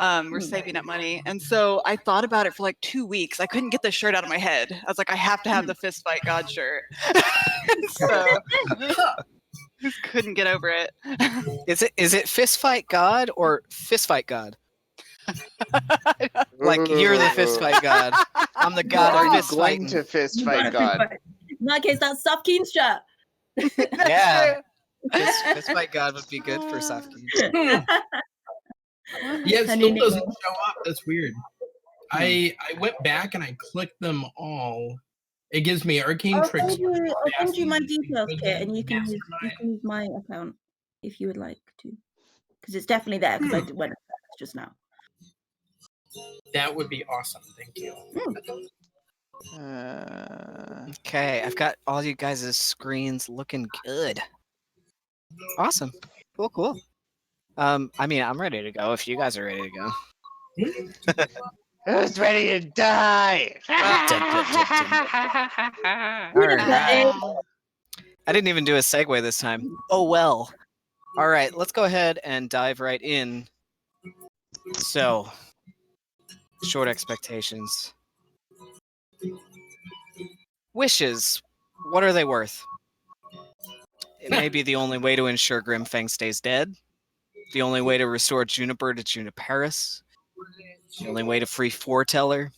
We're saving up money. And so I thought about it for like 2 weeks. I couldn't get the shirt out of my head. I was like, I have to have the Fist Fight God shirt. So just couldn't get over it. Is it Fist Fight God or Fist Fight God? Like you're the Fist Fight God. I'm the God Are of you fist going fighting. to fist fight God? In that case, that's Safkeen's shirt. Yeah. Fist Fight God would be good for Safkeen. Yeah, it still doesn't show up. That's weird. I went back and I clicked them all. It gives me arcane tricks. I'll send you my details, Kit, and you can use my account if you would like to, because it's definitely there. Because I went just now. That would be awesome. Thank you. Okay, I've got all you guys' screens looking good. Awesome. Cool. I mean, I'm ready to go if you guys are ready to go. Who's ready to die? All right. I didn't even do a segue this time. Oh well. All right, let's go ahead and dive right in. So, short expectations. Wishes. What are they worth? It may be the only way to ensure Grimfang stays dead. The only way to restore Juniper to Juniparis. The only way to free Foreteller.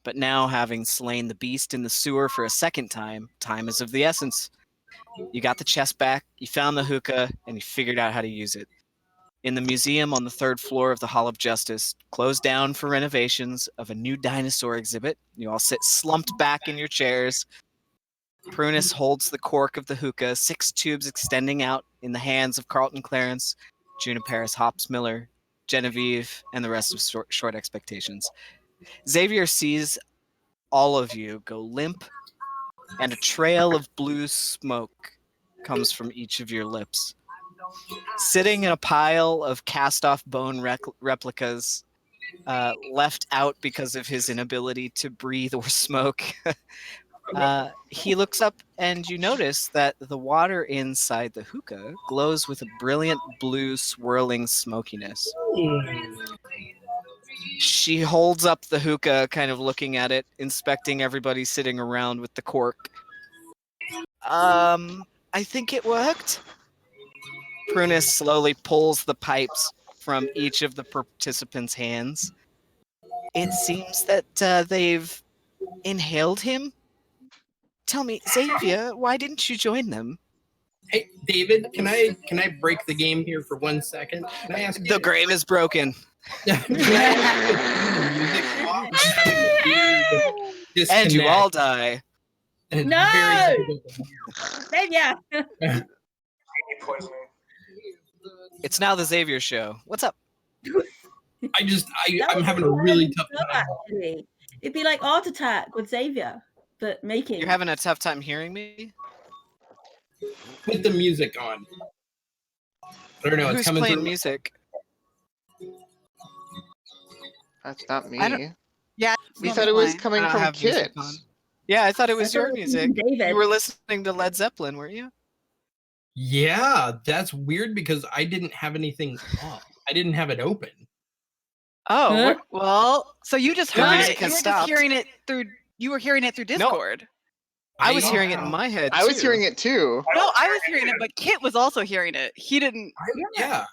But now, having slain the beast in the sewer for a second time, time is of the essence. You got the chest back, you found the hookah, and you figured out how to use it. In the museum on the 3rd floor of the Hall of Justice, closed down for renovations of a new dinosaur exhibit, you all sit slumped back in your chairs. Prunus holds the cork of the hookah, 6 tubes extending out in the hands of Carlton Clarence, Juniparis Hops Miller, Genevieve, and the rest of short expectations. Xavier sees all of you go limp, and a trail of blue smoke comes from each of your lips. Sitting in a pile of cast-off bone replicas, left out because of his inability to breathe or smoke, he looks up and you notice that the water inside the hookah glows with a brilliant blue swirling smokiness. She holds up the hookah, kind of looking at it, inspecting everybody sitting around with the cork. I think it worked. Prunus slowly pulls the pipes from each of the participants' hands. It seems that they've inhaled him. Tell me, Xavier, why didn't you join them? Hey, David, can I break the game here for 1 second? Can I ask you? The game is broken. And you all die. No! Xavier! It's now the Xavier show. What's up? I'm having a really tough time. Actually. It'd be like Art Attack with Xavier, but making. You're having a tough time hearing me? Put the music on. I don't know. Who's it's coming playing through. music? That's not me. Yeah, We thought it was coming from Kit. Yeah, I thought it was your music. David. You were listening to Led Zeppelin, weren't you? Yeah, that's weird because I didn't have anything on. I didn't have it open. Oh, well, so you just The heard music it. has stopped. You were hearing it through Discord. I was hearing it in my head, I was hearing it too. No, I was hearing it, but Kit was also hearing it. He didn't. Yeah.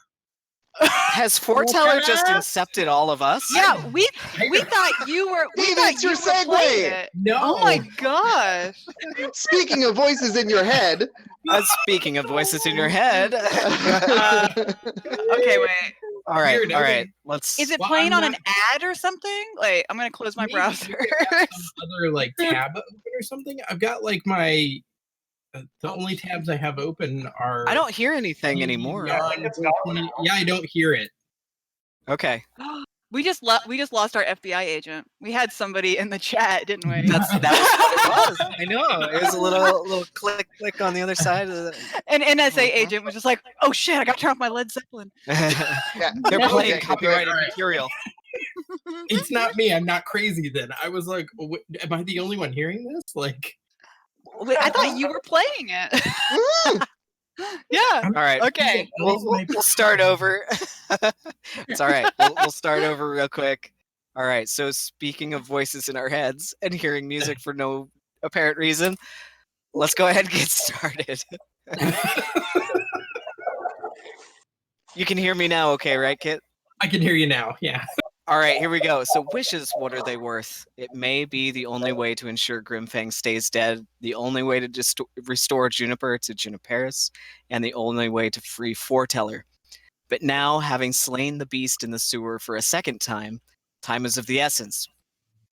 Has Foreteller just incepted all of us? Yeah, we thought you were. We David, thought it's your you were playing segue. it. No. Oh my gosh. Speaking of voices in your head. Speaking of voices in your head. Okay, wait. All right, Weird, all okay. right. Let's. Is it Well, playing I'm on not- an ad or something? Wait, I'm gonna close my Maybe browser. you could have some other like tab open or something. I've got like my the only tabs I have open are. I don't hear anything anymore. Yeah, I don't hear it. Okay. We just lost our FBI agent. We had somebody in the chat, didn't we? That's what it was. I know. It was a little click on the other side of the. An NSA agent was just like, "Oh shit, I got to turn off my Led Zeppelin." Yeah. They're playing Okay, copyrighted all right. material. It's not me. I'm not crazy. Then I was like, am I the only one hearing this? Like, Wait, I thought you were playing it. Yeah. I'm- All right. Okay. We'll start over. It's all right. We'll start over real quick. All right. So speaking of voices in our heads and hearing music for no apparent reason, let's go ahead and get started. You can hear me now, okay, right, Kit? I can hear you now. Yeah. All right, here we go. So wishes, what are they worth? It may be the only way to ensure Grimfang stays dead, the only way to restore Juniper to Juniperus, and the only way to free Foreteller. But now, having slain the beast in the sewer for a second time is of the essence.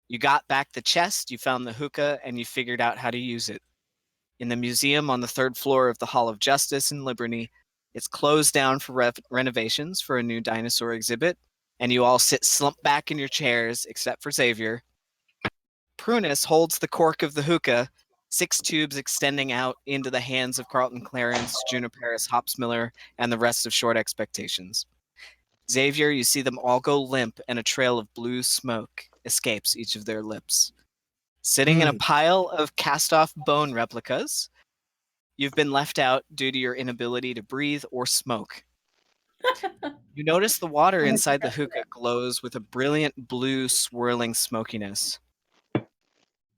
You got back the chest, you found the hookah, and you figured out how to use it. In the museum on the 3rd floor of the Hall of Justice in Liberty, it's closed down for renovations for a new dinosaur exhibit, and you all sit slumped back in your chairs, except for Xavier. Prunus holds the cork of the hookah, 6 tubes extending out into the hands of Carlton Clarence, Juniperus Hopsmiller, and the rest of Short Expectations. Xavier, you see them all go limp, and a trail of blue smoke escapes each of their lips. Sitting in a pile of cast-off bone replicas, you've been left out due to your inability to breathe or smoke. You notice the water inside the hookah glows with a brilliant blue swirling smokiness.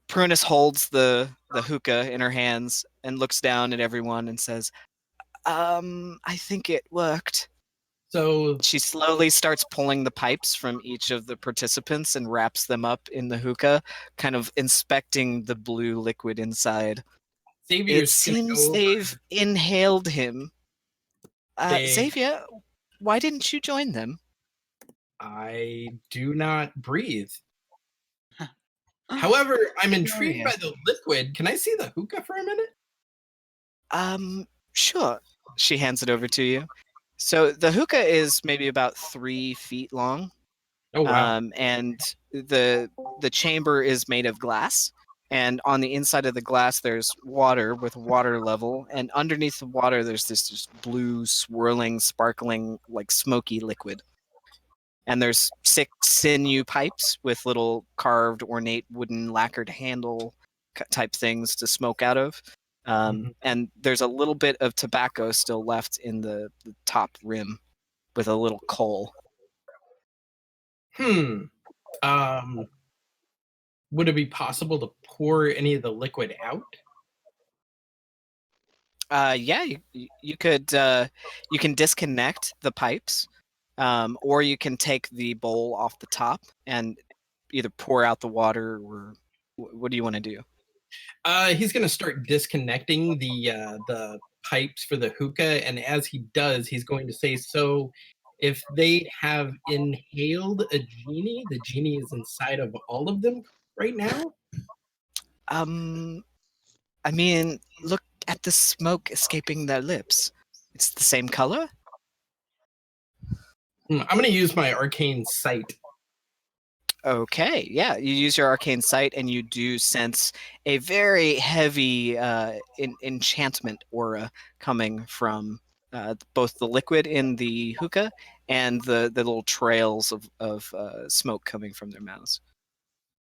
Prunus holds the hookah in her hands and looks down at everyone and says, I think it worked. So She slowly starts pulling the pipes from each of the participants and wraps them up in the hookah, kind of inspecting the blue liquid inside. It seems they've inhaled him. Xavier, why didn't you join them? I do not breathe. However, I'm intrigued by the liquid. Can I see the hookah for a minute? Sure. She hands it over to you. So the hookah is maybe about 3 feet long. Oh wow. And the chamber is made of glass. And on the inside of the glass, there's water with water level. And underneath the water, there's this just blue, swirling, sparkling, like smoky liquid. And there's 6 sinew pipes with little carved, ornate wooden lacquered handle type things to smoke out of. And there's a little bit of tobacco still left in the top rim with a little coal. Would it be possible to pour any of the liquid out? Yeah, you could. You can disconnect the pipes, or you can take the bowl off the top and either pour out the water, or what do you want to do? He's going to start disconnecting the pipes for the hookah, and as he does, he's going to say, "So, if they have inhaled a genie, the genie is inside of all of them right now." I mean, look at the smoke escaping their lips. It's the same color? I'm going to use my arcane sight. Okay, yeah, you use your arcane sight and you do sense a very heavy enchantment aura coming from both the liquid in the hookah and the little trails of smoke coming from their mouths.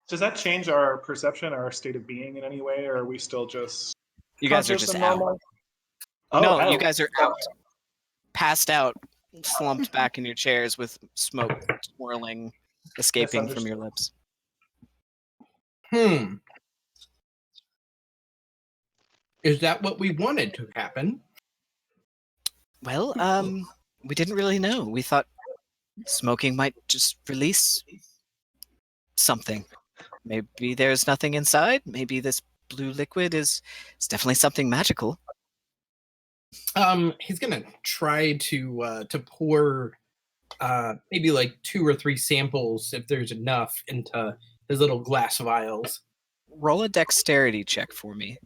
Does that change our perception or our state of being in any way, or are we still just... You guys are just out. Oh, no, out. You guys are out. Passed out, slumped back in your chairs with smoke swirling, escaping from your lips. Is that what we wanted to happen? Well, we didn't really know. We thought smoking might just release something. Maybe there's nothing inside. Maybe this blue liquid is definitely something magical. He's gonna try to pour maybe like 2 or 3 samples, if there's enough, into his little glass vials. Roll a dexterity check for me.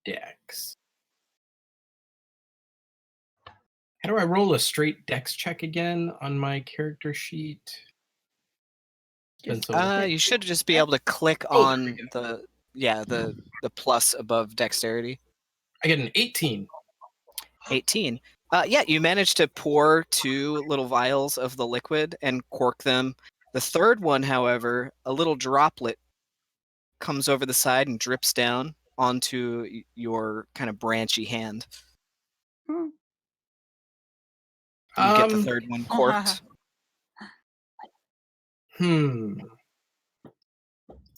Dex. How do I roll a straight dex check again on my character sheet? You should just be able to click on the plus above dexterity. I get an 18. 18. Yeah, you managed to pour 2 little vials of the liquid and cork them The third one, however, a little droplet comes over the side and drips down onto your kind of branchy hand. Hmm. You get the third one corked.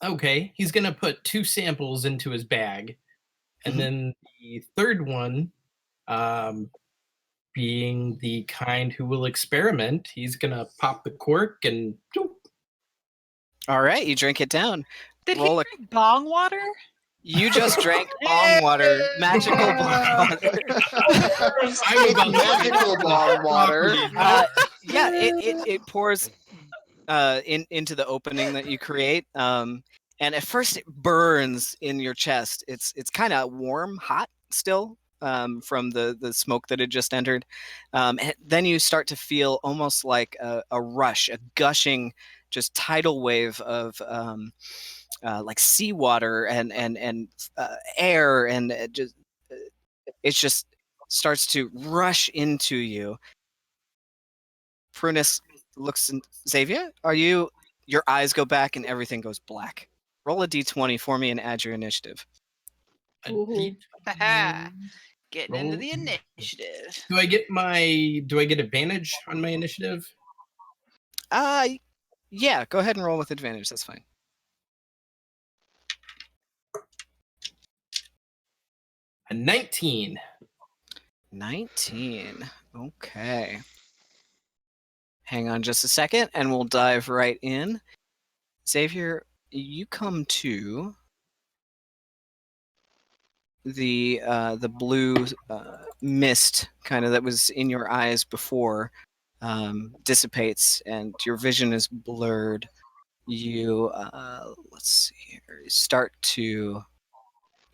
Okay, he's gonna put 2 samples into his bag, and then the third one, being the kind who will experiment, he's gonna pop the cork and. All right, you drink it down. Did Roll he drink bong water? You just drank bong water, magical bong water. It's magical bong water. Yeah, it pours into the opening that you create. And at first it burns in your chest. It's kind of warm, hot still from the smoke that had just entered. And then you start to feel almost like a rush, a gushing, just tidal wave of like seawater and air, and it just starts to rush into you. Prunus looks in, Xavier, your eyes go back and everything goes black. Roll a d20 for me and add your initiative. Ooh. Getting into the initiative. Do I get advantage on my initiative? Yeah, go ahead and roll with advantage, that's fine. A 19. 19. Okay. Hang on just a second and we'll dive right in. Xavier, you come to the blue mist kind of that was in your eyes before dissipates and your vision is blurred. You let's see here. It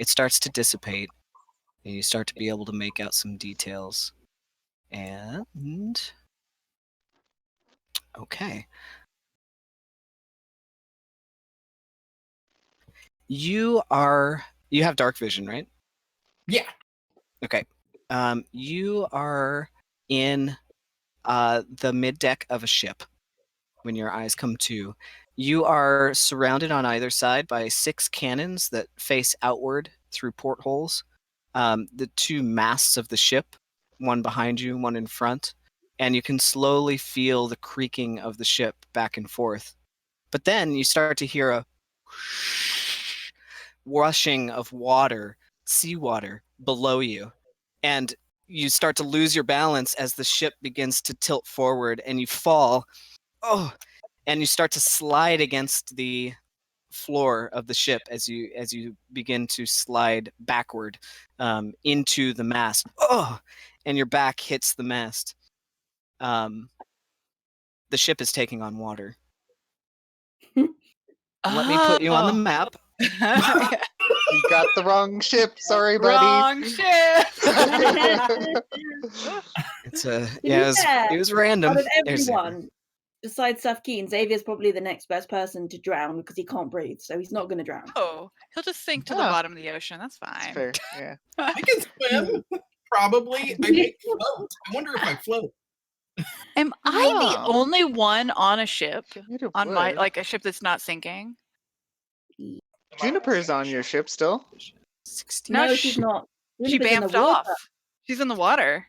starts to dissipate and you start to be able to make out some details. And okay. You have dark vision, right? Yeah. Okay. You are in the mid deck of a ship when your eyes come to. You are surrounded on either side by 6 cannons that face outward through portholes. The 2 masts of the ship, one behind you, one in front, and you can slowly feel the creaking of the ship back and forth. But then you start to hear a rushing of water, seawater below you, and you start to lose your balance as the ship begins to tilt forward and you fall. Oh, and you start to slide against the floor of the ship as you begin to slide backward into the mast. Oh, and your back hits the mast. The ship is taking on water. Let me put you on the map. You got the wrong ship. Sorry, buddy. Wrong ship. It's It was random. Out of There's Xavier. everyone, besides Safkeen, Xavier's probably the next best person to drown because he can't breathe, so he's not going to drown. Oh, he'll just sink to the Oh. bottom of the ocean. That's That's fine. fair. Yeah. I can swim. Probably. I might float. I wonder if I float. Am I the Oh. only one on a ship? Juniper On my would. like a ship that's not sinking? Juniper's on your ship still. 16. No, No, she's not. She Juniper's in the bamfed off. water. She's in the water.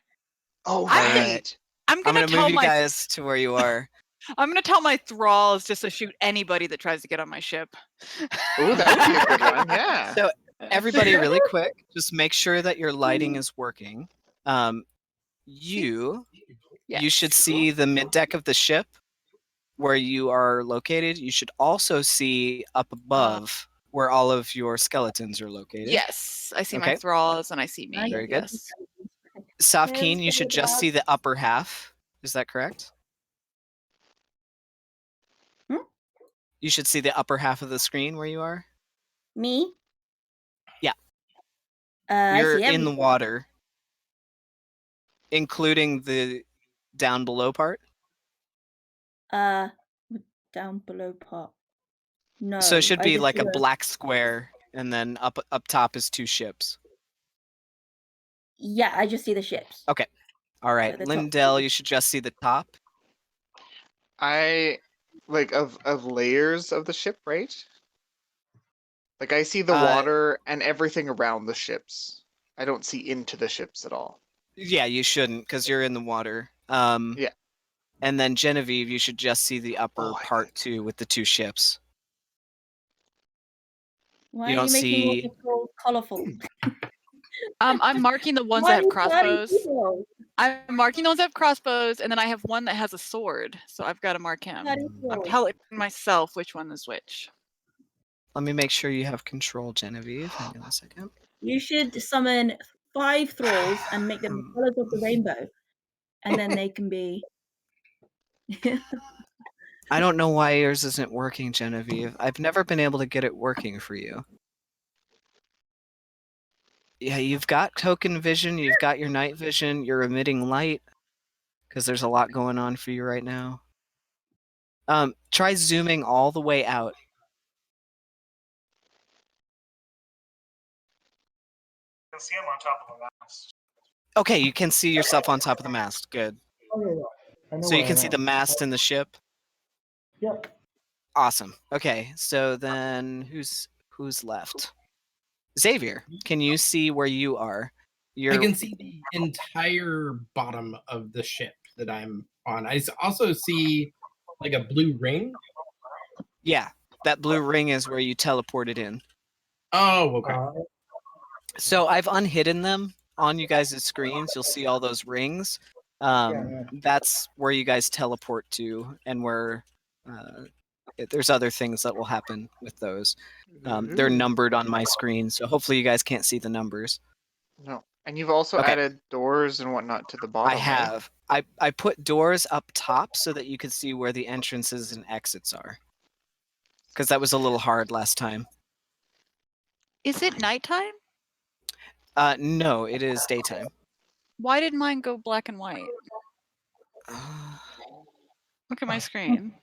Oh, I think- right. I'm I'm gonna gonna tell move you my guys to where you are. I'm gonna tell my thralls just to shoot anybody that tries to get on my ship. Ooh, that would be a good one. Yeah. So everybody, really quick, just make sure that your lighting is working. You should see the mid deck of the ship where you are located. You should also see up above where all of your skeletons are located. Yes, I see my Okay. thralls and I see me. Very good. Yes. Safkeen, you Yes, should just see the upper half. Is that correct? You should see the upper half of the screen where you are. Me? Yeah. You're You're in the water, including the down below part. Down below part. No. So it should I be just like see a black square, and then up top is 2 ships. Yeah, I just see the ships. Okay. All right, the top. Lindell, you should just see the top. I like of layers of the ship, right? Like I see the Uh, water and everything around the ships. I don't see into the ships at all. Yeah, you shouldn't, because you're in the water. Yeah. And then Genevieve, you should just see the upper Oh, I part too with the 2 ships. Why You are don't you making all see- the scrolls colourful? I'm marking the ones Why that are have you burning crossbows. people? I'm marking the ones that have crossbows, and then I have one that has a sword. So I've got to mark him. Bloody I'm scrolls. telling myself which one is which. Let me make sure you have control, Genevieve. Hang on a second. You should summon 5 thralls and make them the colours of the rainbow, and then they can be. I don't know why yours isn't working, Genevieve. I've never been able to get it working for you. Yeah, you've got token vision, you've got your night vision, you're emitting light, because there's a lot going on for you right now. Try zooming all the way out. You can see him on top of the mast. Okay, you can see yourself on top of the mast. Good. I know So you where can I see am. the mast in the ship. Yep. Awesome. Okay, so then who's left? Xavier, can you see where you are? I can see the entire bottom of the ship that I'm on. I also see like a blue ring. Yeah, that blue ring is where you teleported in. Oh, okay. So I've unhidden them on you guys' screens. You'll see all those rings. Yeah. That's where you guys teleport to, and where there's other things that will happen with those. They're numbered on my screen, so hopefully you guys can't see the numbers. No. And you've also Okay. added doors and whatnot to the bottom. I have. I put doors up top so that you could see where the entrances and exits are. Because that was a little hard last time. Is it nighttime? No, it is daytime. Why did mine go black and white? Look at my screen.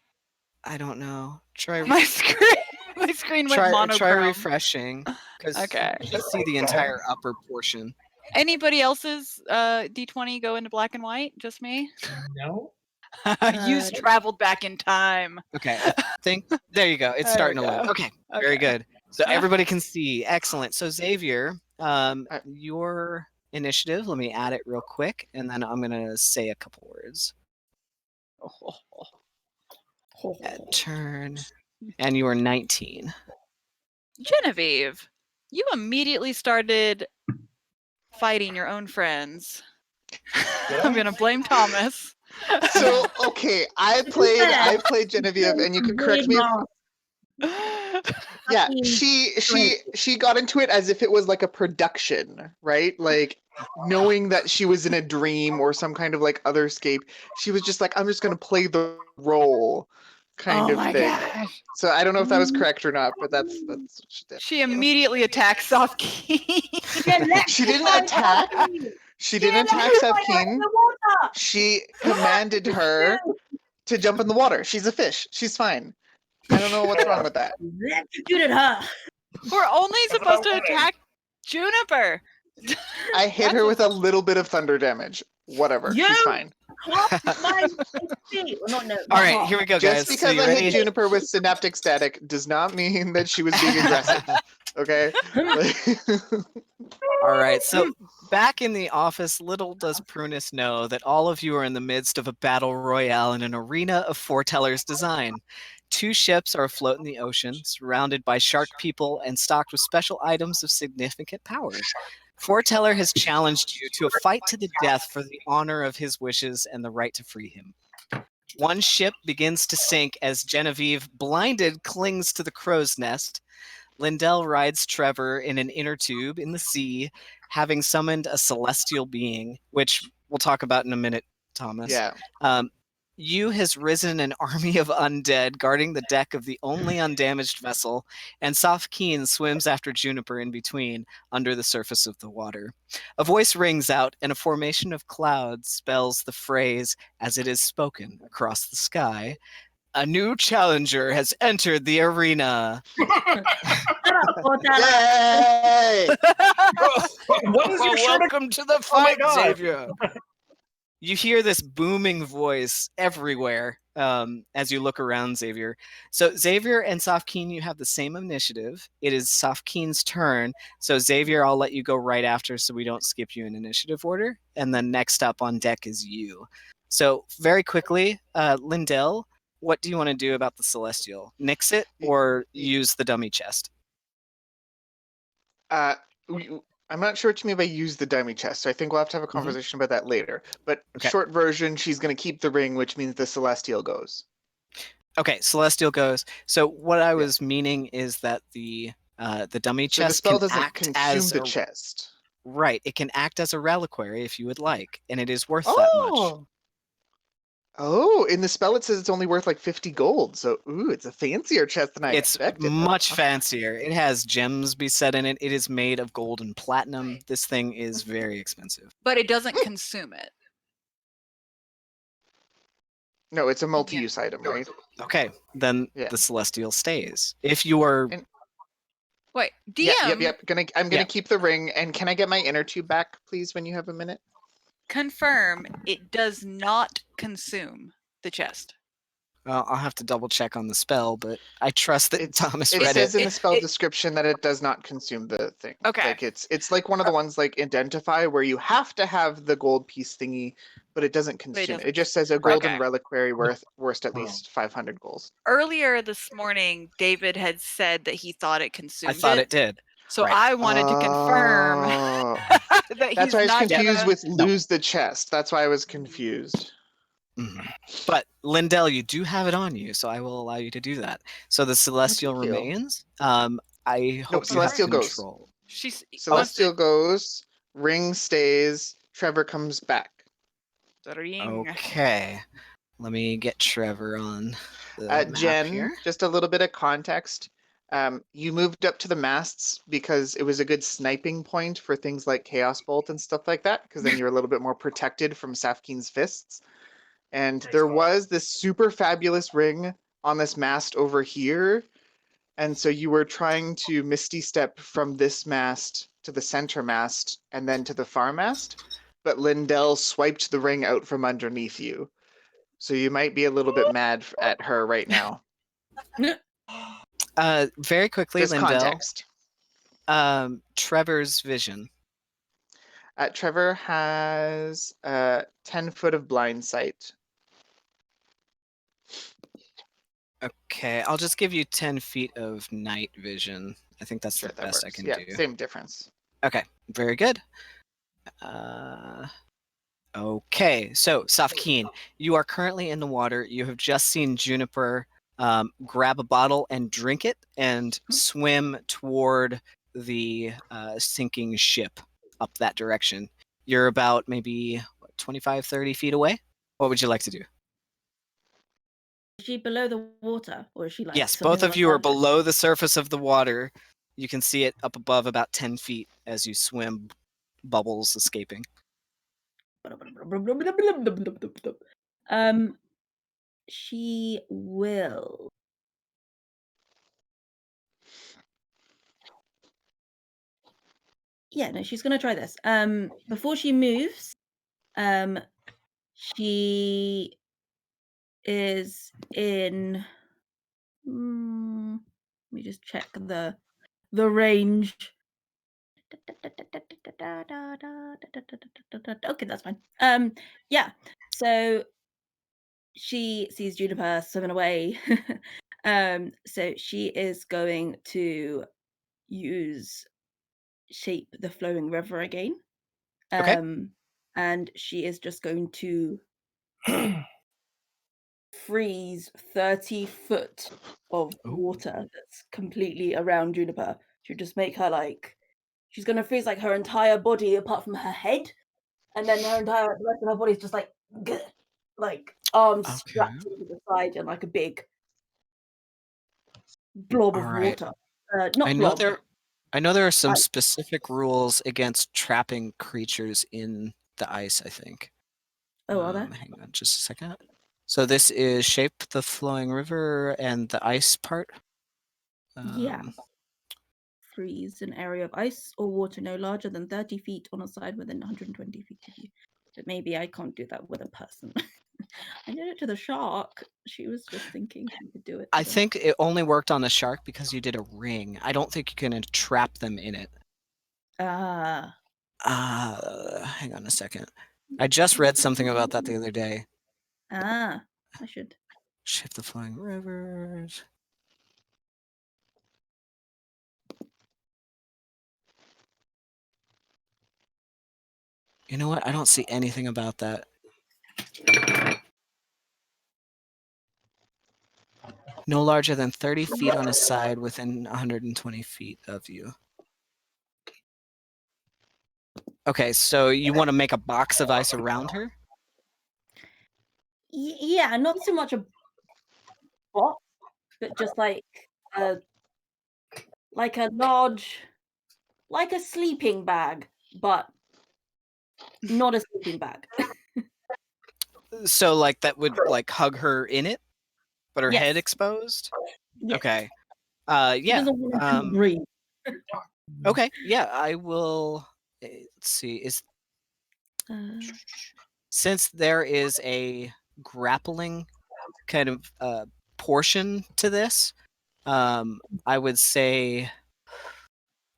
I don't know. Try My screen went monochrome. try refreshing. Because Okay. you should see the entire upper portion. Anybody else's D20 go into black and white? Just me? No. You've traveled back in time. Okay, I think there you go. It's There starting we to load. go. Okay, very good. So everybody can see. Excellent. So Xavier, your initiative. Let me add it real quick, and then I'm gonna say a couple words. Turn, and you are 19. Genevieve, you immediately started fighting your own friends. I'm gonna blame Thomas. So okay, I played Genevieve, and you can correct me. Yeah, she got into it as if it was like a production, right? Like knowing that she was in a dream or some kind of like other escape. She was just like, I'm just gonna play the role, kind of thing. Gosh. So I don't know if that was correct or not, but that's what she did. She immediately attacked Soft Key. She didn't attack. She didn't attack Sapkeen. She commanded her to jump in the water. She's a fish. She's fine. I don't know what's wrong with that. Electrocuted her. We're only supposed to attack Juniper. I hit her with a little bit of thunder damage. Whatever. She's fine. All right, here we go, guys. Just because I hit Juniper with synaptic static does not mean that she was being aggressive. Okay? All right, so back in the office, little does Prunus know that all of you are in the midst of a battle royale in an arena of foretellers design. 2 ships are afloat in the ocean, surrounded by shark people and stocked with special items of significant power. Foreteller has challenged you to a fight to the death for the honor of his wishes and the right to free him. One ship begins to sink as Genevieve, blinded, clings to the crow's nest. Lindell rides Trevor in an inner tube in the sea, having summoned a celestial being, which we'll talk about in a minute, Thomas. Yeah. You has risen an army of undead guarding the deck of the only undamaged vessel, and Soft Keen swims after Juniper in between, under the surface of the water. A voice rings out, and a formation of clouds spells the phrase as it is spoken across the sky. A new challenger has entered the arena. Yay! What is your shirt? Welcome to the fight, God. Xavier. You hear this booming voice everywhere as you look around, Xavier. So Xavier and Safkeen, you have the same initiative. It is Safkeen's turn. So Xavier, I'll let you go right after so we don't skip you in initiative order. And then next up on deck is you. So very quickly, Lindell, what do you want to do about the Celestial? Nix it or use the dummy chest? I'm not sure what you mean by use the dummy chest, so I think we'll have to have a conversation about that later. But short version, she's going to keep the ring, which means the Celestial goes. Okay, Celestial goes. So what I was meaning is that the dummy So the chest spell can doesn't act consume as the chest. Right, it can act as a reliquary if you would like, and it is worth that much. Oh, in the spell it says it's only worth like 50 gold. So, ooh, it's a fancier chest than I It's expected. much fancier. It has gems beset in it. It is made of gold and platinum. This thing is very expensive. But it doesn't consume it. No, it's a multi-use item, right? Okay, then the Celestial stays. If you are... Wait, DM. Yep. I'm gonna keep the ring. And can I get my inner tube back, please, when you have a minute? Confirm it does not consume the chest. Well, I'll have to double check on the spell, but I trust that Thomas It read says it. in the spell description that it does not consume the thing. Okay. Like it's like one of the ones like Identify where you have to have the gold piece thingy, but it doesn't consume it. It just says a golden reliquary worth at least 500 golds. Earlier this morning, David had said that he thought it consumed I thought it did. So I wanted to confirm that That's why I was not confused gonna... with lose the chest. That's why I was confused. But Lindell, you do have it on you, so I will allow you to do that. So the Celestial remains. I hope Celestial you have goes. control. Celestial goes. Ring stays. Trevor comes back. Okay. Let me get Trevor on the map Jen, here. just a little bit of context. You moved up to the masts because it was a good sniping point for things like Chaos Bolt and stuff like that, because then you're a little bit more protected from Safkeen's fists. And there was this super fabulous ring on this mast over here. And so you were trying to Misty Step from this mast to the center mast and then to the far mast. But Lindell swiped the ring out from underneath you. So you might be a little bit mad at her right now. Very quickly, Just Lindell. context. Trevor's vision. Trevor has 10 foot of blind sight. Okay, I'll just give you 10 feet of night vision. I think that's the best I can do. Same difference. Okay, very good. Okay, so Safkeen, you are currently in the water. You have just seen Juniper grab a bottle and drink it and swim toward the sinking ship up that direction. You're about maybe 25, 30 feet away. What would you like to do? Is she below the water, or is she like? Yes, something both on of the you are surface? below the surface of the water. You can see it up above about 10 feet as you swim, bubbles escaping. She will. Yeah, no, she's gonna try this. Before she moves, she is in. Let me just check the range. Okay, that's fine. Yeah. So she sees Juniper swimming away. So she is going to use shape the flowing river again. And she is just going to freeze 30 foot of water that's completely around Juniper. She'll just make her like, she's going to freeze like her entire body apart from her head. And then the rest of her body is just like, arms strapped to the side and like a big blob of water. I know there are some specific rules against trapping creatures in the ice, I think. Oh, are there? Hang on just a second. So this is shape the flowing river and the ice part? Yeah. Freeze an area of ice or water no larger than 30 feet on a side within 120 feet of you. But maybe I can't do that with a person. I did it to the shark. She was just thinking she could do it. I think it only worked on the shark because you did a ring. I don't think you can entrap them in it. Ah. Hang on a second. I just read something about that the other day. I should. Shift the flowing rivers. You know what? I don't see anything about that. No larger than 30 feet on a side within 120 feet of you. Okay, so you want to make a box of ice around her? Yeah, not so much a box, but just like a large, like a sleeping bag, but not a sleeping bag. So like that would like hug her in it, but her head Yes. exposed? Yes. Okay. She Yeah. doesn't want to breathe. Okay, yeah, I will. Let's see. Since there is a grappling kind of portion to this, I would say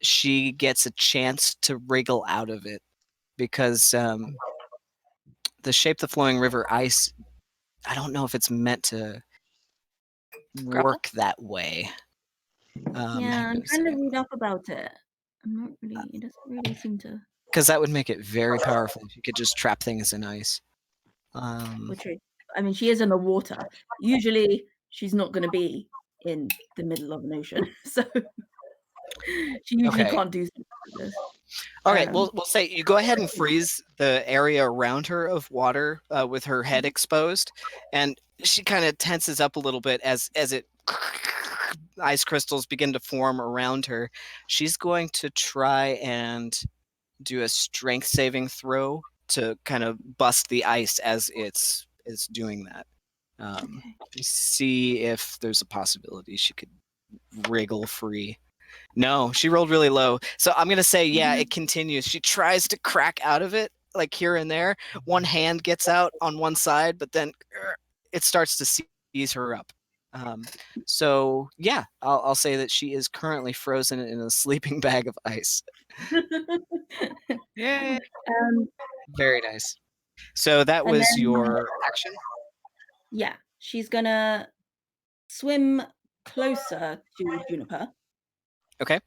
she gets a chance to wriggle out of it because the shape the flowing river ice, I don't know if it's meant to work that way. Yeah, I'm trying to read up about it. I'm not really. It doesn't really seem to. Because that would make it very powerful if you could just trap things in ice. Which I mean, she is in the water. Usually, she's not going to be in the middle of an ocean, so she usually can't do something like this. All right, we'll say you go ahead and freeze the area around her of water with her head exposed, and she kind of tenses up a little bit as it ice crystals begin to form around her. She's going to try and do a strength saving throw to kind of bust the ice as it's doing that. See if there's a possibility she could wriggle free. No, she rolled really low. So I'm going to say, yeah, it continues. She tries to crack out of it, like here and there. One hand gets out on one side, but then it starts to seize her up. So, yeah, I'll say that she is currently frozen in a sleeping bag of ice. Yay. Very nice. So that was your action? Yeah, she's going to swim closer to Juniper. Okay.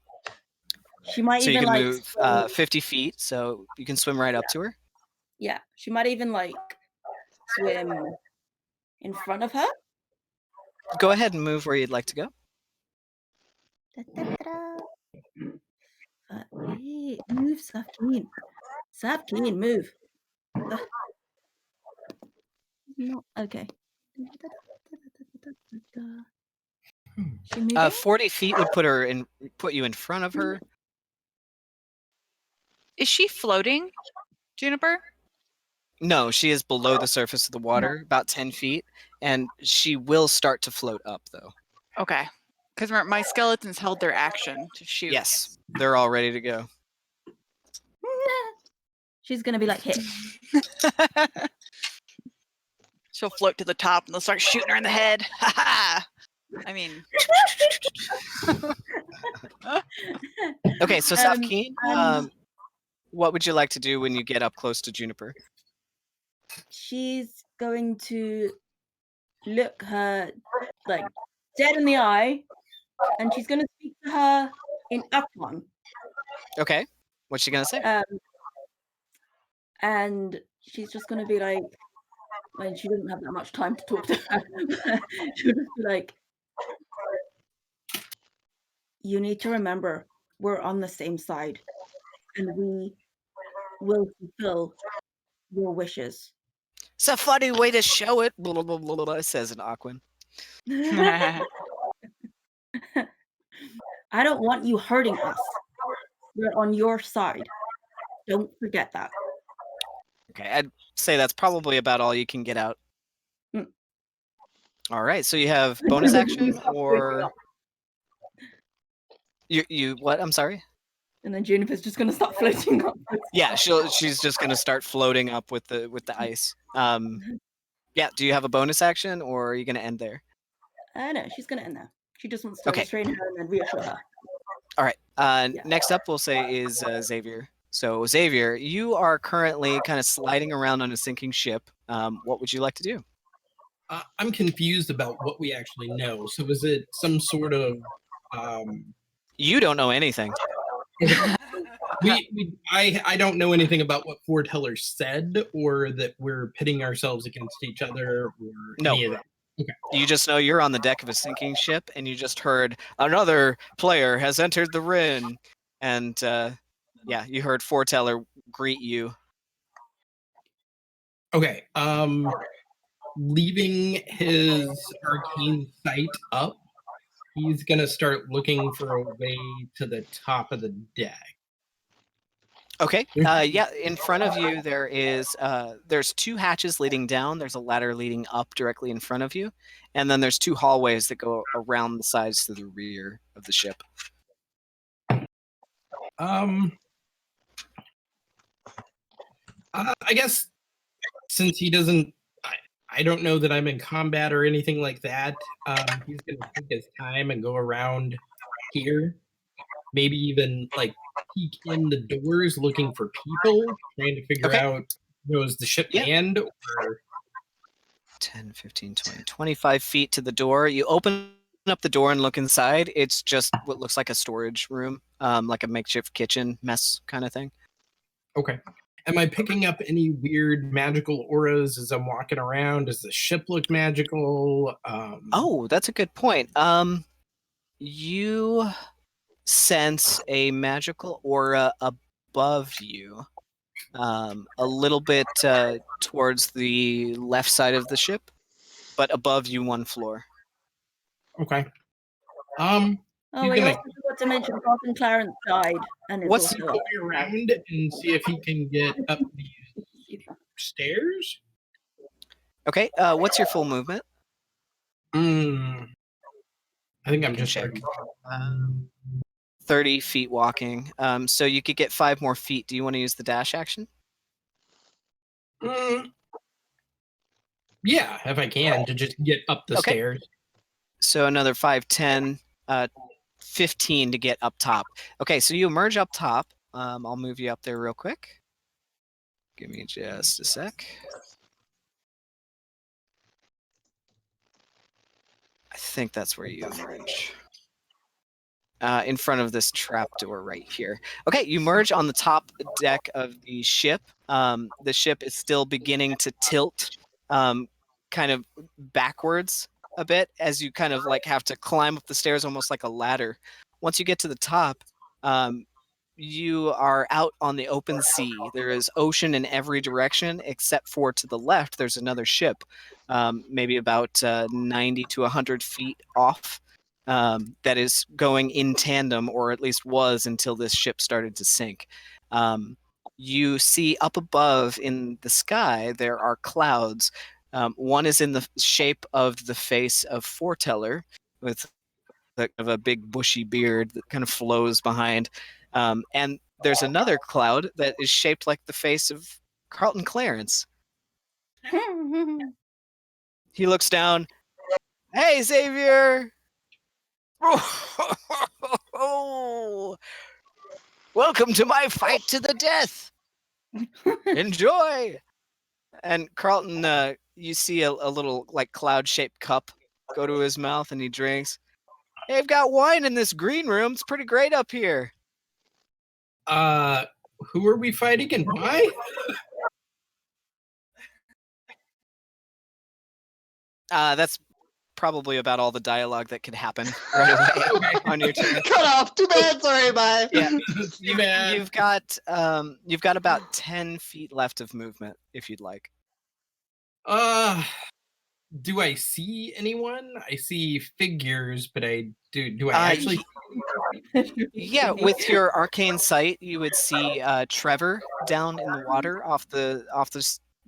She might so even you can like move 50 feet, so you can swim right up to her? Yeah, she might even like swim in front of her. Go ahead and move where you'd like to go. Move, Safkeen. Safkeen, move. No, okay. She moving? 40 feet would put you in front of her. Is she floating, Juniper? No, she is below the surface of the water, about 10 feet, and she will start to float up, though. Okay. Because my skeletons held their action to shoot. Yes, they're all ready to go. She's going to be like hit. She'll float to the top and they'll start shooting her in the head. Ha ha! I mean. Okay, so Safkeen, what would you like to do when you get up close to Juniper? She's going to look her like dead in the eye, and she's going to speak to her in Afghan. Okay, what's she going to say? And she's just going to be like, when she doesn't have that much time to talk to her, she'll just be like, you need to remember, we're on the same side, and we will fulfill your wishes. It's a funny way to show it, blah, blah, blah, blah, says an Aquan. I don't want you hurting us. We're on your side. Don't forget that. Okay, I'd say that's probably about all you can get out. All right, so you have bonus action or you what? I'm sorry. And then Juniper's just gonna start floating up. Yeah, she's just gonna start floating up with the ice. Yeah. Do you have a bonus action, or are you gonna end there? No, she's gonna end there. She just wants to Okay. restrain her and then reassure her. All right. Yeah. Next up, we'll say is Xavier. So Xavier, you are currently kind of sliding around on a sinking ship. What would you like to do? I'm confused about what we actually know. So is it some sort of You don't know anything. I don't know anything about what Foreteller said, or that we're pitting ourselves against each other, or No. any of that. Okay. You just know you're on the deck of a sinking ship, and you just heard another player has entered the ring, and yeah, you heard Foreteller greet you. Okay. Leaving his arcane sight up, he's gonna start looking for a way to the top of the deck. Okay. Yeah. In front of you, there's 2 hatches leading down. There's a ladder leading up directly in front of you, and then there's 2 hallways that go around the sides to the rear of the ship. I guess since he doesn't, I don't know that I'm in combat or anything like that. He's gonna take his time and go around here, maybe even like peek in the doors looking for people, trying to figure Okay. out, is the ship Yeah. manned, or 10, 15, 20, 25 feet to the door. You open up the door and look inside. It's just what looks like a storage room, like a makeshift kitchen mess kind of thing. okay. Am I picking up any weird magical auras as I'm walking around? Does the ship look magical? Oh, that's a good point. You sense a magical aura above you, a little bit towards the left side of the ship, but above you 1 floor. Okay. Oh, He's we gonna- also forgot to mention Carson Clarence died, and it's What's- also Go around and see if he can get up these stairs. Okay, what's your full movement? I think I'm just Check. like, 30 feet walking. So you could get 5 more feet. Do you want to use the dash action? yeah, if I can, to just get up the Okay. stairs. So another 5, 10, 15 to get up top. Okay, so you emerge up top. I'll move you up there real quick. Give me just a sec. I think that's where you emerge. In front of this trapdoor right here. Okay, you merge on the top deck of the ship. The ship is still beginning to tilt kind of backwards a bit as you kind of like have to climb up the stairs almost like a ladder. Once you get to the top, you are out on the open sea. There is ocean in every direction except for to the left there's another ship, maybe about 90 to 100 feet off, that is going in tandem, or at least was until this ship started to sink. You see up above in the sky there are clouds. One is in the shape of the face of Foreteller, with of a big bushy beard that kind of flows behind. And there's another cloud that is shaped like the face of Carlton Clarence. He looks down. Hey, Xavier! Oh, welcome to my fight to the death. Enjoy. And Carlton, you see a little like cloud-shaped cup go to his mouth, and he drinks. Hey, I've got wine in this green room. It's pretty great up here. Who are we fighting and why? That's probably about all the dialogue that could happen right away on your turn. Cut off. Too bad. Sorry. Bye. Yeah, Too bad. you've got about 10 feet left of movement if you'd like. Do I see anyone? I see figures, but do I actually? Yeah, with your arcane sight, you would see Trevor down in the water off the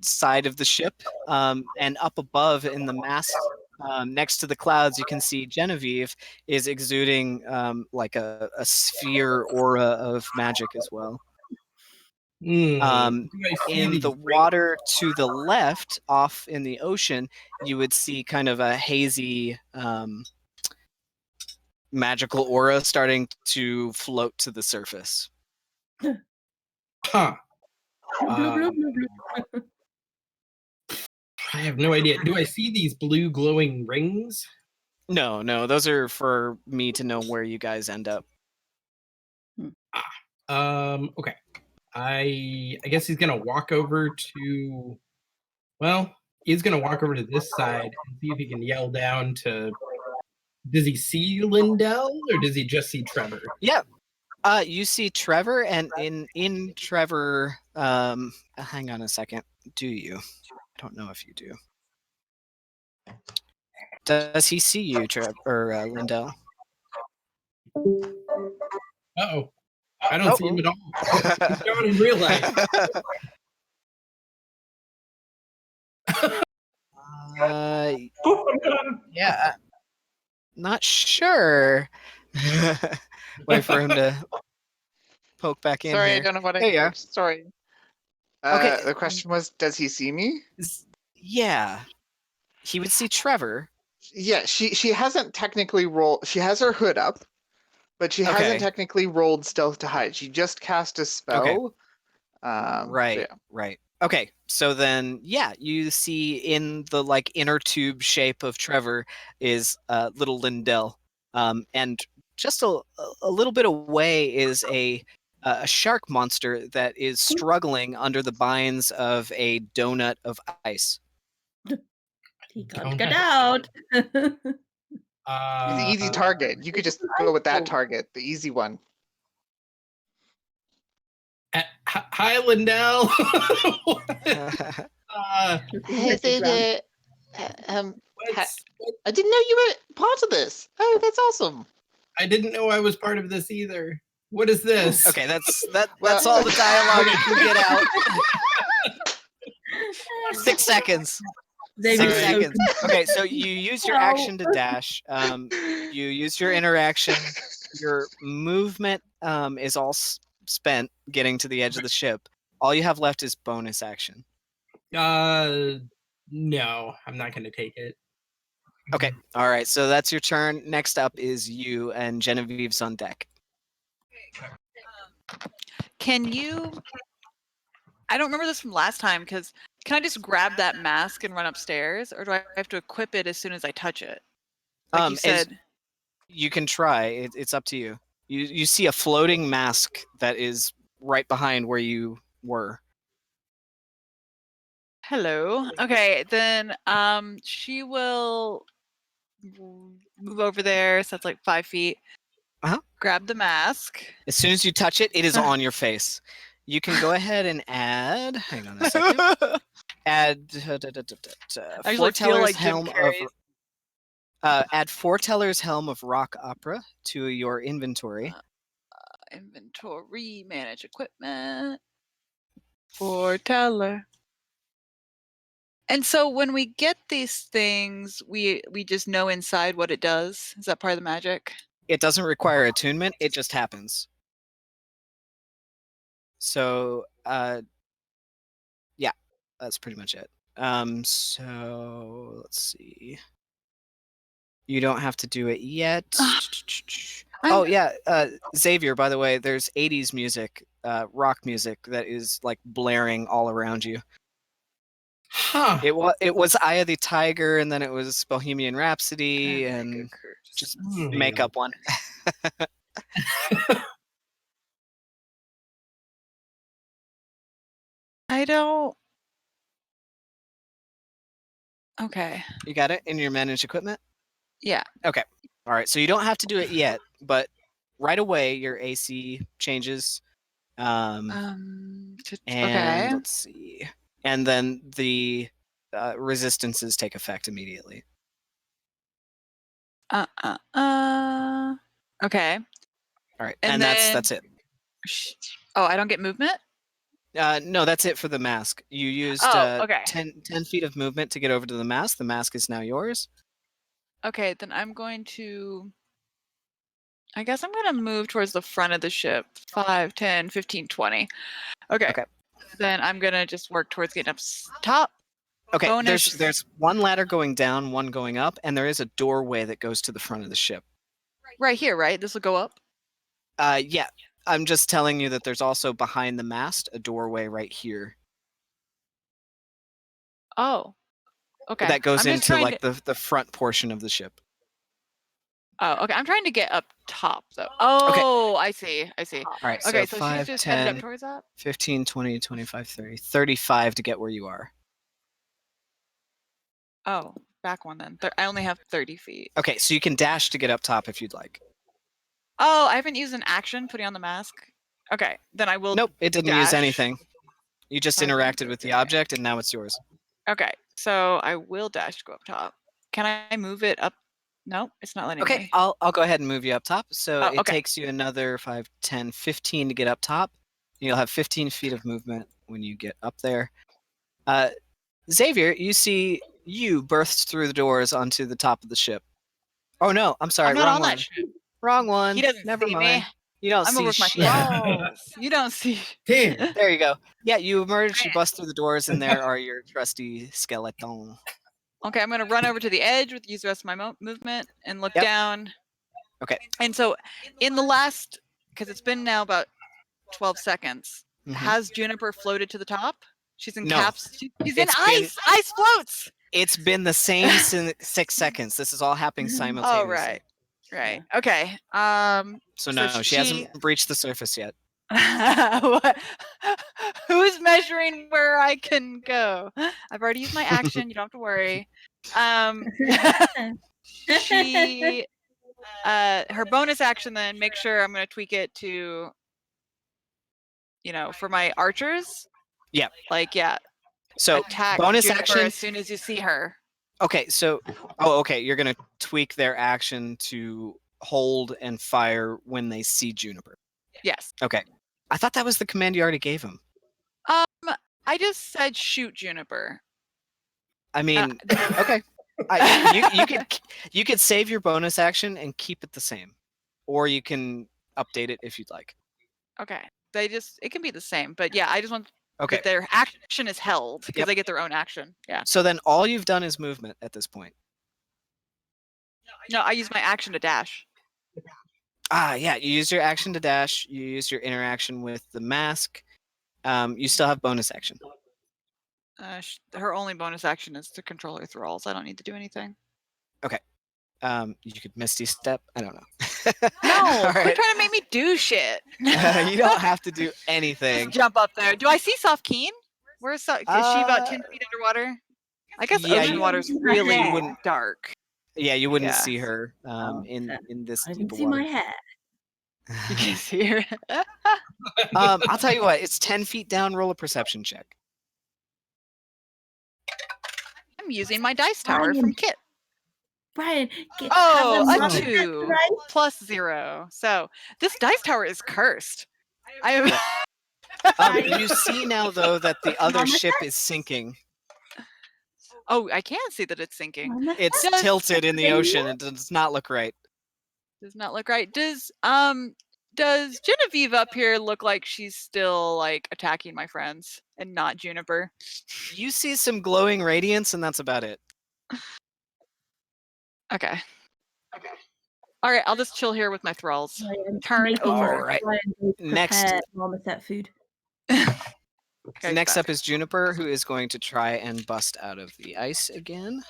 side of the ship, and up above in the mast Next to the clouds, you can see Genevieve is exuding like a sphere aura of magic as well. Do I see In these the rings? water to the left, off in the ocean, you would see kind of a hazy magical aura starting to float to the surface. Huh. Bloop, bloop, Um, bloop, bloop. I have no idea. Do I see these blue glowing rings? No, those are for me to know where you guys end up. Okay. I guess he's gonna walk over to. Well, he's gonna walk over to this side and see if he can yell down to. Does he see Lindell or does he just see Trevor? Yeah. You see Trevor, and in Trevor. Hang on a second. Do you? I don't know if you do. Does he see you, Trevor or Lindell? Uh-oh. I don't see him at all. He's gone in real life. Poop, I'm done. Yeah. Not sure. Wait for him to poke back in Sorry, I here. don't know what I. There you are. Sorry. Okay. The question was, does he see me? Yeah. He would see Trevor. Yeah, she hasn't technically rolled. She has her hood up, but she Okay. hasn't technically rolled stealth to hide. She just cast a spell. Right. Right. Okay. So then, yeah, you see in the like inner tube shape of Trevor is little Lindell, and just a little bit away is a shark monster that is struggling under the binds of a donut of ice. He can't Don't get have- out. He's an easy target. You could just go with that target, the easy one. Hi, Lindell. What's- I didn't know you were part of this. Oh, that's awesome. I didn't know I was part of this either. What is this? Okay, that's all the dialogue you can get out. 6 seconds. They 6 really seconds. open- Okay, so you use your action to dash. You use your interaction. Your movement is all spent getting to the edge of the ship. All you have left is bonus action. No, I'm not going to take it. Okay, all right. So that's your turn. Next up is you, and Genevieve's on deck. Can you? I don't remember this from last time because can I just grab that mask and run upstairs, or do I have to equip it as soon as I touch it? Like you As- said. You can try. It's up to you. You see a floating mask that is right behind where you were. Hello. Okay, then she will move over there, so that's like 5 feet. Uh-huh. Grab the mask. As soon as you touch it, it is on your face. You can go ahead and add. Hang on a second. Add I usually feel Foreteller's like Jim helm of. Carrey's. Add Foreteller's helm of rock opera to your inventory. Inventory, manage equipment. Foreteller. And so when we get these things, we just know inside what it does. Is that part of the magic? It doesn't require attunement. It just happens. So, yeah, that's pretty much it. So let's see. You don't have to do it yet. Oh yeah, Xavier. By the way, there's '80s music, rock music that is like blaring all around you. Huh. It was Eye of the Tiger, and then it was Bohemian Rhapsody, and just make up one. I don't. Okay. You got it in your managed equipment? Yeah. Okay. All right. So you don't have to do it yet, but right away your AC changes. And Okay. let's see. And then the resistances take effect immediately. Okay. All right. And And then- that's it. Oh, I don't get movement? No, that's it for the mask. You used Oh, okay. 10 feet of movement to get over to the mask. The mask is now yours. Okay, then I'm going to. I guess I'm going to move towards the front of the ship. 5, 10, 15, 20. Okay. Okay. Then I'm going to just work towards getting up top. Okay, Bonus. there's one ladder going down, one going up, and there is a doorway that goes to the front of the ship. Right here, right? This will go up? Yeah, I'm just telling you that there's also behind the mast a doorway right here. Oh. Okay. That goes I'm just into trying like the front portion of the ship. Oh, okay. I'm trying to get up top, though. Oh, I see. I see. All right, Okay, so so 5, she's just 10, headed up towards that? 15, 20, 25, 30. 35 to get where you are. Oh, back one then. I only have 30 feet. Okay, so you can dash to get up top if you'd like. Oh, I haven't used an action putting on the mask. Okay, then I will. Nope, it didn't use dash. anything. You just 5, 10, interacted with the 15. object, and now it's yours. Okay, so I will dash to go up top. Can I move it up? No, it's not letting Okay, me. I'll go ahead and move you up top. So Oh, it okay. takes you another 5, 10, 15 to get up top. You'll have 15 feet of movement when you get up there. Xavier, you see you burst through the doors onto the top of the ship. Oh no, I'm sorry, I'm not wrong on one. that ship. Wrong one. He doesn't Never see mind. me. You don't I'm see over with my shit. thralls. You don't see. Damn. There you go. Yeah, you emerge, you bust through the doors, and there are your trusty skeleton. Okay, I'm going to run over to the edge with use the rest of my movement and look Yep. down. Okay. And so in the last, because it's been now about 12 seconds, has Juniper floated to the top? She's in No. caps. She's in It's been- ice. Ice floats. It's been the same since 6 seconds. This is all happening simultaneously. Oh, right. Right. Okay. So no, she hasn't breached the surface yet. Who's measuring where I can go? I've already used my action. You don't have to worry. She her bonus action then make sure I'm going to tweak it to, you know, for my archers. Yeah. Like, yeah. So attack bonus Juniper action as soon as you see her. Okay, so okay, you're gonna tweak their action to hold and fire when they see Juniper. Yes. Okay. I thought that was the command you already gave him. I just said shoot Juniper. I mean, okay. You could save your bonus action and keep it the same, or you can update it if you'd like. Okay. It can be the same, but yeah, I just want Okay. that their action is held because they get their own action. Yeah. So then all you've done is movement at this point. No, I use my action to dash. Yeah, you use your action to dash, you use your interaction with the mask. You still have bonus action. Her only bonus action is to control her thralls. I don't need to do anything. Okay. You could Misty Step. I don't know. No, quit trying to make me do shit. You don't have to do anything. Just jump up there. Do I see Soft Keen? Where's is she about 10 feet underwater? I guess ocean water's really dark. Yeah, you wouldn't see her in this I deep can see water. my hair. You can see her. I'll tell you what. It's 10 feet down. Roll a perception check. I'm using my dice tower from Kit. Brian, a 2 plus 0. So this dice tower is cursed. You see now, though, that the other ship is sinking. Oh, I can see that it's sinking. It's tilted in the ocean. It does not look right. Does not look right. Does Genevieve up here look like she's still like attacking my friends and not Juniper? You see some glowing radiance, and that's about it. Okay. All right, I'll just chill here with my thralls. Turn over. All right. Next. Marmoset food. Next up is Juniper, who is going to try and bust out of the ice again.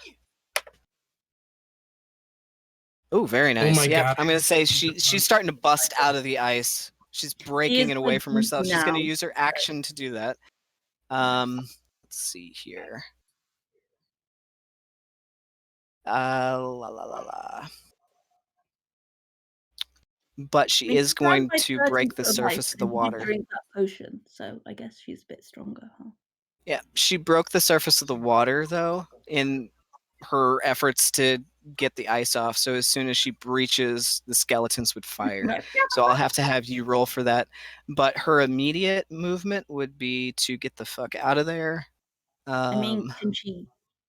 Oh, very nice. my God. I'm going to say she's starting to bust out of the ice. She's breaking it away from herself. She's going to use her action to do that. Let's see here. But she is going to break the surface of the water. Drink that potion, so I guess she's a bit stronger, huh? Yeah, she broke the surface of the water, though, in her efforts to get the ice off. So as soon as she breaches, the skeletons would fire. So I'll have to have you roll for that. But her immediate movement would be to get the fuck out of there. I mean,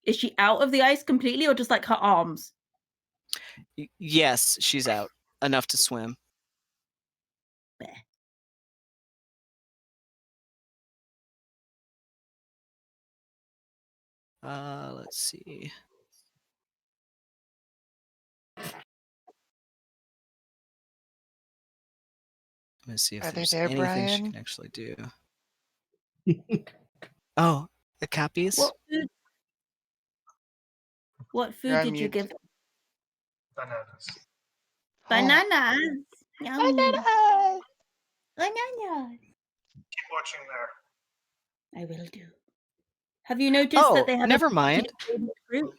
is she out of the ice completely, or just like her arms? Yes, she's out. Enough to swim. Let's see. Let me see if Are they there's there, anything she Brian? can actually do. Oh, the cappies. What You're food on did you mute. give? Bananas. Bananas. Yum. Bananas! Bananas. Keep watching there. I will do. Have you noticed Oh, that they have never a mind. favorite fruit?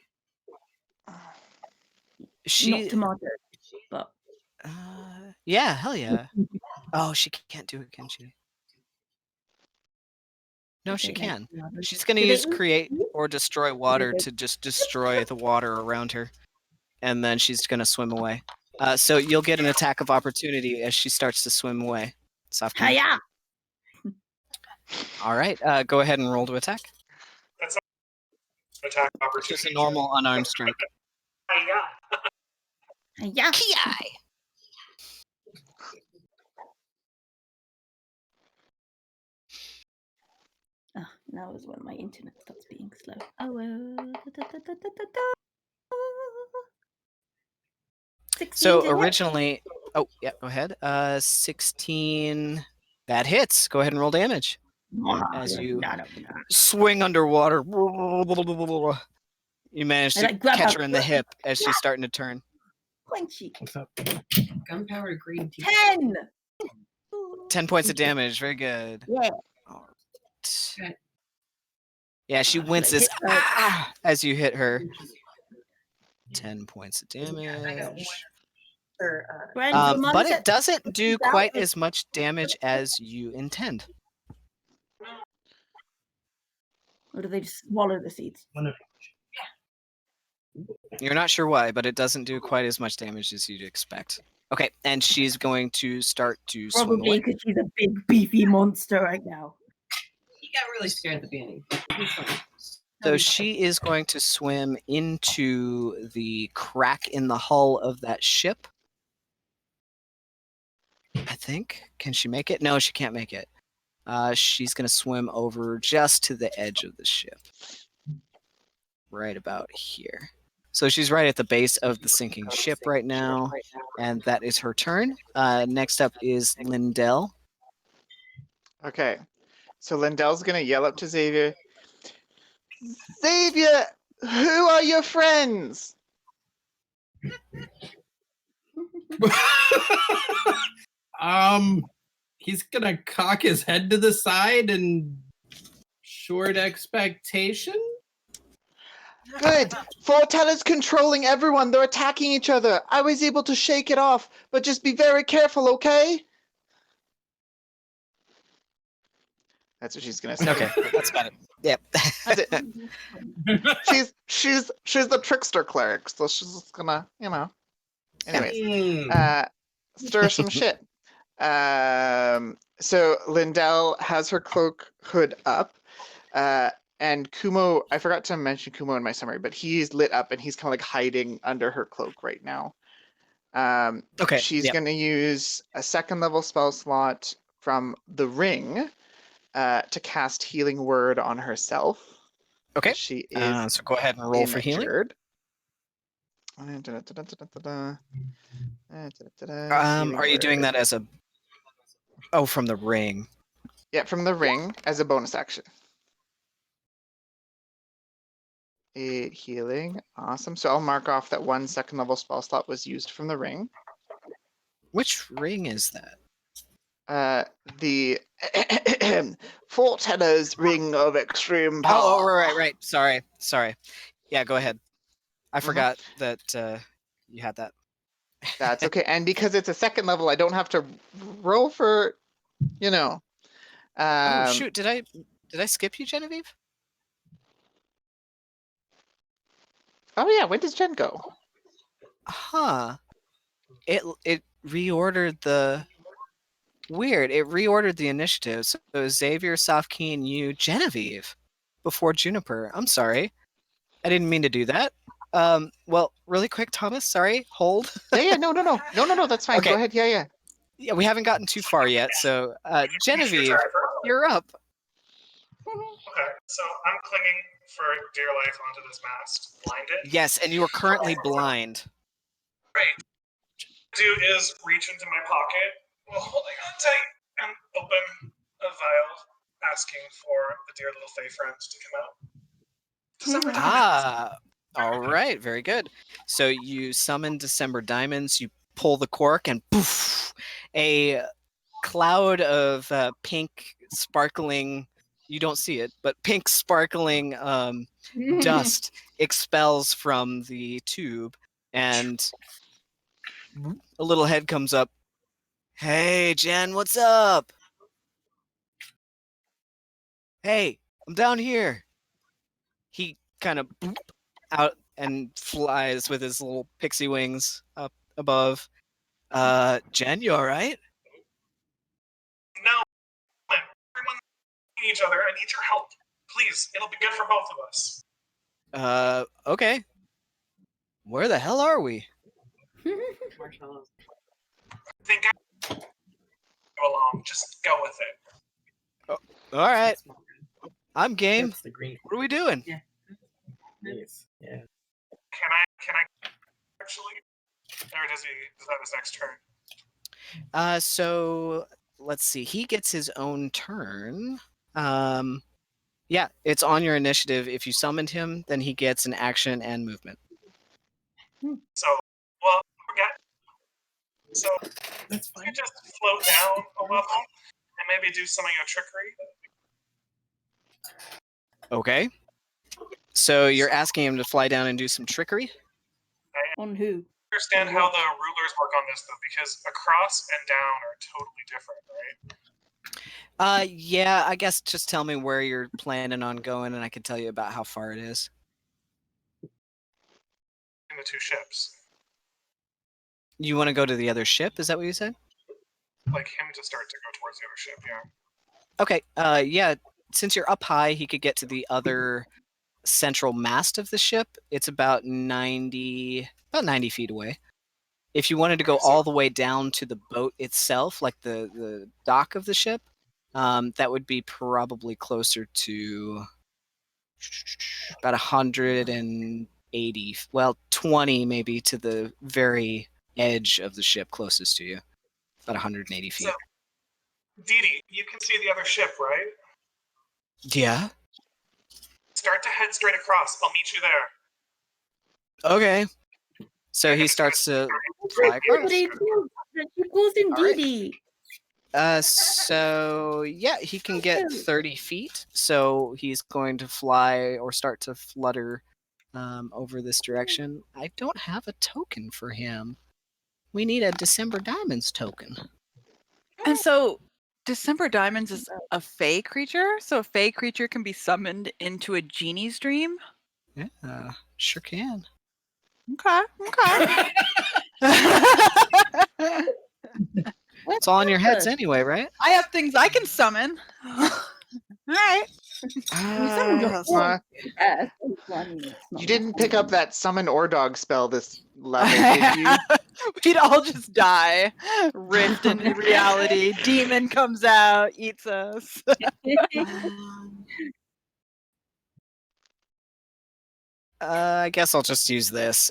She. Not tomato, but Yeah, hell yeah. Oh, she can't do it, can she? No, she they like can. tomatoes. She's going to Do they use eat create fruit? or destroy water go- to just destroy the water around her. And then she's going to swim away. So you'll get an attack of opportunity as she starts to swim away. Sofkin. Hiya! All right, go ahead and roll to attack. That's attack It's opportunity. just a normal unarmed strike. Hiya! Ki-ai! Oh, now is when my internet starts being slow. Oh well. 16 So to hit. originally, oh yeah, go ahead. 16. That hits. Go ahead and roll damage as you swing underwater. You manage I to like grab catch her. her in the hip as she's starting to turn. Quenchy. What's up? Gunpowder green tea. 10. 10 points of damage. Very good. Yeah. All right. Yeah, she Should I winces hit her? as you hit her. 10 points of damage. Brand, your mum But said it doesn't do she's out. quite as much damage as you intend. Or do they just swallow the seeds? You're not sure why, but it doesn't do quite as much damage as you'd expect. Okay, and she's going to start to swim Probably away. because she's a big beefy monster right now. He got really scared at the beginning. So she is going to swim into the crack in the hull of that ship. I think. Can she make it? No, she can't make it. She's going to swim over just to the edge of the ship. Right about here. So she's right at the base of the sinking ship right now, and that is her turn. Next up is Lindell. Okay. So Lindell's gonna yell up to Xavier. Xavier, who are your friends? He's gonna cock his head to the side and short expectation. Good. Fortella's controlling everyone. They're attacking each other. I was able to shake it off, but just be very careful, okay? That's what she's gonna say. Okay, that's about it. Yep. That's it. She's the trickster cleric, so she's just gonna, Anyways, stir some shit. So Lindell has her cloak hood up, and Kumo. I forgot to mention Kumo in my summary, but he's lit up and he's kind of like hiding under her cloak right now. Okay. She's yep. gonna use a 2nd level spell slot from the ring to cast Healing Word on herself. Okay. She is so go ahead and roll for healing. injured. Are you doing that as a... Oh, from the ring. Yeah, from the ring as a bonus action. 8 healing. Awesome. So I'll mark off that 1 2nd level spell slot was used from the ring. Which ring is that? The Fortella's Ring of Extreme Power. Oh, right. Sorry. Yeah, go ahead. I forgot that you had that. That's okay. And because it's a 2nd level, I don't have to roll for, Oh shoot! Did I skip you, Genevieve? Oh yeah, when does Jen go? Huh. It reordered the... Weird. It reordered the initiative. So Xavier, Sofkeen, you, Genevieve, before Juniper. I'm sorry. I didn't mean to do that. Well, really quick, Thomas. Sorry, hold. Yeah, no, that's fine. Okay. Go ahead. Yeah. Yeah, we haven't gotten too far yet. So, Genevieve, you're up. Okay, so I'm clinging for dear life onto this mast, blinded. Yes, and you are currently blind. Right. What I do is reach into my pocket while holding on tight and open a vial, asking for the dear little Fey friends to come out. December Diamonds. Ah, all right, very good. So you summon December Diamonds, you pull the cork, and poof, a cloud of pink sparkling, you don't see it, but pink sparkling dust expels from the tube, and a little head comes up. Hey, Jen, what's up? Hey, I'm down here. He kind of out and flies with his little pixie wings up above. Jen, you all right? No, everyone need each other. I need your help. Please, it'll be good for both of us. Okay. Where the hell are we? I think I go along. Just go with it. All right. I'm game. That's the green. What are we doing? Nice. Yeah. Can I actually? Or does that his next turn? So let's see. He gets his own turn. Yeah, it's on your initiative. If you summoned him, then he gets an action and movement. So, well, forget. So, That's you fine. could just float down a level and maybe do some of your trickery. Okay. So you're asking him to fly down and do some trickery? On who? I understand how the rulers work on this, though, because across and down are totally different, right? Yeah, I guess just tell me where you're planning on going, and I can tell you about how far it is. In the two ships. You want to go to the other ship? Is that what you said? Like him to start to go towards the other ship, yeah. Okay. Yeah. Since you're up high, he could get to the other central mast of the ship. It's about 90 feet away. If you wanted to go all the way down to the boat itself, like the dock of the ship, that would be probably closer to about 180, well, 20 maybe to the very edge of the ship closest to you. About 180 feet. So, Dee Dee, you can see the other ship, right? Yeah. Start to head straight across. I'll meet you there. Okay. So he starts to fly across. She calls him All right. Didi. So yeah, he can get 30 feet. So he's going to fly or start to flutter over this direction. I don't have a token for him. We need a December Diamonds token. And so December Diamonds is a Fey creature, so a Fey creature can be summoned into a genie's dream. Yeah, sure can. Okay. It's all in your heads anyway, right? I have things I can summon. All right. You didn't pick up that summon or dog spell this level, did you? We'd all just die. Rift in reality. Demon comes out, eats us. I guess I'll just use this.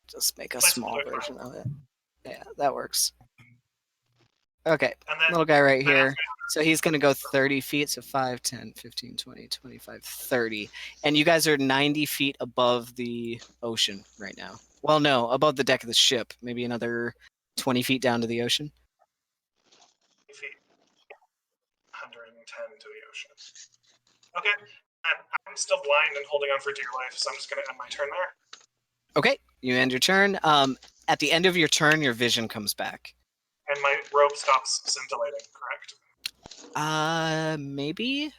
Just make a small version of it. Yeah, that works. Okay, little guy right here. So he's going to go 30 feet. So 5, 10, 15, 20, 25, 30. And you guys are 90 feet above the ocean right now. Well, no, above the deck of the ship. Maybe another 20 feet down to the ocean. 20 feet. 110 to the ocean. Okay. And I'm still blind and holding on for dear life, so I'm just going to end my turn there. Okay, you end your turn. At the end of your turn, your vision comes back. And my robe stops scintillating, correct? Maybe?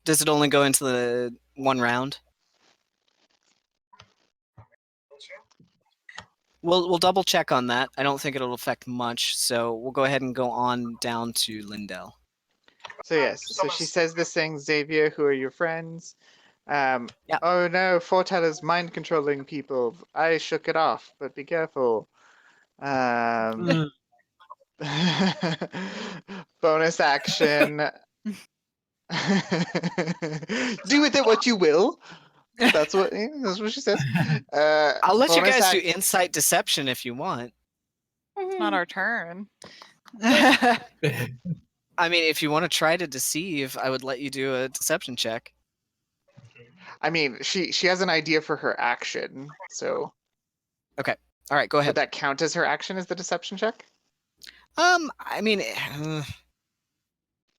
Does it only go into the one round? We'll double check on that. I don't think it'll affect much, so we'll go ahead and go on down to Lindell. So yes, so she says this thing, Xavier, who are your friends? Yeah. Yeah. Oh no, Foretell is mind controlling people. I shook it off, but be careful. Bonus action. Do with it what you will. That's what she says. I'll let you bonus guys do act- insight deception if you want. It's not our turn. I mean, if you want to try to deceive, I would let you do a deception check. I mean, she has an idea for her action, so All right, go would ahead. that count as her action as the deception check? I mean,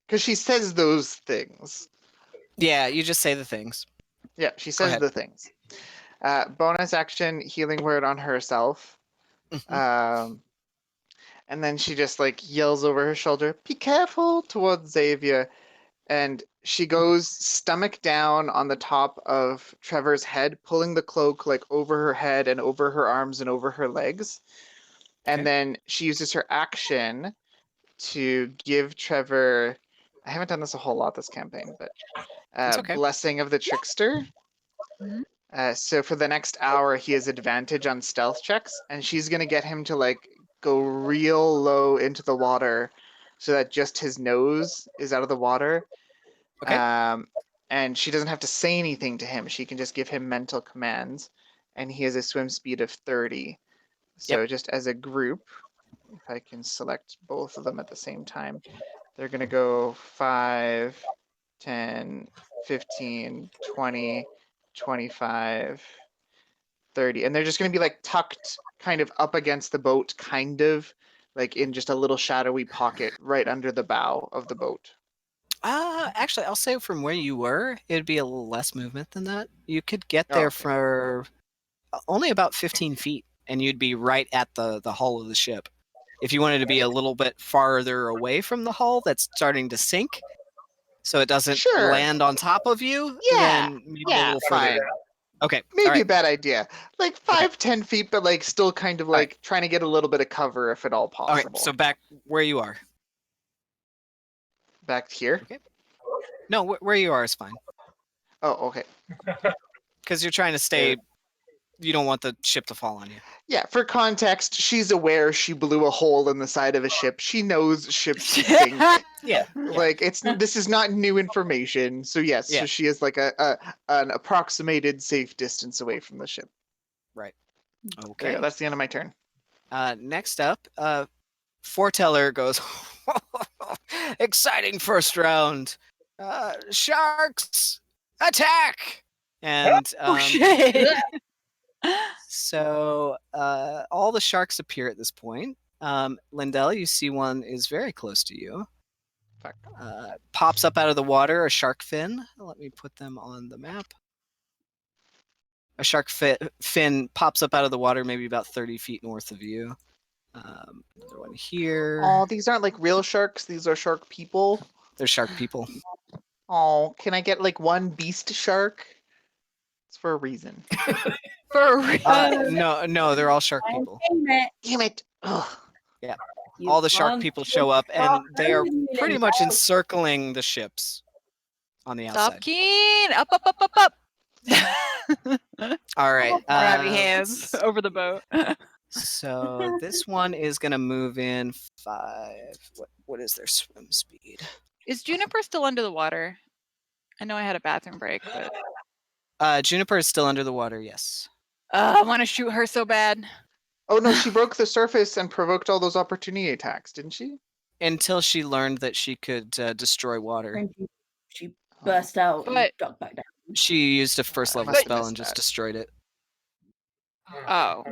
Because she says those things. yeah, you just say the things. Yeah, she says ahead. the things. Bonus action, healing word on herself. Mhm. And then she just like yells over her shoulder, "Be careful!" towards Xavier. And she goes stomach down on the top of Trevor's head, pulling the cloak like over her head and over her arms and over her legs. And Okay. then she uses her action to give Trevor. I haven't done this a whole lot this campaign, but It's okay. Blessing of the Trickster. Mhm. So for the next hour, he has advantage on stealth checks, and she's gonna get him to like go real low into the water, so that just his nose is out of the water. Okay. And she doesn't have to say anything to him. She can just give him mental commands, and he has a swim speed of 30. So just as a group, if I can select both of them at the same time, they're gonna go 5, 10, 15, 20, 25, 30. And they're just going to be like tucked kind of up against the boat, kind of like in just a little shadowy pocket right under the bow of the boat. Actually, I'll say from where you were, it'd be a little less movement than that. You could get there okay. for only about 15 feet, and you'd be right at the hull of the ship. If you wanted to be a little bit farther away from the hull that's starting to sink, so it doesn't Sure. land on top of you, Yeah. then maybe a Yeah, little further. fine. Okay. Maybe all right. a bad idea. Like 5, 10 feet, but like still kind of like trying to get a little bit of cover if at all All right. possible. So back where you are. Back here? Okay. No, where you are is fine. Oh, okay. Because you're trying to stay. You don't want the ship to fall on you. Yeah, for context, she's aware she blew a hole in the side of a ship. She knows ships sink. Yeah. Like this is not new information. So yes, Yeah. so she is like an approximated safe distance away from the ship. Right. There you Okay. go, that's the end of my turn. Next up, Foreteller goes, exciting first round. Sharks, attack! And Oh shit! so all the sharks appear at this point. Lindell, you see one is very close to you. Fuck. Pops up out of the water, a shark fin. Let me put them on the map. A shark fin pops up out of the water, maybe about 30 feet north of you. Another one here. Oh, these aren't like real sharks. These are shark people. They're shark people. Oh, can I get like one beast shark? It's for a reason. For real. No, they're all shark people. Damn it! Ugh. All the shark people show up, and they are pretty much encircling the ships on the outside. Stop keen! Up, up, up, up, up! All right. Grab your hands over the boat. So this one is gonna move in 5. What is their swim speed? Is Juniper still under the water? I know I had a bathroom break, but Juniper is still under the water. Yes. I want to shoot her so bad. Oh no, she broke the surface and provoked all those opportunity attacks, didn't she? Until she learned that she could destroy water. She burst out But- and ducked back down. She used a first level must have spell missed and just that. destroyed it. Oh.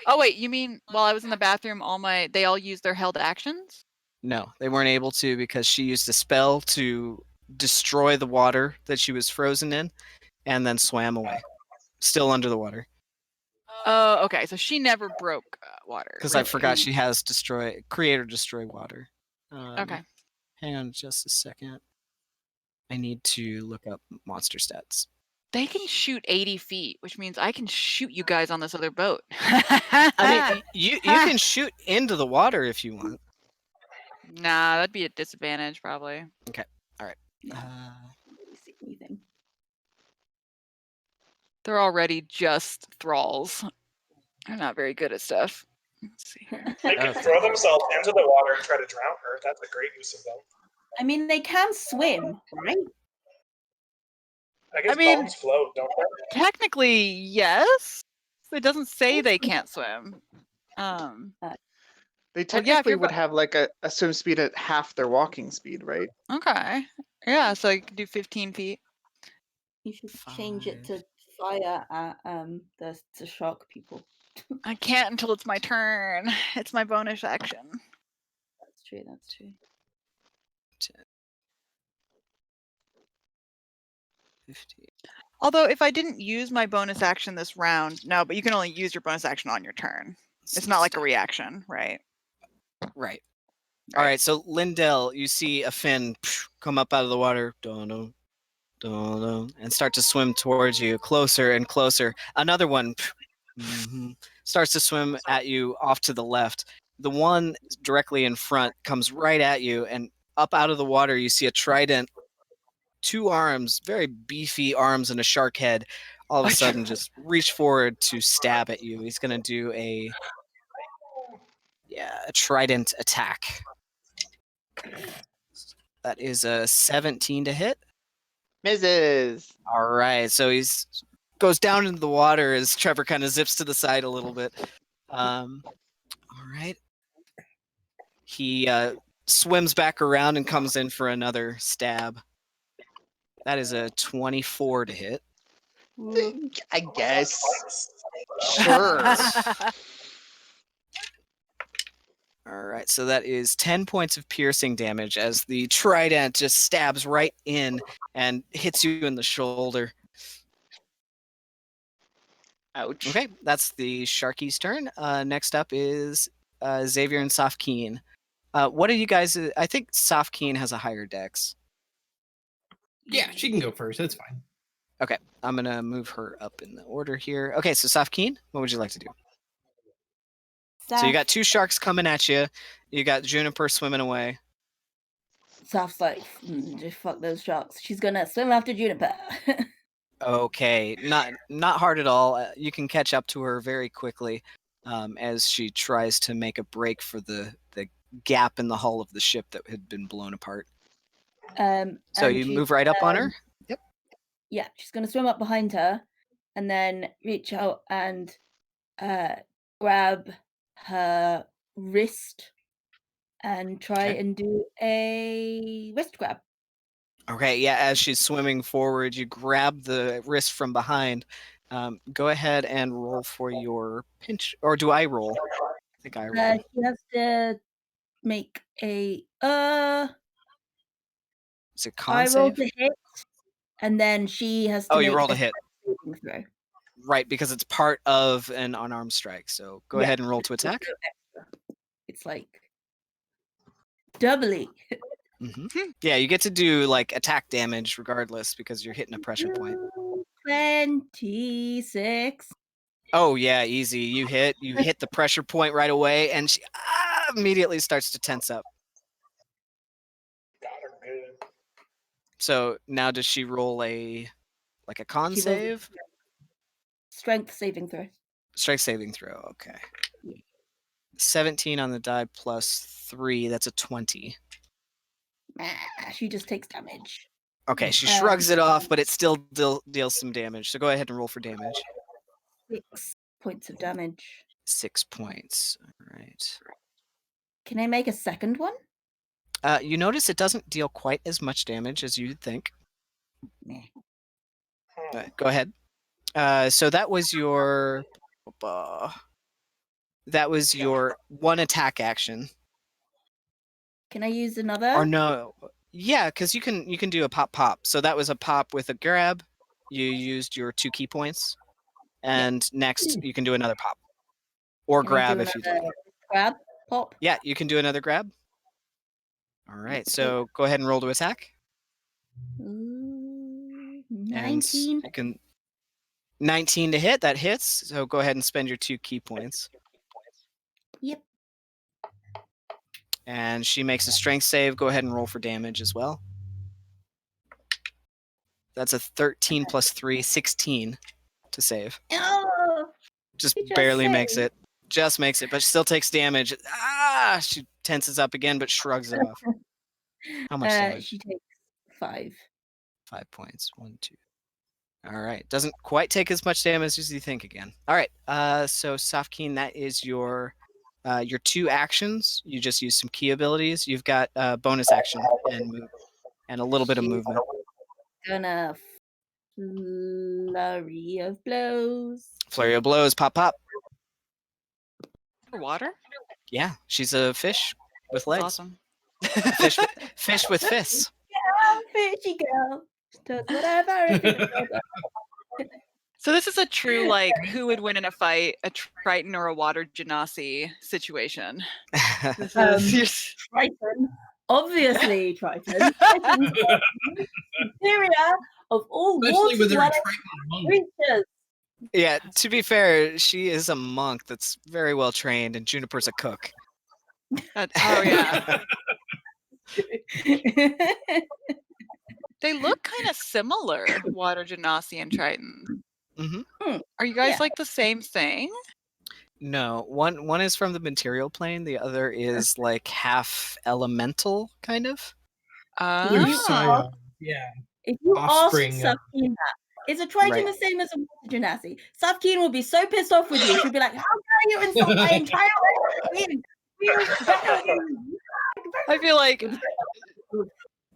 Oh wait, you mean while I was in the bathroom, they all used their held actions? No, they weren't able to because she used a spell to destroy the water that she was frozen in, and then swam away, still under the water. Oh, okay. So she never broke water. Because I really. forgot she has create or destroy water. Okay. Hang on just a second. I need to look up monster stats. They can shoot 80 feet, which means I can shoot you guys on this other boat. I mean, you can shoot into the water if you want. Nah, that'd be a disadvantage probably. All right. Really see anything. They're already just thralls. They're not very good at stuff. Let's see here. They can Okay. throw themselves into the water and try to drown her. That's a great use of them. I mean, they can swim, right? I guess I mean- bones float, don't they? Technically, yes. It doesn't say they can't swim. They Well, yeah, if technically you're would have like a swim speed at half their walking speed, right? Okay. Yeah, so you can do 15 feet. You should change it to fire at the shark people. I can't until it's my turn. It's my bonus action. That's true. That's true. 50. Although if I didn't use my bonus action this round, no, but you can only use your bonus action on your turn. It's not like a reaction, right? Right. All right. So Lindell, you see a fin come up out of the water, and start to swim towards you, closer and closer. Another one starts to swim at you off to the left. The one directly in front comes right at you, and up out of the water, you see a trident, 2 arms, very beefy arms, and a shark head. All of a sudden, just reach forward to stab at you. He's going to do a trident attack. That is a 17 to hit. Misses. All right, so he's goes down into the water as Trevor kind of zips to the side a little bit. All right. He swims back around and comes in for another stab. That is a 24 to hit. I guess. Sure. All right, so that is 10 points of piercing damage as the trident just stabs right in and hits you in the shoulder. Ouch. Okay, that's the Sharky's turn. Next up is Xavier and Safkeen. What are you guys? I think Safkeen has a higher dex. Yeah, she can go first. That's fine. Okay, I'm going to move her up in the order here. Okay, so Safkeen, what would you like to do? So you got 2 sharks coming at you. You got Juniper swimming away. Saf's like, just fuck those sharks. She's gonna swim after Juniper. Okay, not hard at all. You can catch up to her very quickly as she tries to make a break for the gap in the hull of the ship that had been blown apart. So you move right up on her? Yep. Yeah, she's gonna swim up behind her and then reach out and grab her wrist and try Okay. and do a wrist grab. Okay, yeah, as she's swimming forward, you grab the wrist from behind. Go ahead and roll for your pinch, or do I roll? I think I roll. She has to make a Is it con I rolled save? the hit, and then she has to Oh, make you rolled a hit. saving throw. Right, because it's part of an unarmed strike. So go ahead and roll to attack. It's like doubly. Yeah, you get to do like attack damage regardless because you're hitting a pressure point. 26. Oh yeah, easy. You hit the pressure point right away, and she immediately starts to tense up. Got her good. So now does she roll a con She rolls a save? Strength saving throw. Strength saving throw. Okay. Yeah. 17 on the die plus 3. That's a 20. She just takes damage. Okay, she shrugs it off, but it still deals some damage. So go ahead and roll for damage. 6 points of damage. 6 points. All right. Can I make a second one? You notice it doesn't deal quite as much damage as you'd think. Meh. Go ahead. So that was your one attack action. Can I use another? Or no. Yeah, because you can do a pop. So that was a pop with a grab. You used your 2 key points. And next you can do another pop. Or Can I grab do if you'd another like. Grab? Pop? Yeah, you can do another grab. All right, so go ahead and roll to attack. Ooh, And 19. you can 19 to hit, that hits. So go ahead and spend your 2 key points. Yep. And she makes a strength save. Go ahead and roll for damage as well. That's a 13 plus 3, 16 to save. Oh, Just He just barely makes saved. it. Just makes it, but she still takes damage. Ah! She tenses up again, but shrugs it off. How much damage? She takes 5. 5 points. 1, 2. All right. Doesn't quite take as much damage as you think again. All right. So Safkeen, that is your 2 actions. You just use some key abilities. You've got bonus action and move, and a little bit of movement. Gonna flurry of blows. Flurry of blows. Pop, pop. Water? Yeah, she's a fish with That's legs. awesome. Fish with fists. Oh, fishy girl. Does whatever. if it feels So this is a true, like, who would win in a fight, a Triton or a water genasi situation. This is your Triton. Obviously, Triton. Triton's the superior of all Especially with her water-dwelling Triton monk. creatures. Yeah, to be fair, she is a monk that's very well trained, and Juniper's a cook. oh yeah. They look kind of similar, water genasi and Triton. Mm-hmm. Are you guys Yeah. like the same thing? No, one is from the material plane. The other is like half elemental, kind of. They're you Saga. Yeah. If you Offspring ask of- Safkeen that, is a Triton Right. the same as a water genasi? Safkeen will be so pissed off with you. She'll be like, "How dare you insult my entire being? We are better than you." I feel like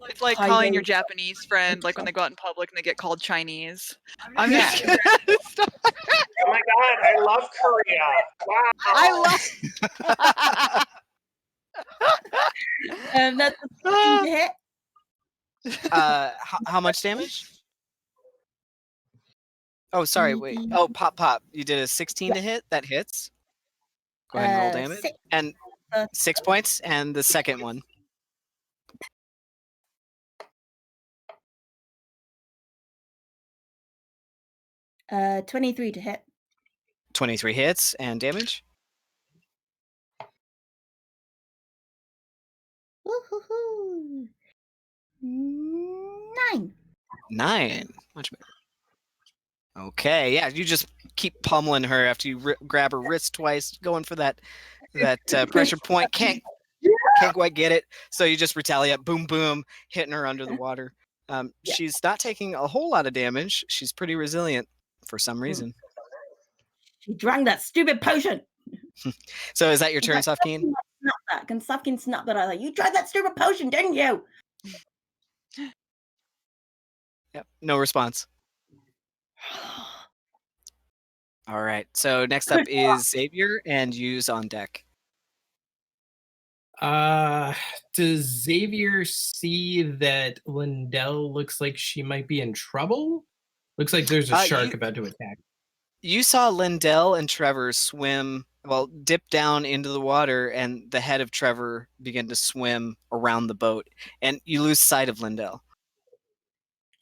it's like calling your Tiny. Japanese friend, like when they go out in public and they get called Chinese. I'm Yeah. just Oh my god, I love Korea. Wow. I love. That's a 16 to hit. How much damage? Oh, sorry. Wait. Oh, pop, pop. You did a 16 to hit. That hits. Go ahead and roll damage. 6. And 6 points. And the second one. 23 to hit. 23 hits and damage. Woo-hoo-hoo. 9. 9. Much better. Okay, yeah, you just keep pummeling her after you grab her wrist twice, going for that pressure point. Can't quite get it, so you just retaliate. Boom, boom, hitting her under the water. Yeah. She's not taking a whole lot of damage. She's pretty resilient for some reason. She drank that stupid potion. So is that your turn, Safkeen? Snap that. Can Safkeen snap that? I was like, you drank that stupid potion, didn't you? Yep. No response. All right. So next up is Xavier, and Yu's on deck. Does Xavier see that Lindell looks like she might be in trouble? Looks like there's a shark about to attack. You saw Lindell and Trevor dip down into the water, and the head of Trevor begin to swim around the boat, and you lose sight of Lindell.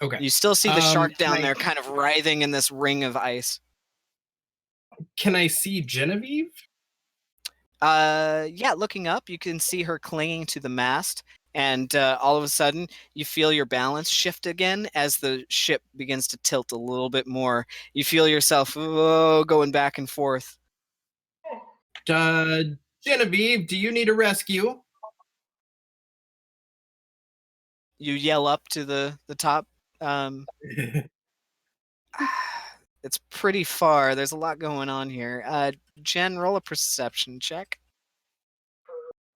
Okay. You still see the shark down can I- there kind of writhing in this ring of ice. Can I see Genevieve? Yeah, looking up, you can see her clinging to the mast, and all of a sudden, you feel your balance shift again as the ship begins to tilt a little bit more. You feel yourself going back and forth. Genevieve, do you need a rescue? You yell up to the top. It's pretty far. There's a lot going on here. Jen, roll a perception check.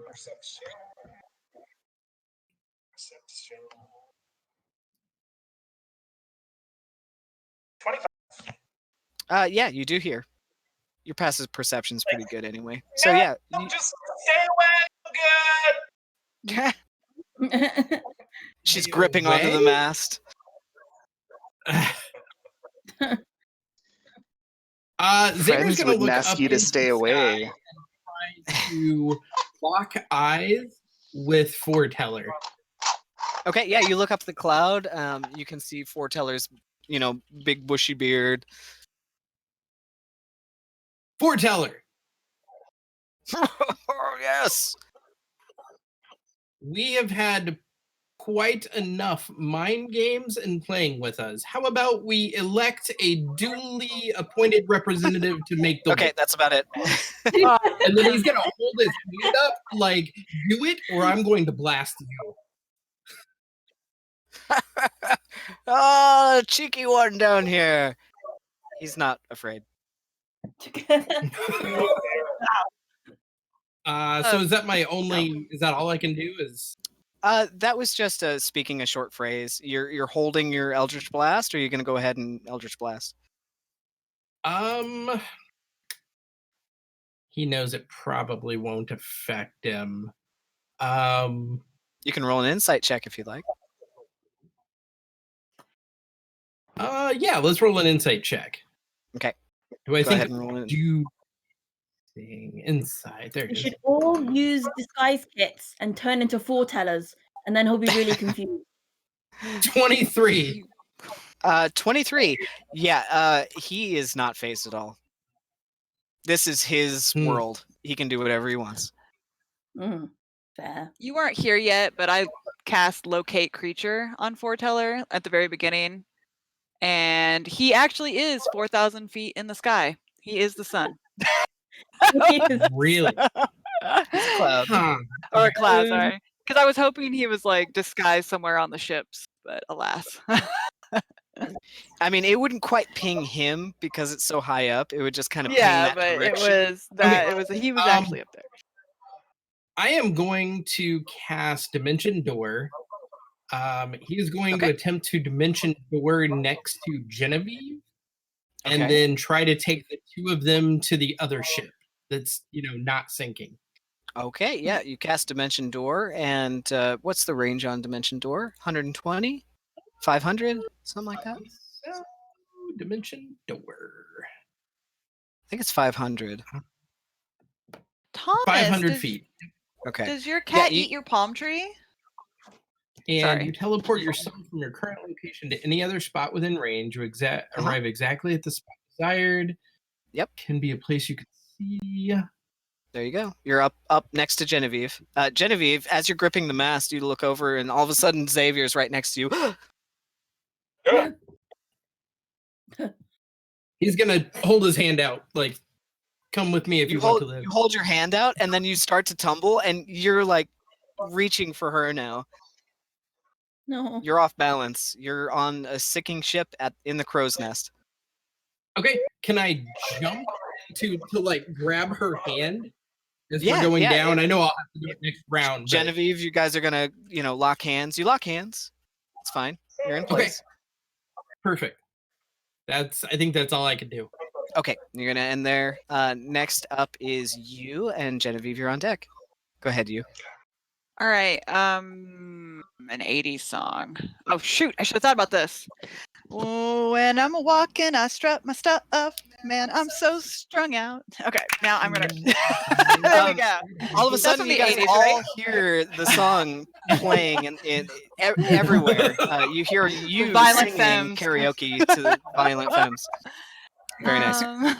Perception. 25. Yeah, you do hear. Your passive perception's pretty good anyway. So yeah. Just stay away. Good. She's Stay gripping onto the away? mast. Xavier's Friends gonna wouldn't look ask up you to into stay the away. sky, try to lock eyes with Foreteller. Okay, yeah, you look up the cloud. You can see Foreteller's, big bushy beard. Foreteller, Oh, yes. we have had quite enough mind games and playing with us. How about we elect a duly appointed representative to make the Okay, list? that's about it. And then he's gonna hold his hand up, like, do it, or I'm going to blast you. Oh, cheeky one down here. He's not afraid. So is that my only? Is that all I can do? Is That was just speaking a short phrase. You're holding your Eldritch Blast, or are you gonna go ahead and Eldritch Blast? he knows it probably won't affect him. You can roll an insight check if you'd like. Yeah, let's roll an insight check. Okay. Do I Go think ahead and roll it. do inside? There We it is. should all use disguise kits and turn into foretellers, and then he'll be really confused. 23. 23. Yeah, he is not phased at all. This is his world. He can do whatever he wants. Fair. You weren't here yet, but I cast Locate Creature on Foreteller at the very beginning. And he actually is 4,000 feet in the sky. He is the sun. Really? He's a cloud. Huh. Or a cloud, sorry. Because I was hoping he was like disguised somewhere on the ships, but alas. I mean, it wouldn't quite ping him because it's so high up. It would just kind of ping Yeah, that but direction. it was that Okay, it was he was actually up there. I am going to cast Dimension Door. He is going to attempt to Dimension Door next to Genevieve, and then try to take the two of them to the other ship that's, not sinking. Okay, yeah, you cast Dimension Door, and what's the range on Dimension Door? 120? 500? Something like that? So, Dimension Door. I think it's 500. Thomas, 500 feet. Okay. Does your cat you- eat your palm tree? And Sorry. you teleport yourself from your current location to any other spot within range. You arrive exactly at the spot desired. Yep. Can be a place you can see. There you go. You're up next to Genevieve. Genevieve, as you're gripping the mast, you look over, and all of a sudden Xavier's right next to you. He's gonna hold his hand out, like, come with me if you want to live. You hold your hand out, and then you start to tumble, and you're like reaching for her now. No. You're off balance. You're on a sinking ship in the crow's nest. Okay, can I jump to like grab her hand as Yeah, we're going yeah, down? yeah. I know I'll have to do it next round. but- Genevieve, you guys are gonna, lock hands. You lock hands. It's fine. You're in place. Perfect. I think that's all I can do. Okay, you're gonna end there. Next up is you, and Genevieve, you're on deck. Go ahead, you. All right. An 80s song. Oh shoot, I should have thought about this. When I'm walking, I strut my stuff. Man, I'm so strung out. Okay, now I'm gonna. There we go. All of a That's sudden, from you the guys 80s, all right? hear the song playing everywhere. You hear you Violent singing Femmes. karaoke to Violent Femmes. Very nice. Let's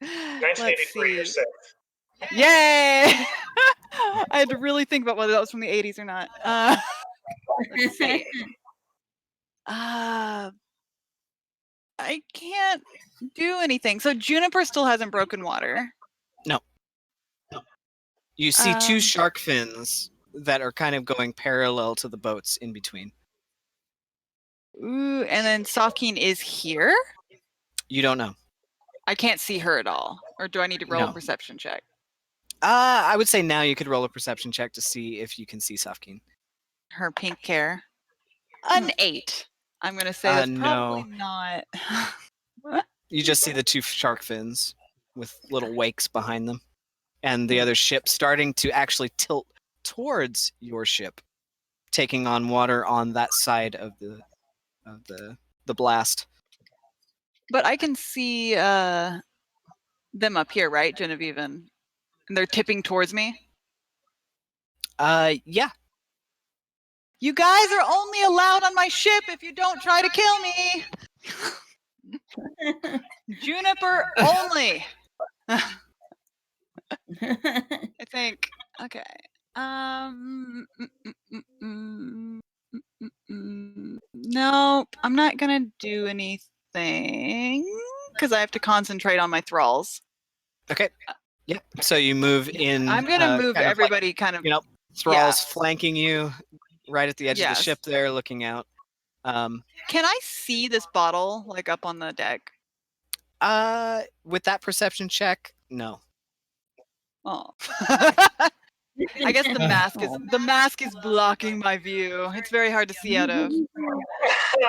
1983, you're see. safe. Yay! I had to really think about whether that was from the 80s or not. Let's see. I can't do anything. So Juniper still hasn't broken water. No. You see two Um, shark fins that are kind of going parallel to the boats in between. Ooh, and then Sofkeen is here. You don't know. I can't see her at all. Or do I need to roll No. a perception check? I would say now you could roll a perception check to see if you can see Safkeen. Her pink hair. An 8. I'm gonna say that's probably not. You just see the two shark fins with little wakes behind them, and the other ship starting to actually tilt towards your ship, taking on water on that side of the blast. But I can see them up here, right, Genevieve? And they're tipping towards me. Yeah. You guys are only allowed on my ship if you don't try to kill me. Juniper only. I think. Okay. Nope, I'm not gonna do anything because I have to concentrate on my thralls. Okay. Yeah. So you move in. I'm gonna move kind of like, everybody kind of. thralls flanking you right at the edge of the Yes. ship there, looking out. Can I see this bottle like up on the deck? With that perception check, no. Oh. I guess the mask is blocking my view. It's very hard to see out of.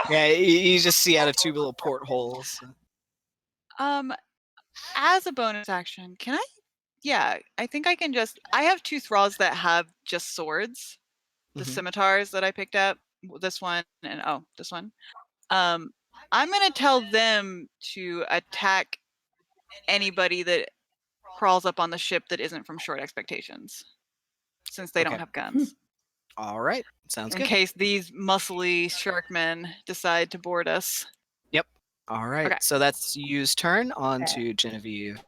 Yeah, you just see out of two little portholes. As a bonus action, can I? Yeah, I think I can just. I have two thralls that have just swords, the scimitars that I picked up. This one and this one. I'm gonna tell them to attack anybody that crawls up on the ship that isn't from Short Expectations, since they don't have guns. All right, sounds good. In case these muscly sharkmen decide to board us. Yep. All right. So that's Yu's turn. On to Genevieve.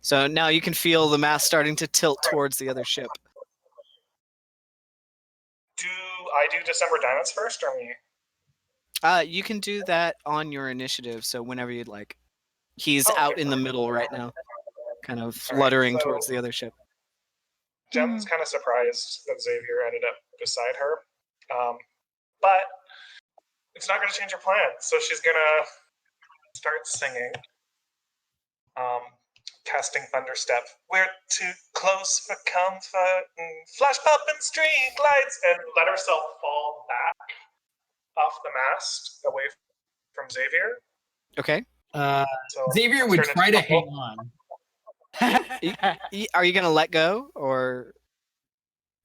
So now you can feel the mass starting to tilt towards the other ship. Do I do December Diamonds first, or me? You can do that on your initiative. So whenever you'd like. He's out in the middle right now, kind of fluttering towards the other ship. Jen's kind of surprised that Xavier ended up beside her, but it's not going to change her plan. So she's going to start singing, casting Thunderstep. We're too close for comfort, and flash pop and street lights, and let herself fall back off the mast away from Xavier. Okay. So Xavier would try to hang on. Are you going to let go, or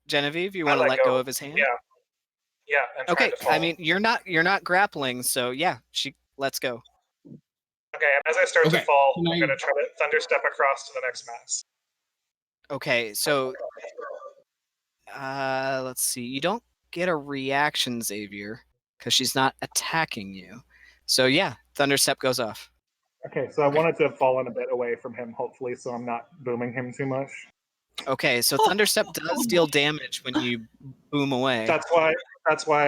Genevieve, you want to let go of his hand? Yeah. And okay. to fall. I mean, you're not grappling, so yeah, she lets go. Okay, and as I start to fall, I'm going to try to Thunderstep across to the next mass. Okay, so let's see. You don't get a reaction, Xavier, because she's not attacking you. So yeah, Thunderstep goes off. Okay, so I wanted to fall in a bit away from him, hopefully, so I'm not booming him too much. Okay, so Thunderstep does deal damage when you boom away. That's why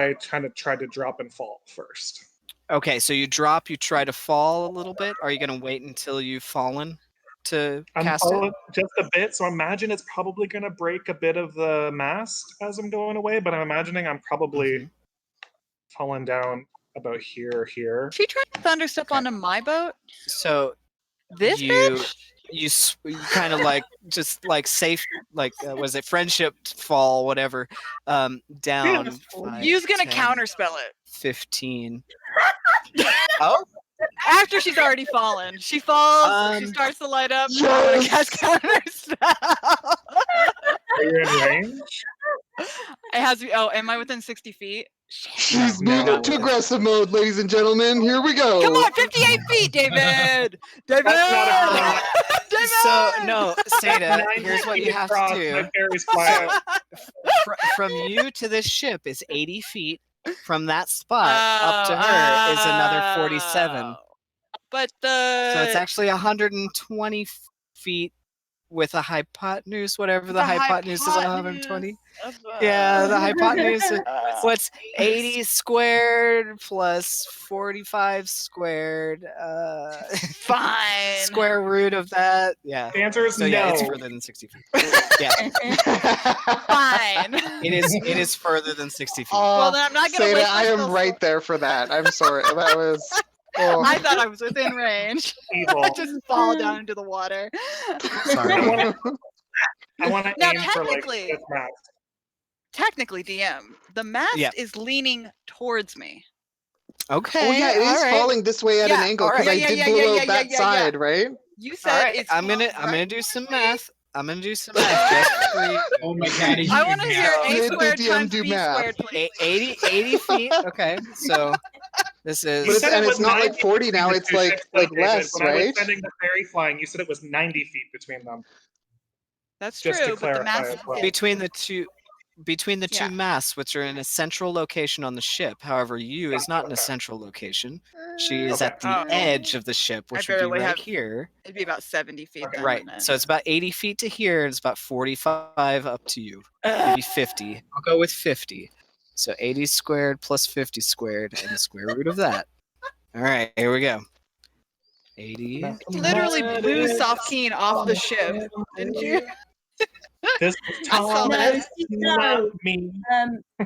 I kind of tried to drop and fall first. Okay, so you drop, you try to fall a little bit. Are you going to wait until you've fallen to cast it? Just a bit, so I imagine it's probably going to break a bit of the mast as I'm going away, but I'm imagining I'm probably falling down about here. She tried to Thunderstep onto my boat. So this bitch? You kind of like just like safe, like was it friendship fall, whatever, down. You's gonna counterspell it. 15. Oh, after she's already fallen, she falls. She starts to light up. I'm gonna cast counterspell. Are you in range? It has to be. Oh, am I within 60 feet? She's moved up to aggressive mode, ladies and gentlemen. Here we go. Come on, 58 feet, David. David. David! So no, Seda, here's what you have to do. From you to this ship is 80 feet. From that spot up to her is another 47. But so it's actually 120 feet with a hypotenuse, whatever the hypotenuse is, 120. Yeah, the hypotenuse. What's 80 squared plus 45 squred? Fine. Square root of that. Yeah. The answer is so, no. Yeah, it's further than 60 feet. Yeah. Fine. It is further than 60 feet. Well, then I'm not gonna. Say I am right there for that. I'm sorry. That was. Oh. I thought I was within range. I just fall down into the water. Sorry. I want to now, aim for like this mast. Technically, DM, the mast is leaning towards me. Okay. Oh yeah, it is falling this way at an angle because I did blow out that side, right? You said it's. I'm gonna do some math. I'm gonna do some math. Just for you. Oh my god! I want to hear a squared times b squared. 80 feet. Okay, so this is. But it's not like 40 now. It's like less, when right? I was sending the fairy flying, you said it was 90 feet between them. That's just true, but the mass between the two masts, which are in a central location on the ship. However, you is not in a central location. She is at the edge of the ship, which would be right here. It'd be about 70 feet. Then, right. So it's about 80 feet to here, and it's about 45 up to you. Maybe 50. I'll go with 50. So 80 squared plus 50 squared and the square root of that. All right, here we go. 80. Literally blew Sofkeen off the ship, didn't you? This is I saw that. not me.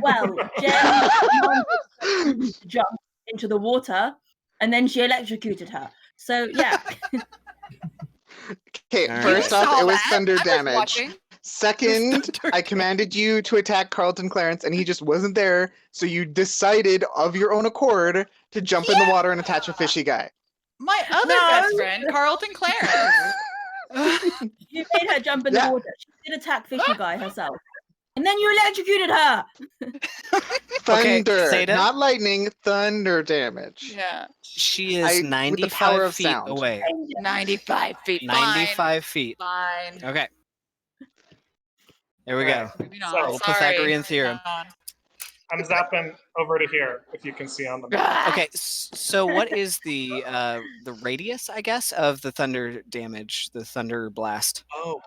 Well, Jen commanded to jump into the water, and then she electrocuted her. So yeah, Okay, All right. first You off, saw it was that. thunder I was damage. watching. Second, thunder I commanded you to attack Carlton Clarence, and he just wasn't there. So you decided of your own accord to jump in the water and attach a fishy guy. My other No. best friend, Carlton Clarence. you made her jump in the Yeah. water. She did attack Fishy Guy herself, and then you electrocuted her. Okay, Thunder, Theta? not lightning, thunder damage. Yeah. She I- is with the 95 power of feet sound. away. 95 feet. 95 feet. Fine. Okay. There we go. Moving So- on. Little Sorry. Pythagorean theorem. I'm zapping over to here, if you can see on the map. Okay, so what is the radius, I guess, of the thunder damage, the thunder blast? Oh,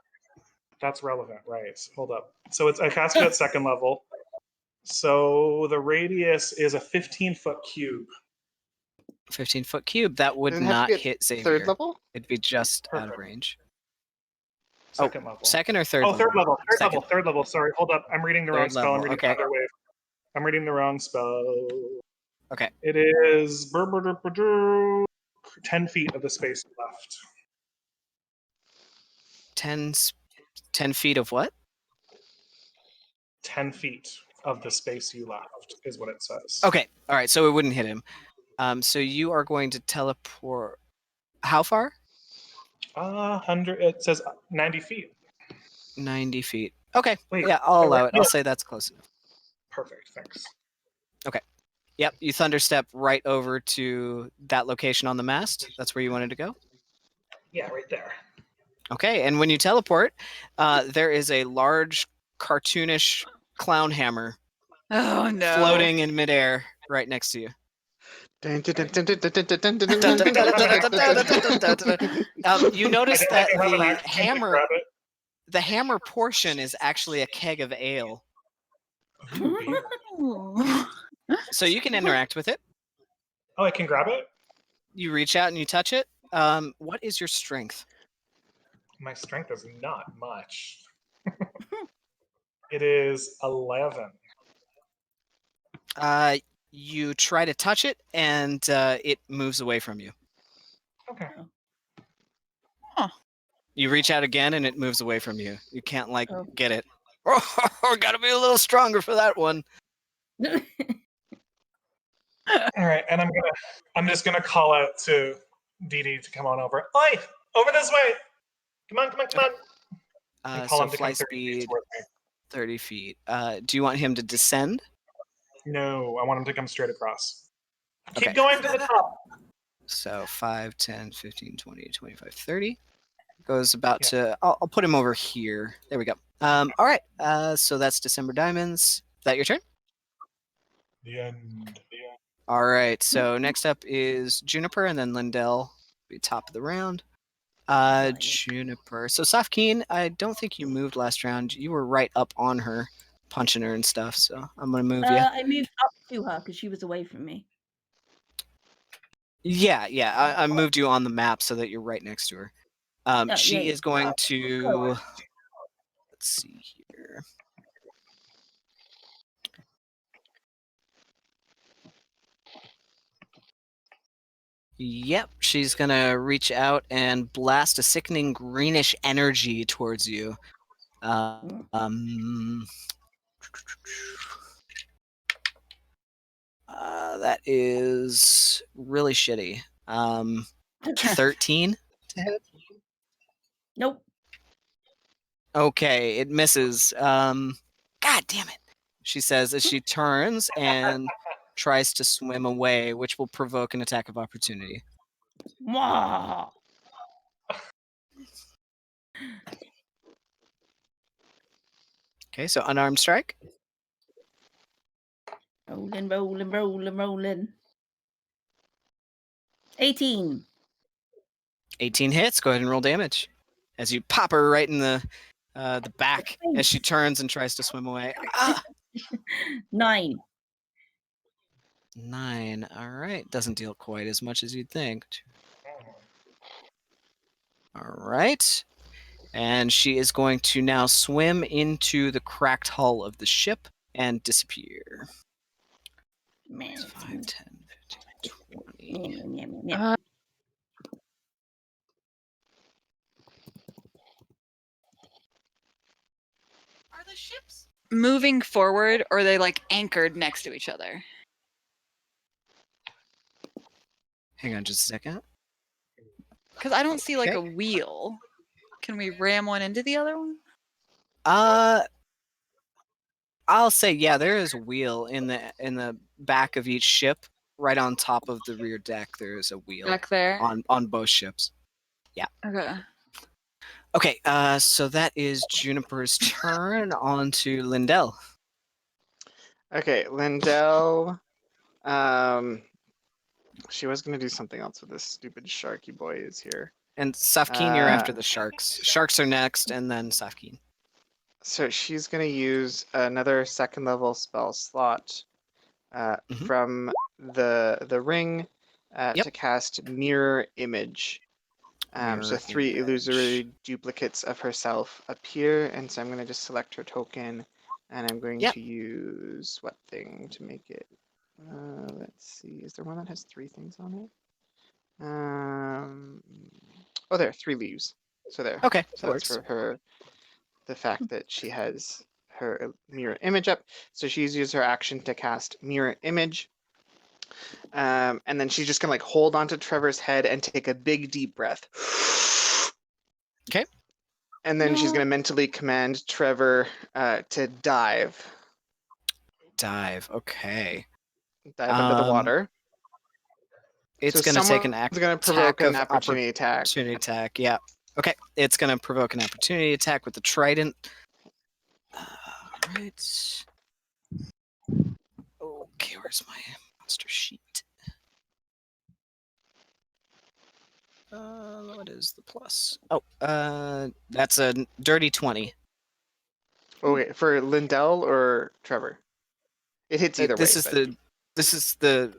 that's relevant, right? Hold up. So I cast it at second level. So the radius is a 15-foot cube. 15-foot cube. That would Does it have to not be at hit Xavier. Third level? It'd be just out of Perfect. range. Second level. Second or third Oh, level? third level. Second. Third level. Sorry, hold up. I'm reading the wrong Third spell. I'm level, reading okay. Thunderwave. I'm reading the wrong spell. Okay. It is 10 feet of the space left. 10 feet of what? 10 feet of the space you left is what it says. Okay. All right. So it wouldn't hit him. So you are going to teleport. How far? 100. It says 90 feet. 90 feet. Okay. Wait, Yeah, I'll allow it. no. I'll say that's close enough. Perfect. Thanks. Yep. You thunderstep right over to that location on the mast. That's where you wanted to go. Yeah, right there. Okay. And when you teleport, there is a large cartoonish clown hammer Oh no. floating in midair right next to you. Dun, dun, dun, dun, dun, dun, dun, dun, dun, Dun, dun, dun, dun, dun, dun, dun, dun, dun, dun, dun, dun. You notice I that can have an the action to hammer, grab it. the hammer portion is actually a keg of ale. Ooh, beer. So you can interact with it. Oh, I can grab it? You reach out and you touch it. What is your strength? My strength is not much. It is 11. You try to touch it and it moves away from you. Okay. You reach out again and it moves away from you. You can't Oh. get it. Oh, gotta be a little stronger for that one. All right, and I'm just gonna call out to Dee Dee to come on over. Oi, over this way. Come on. And call So him to come flight 30 feet speed towards me. 30 feet. Do you want him to descend? No, I want him to come straight across. Okay. Keep going to the top. So 5, 10, 15, 20, 25, 30. Goes about to... I'll put him over here. There we go. All right. So that's December Diamonds. Is that your turn? The end. All right. So next up is Juniper and then Lindell. Be top of the round. Juniper. So Safkeen, I don't think you moved last round. You were right up on her, punching her and stuff. So I'm gonna move you. I moved up to her because she was away from me. Yeah. I moved you on the map so that you're right next to her. She yeah. is going to. Let's see here. Yep, she's gonna reach out and blast a sickening greenish energy towards you. That is really shitty. 13 to hit. Nope. Okay, it misses. God damn it, she says as she turns and tries to swim away, which will provoke an attack of opportunity. Mwah. Okay, so unarmed strike. Rolling. 18. 18 hits. Go ahead and roll damage as you pop her right in the back as she turns and tries to swim away. Ah! 9. 9. All right. Doesn't deal quite as much as you'd think. All right. And she is going to now swim into the cracked hull of the ship and disappear. 5, 10, 15, 20. Uh, Are the ships moving forward, or are they like anchored next to each other? Hang on just a second. Because I don't see like Okay. a wheel. Can we ram one into the other one? I'll say yeah. There is a wheel in the back of each ship, right on top of the rear deck. There is a wheel Back there. on both ships. Okay. Okay. So that is Juniper's turn. On to Lindell. Okay, Lindell. She was gonna do something else with this stupid sharky boy is here. And Safkeen, you're after Uh, the sharks. Sharks are next, and then Safkeen. So she's gonna use another 2nd level spell slot Mhm. from the ring Yep. to cast Mirror Image. Mirror So 3 image. illusory duplicates of herself appear, and so I'm gonna just select her token, and I'm going Yep. to use what thing to make it? Let's see. Is there one that has 3 things on it? Oh, there, 3 leaves. So there. Okay, So that that's works. for her. The fact that she has her mirror image up. So she's used her action to cast mirror image. And then she's just gonna like hold onto Trevor's head and take a big deep breath. Okay. And then she's gonna mentally command Trevor to dive. Dive. Okay. Dive under the Um, water. It's So going to take an someone's gonna provoke an of opportunity attack. opportunity attack. Yeah. Okay. It's going to provoke an opportunity attack with the trident. Right. Okay, where's my monster sheet? What is the plus? Oh, that's a dirty 20. Okay, for Lindell or Trevor? It hits either This way. is but-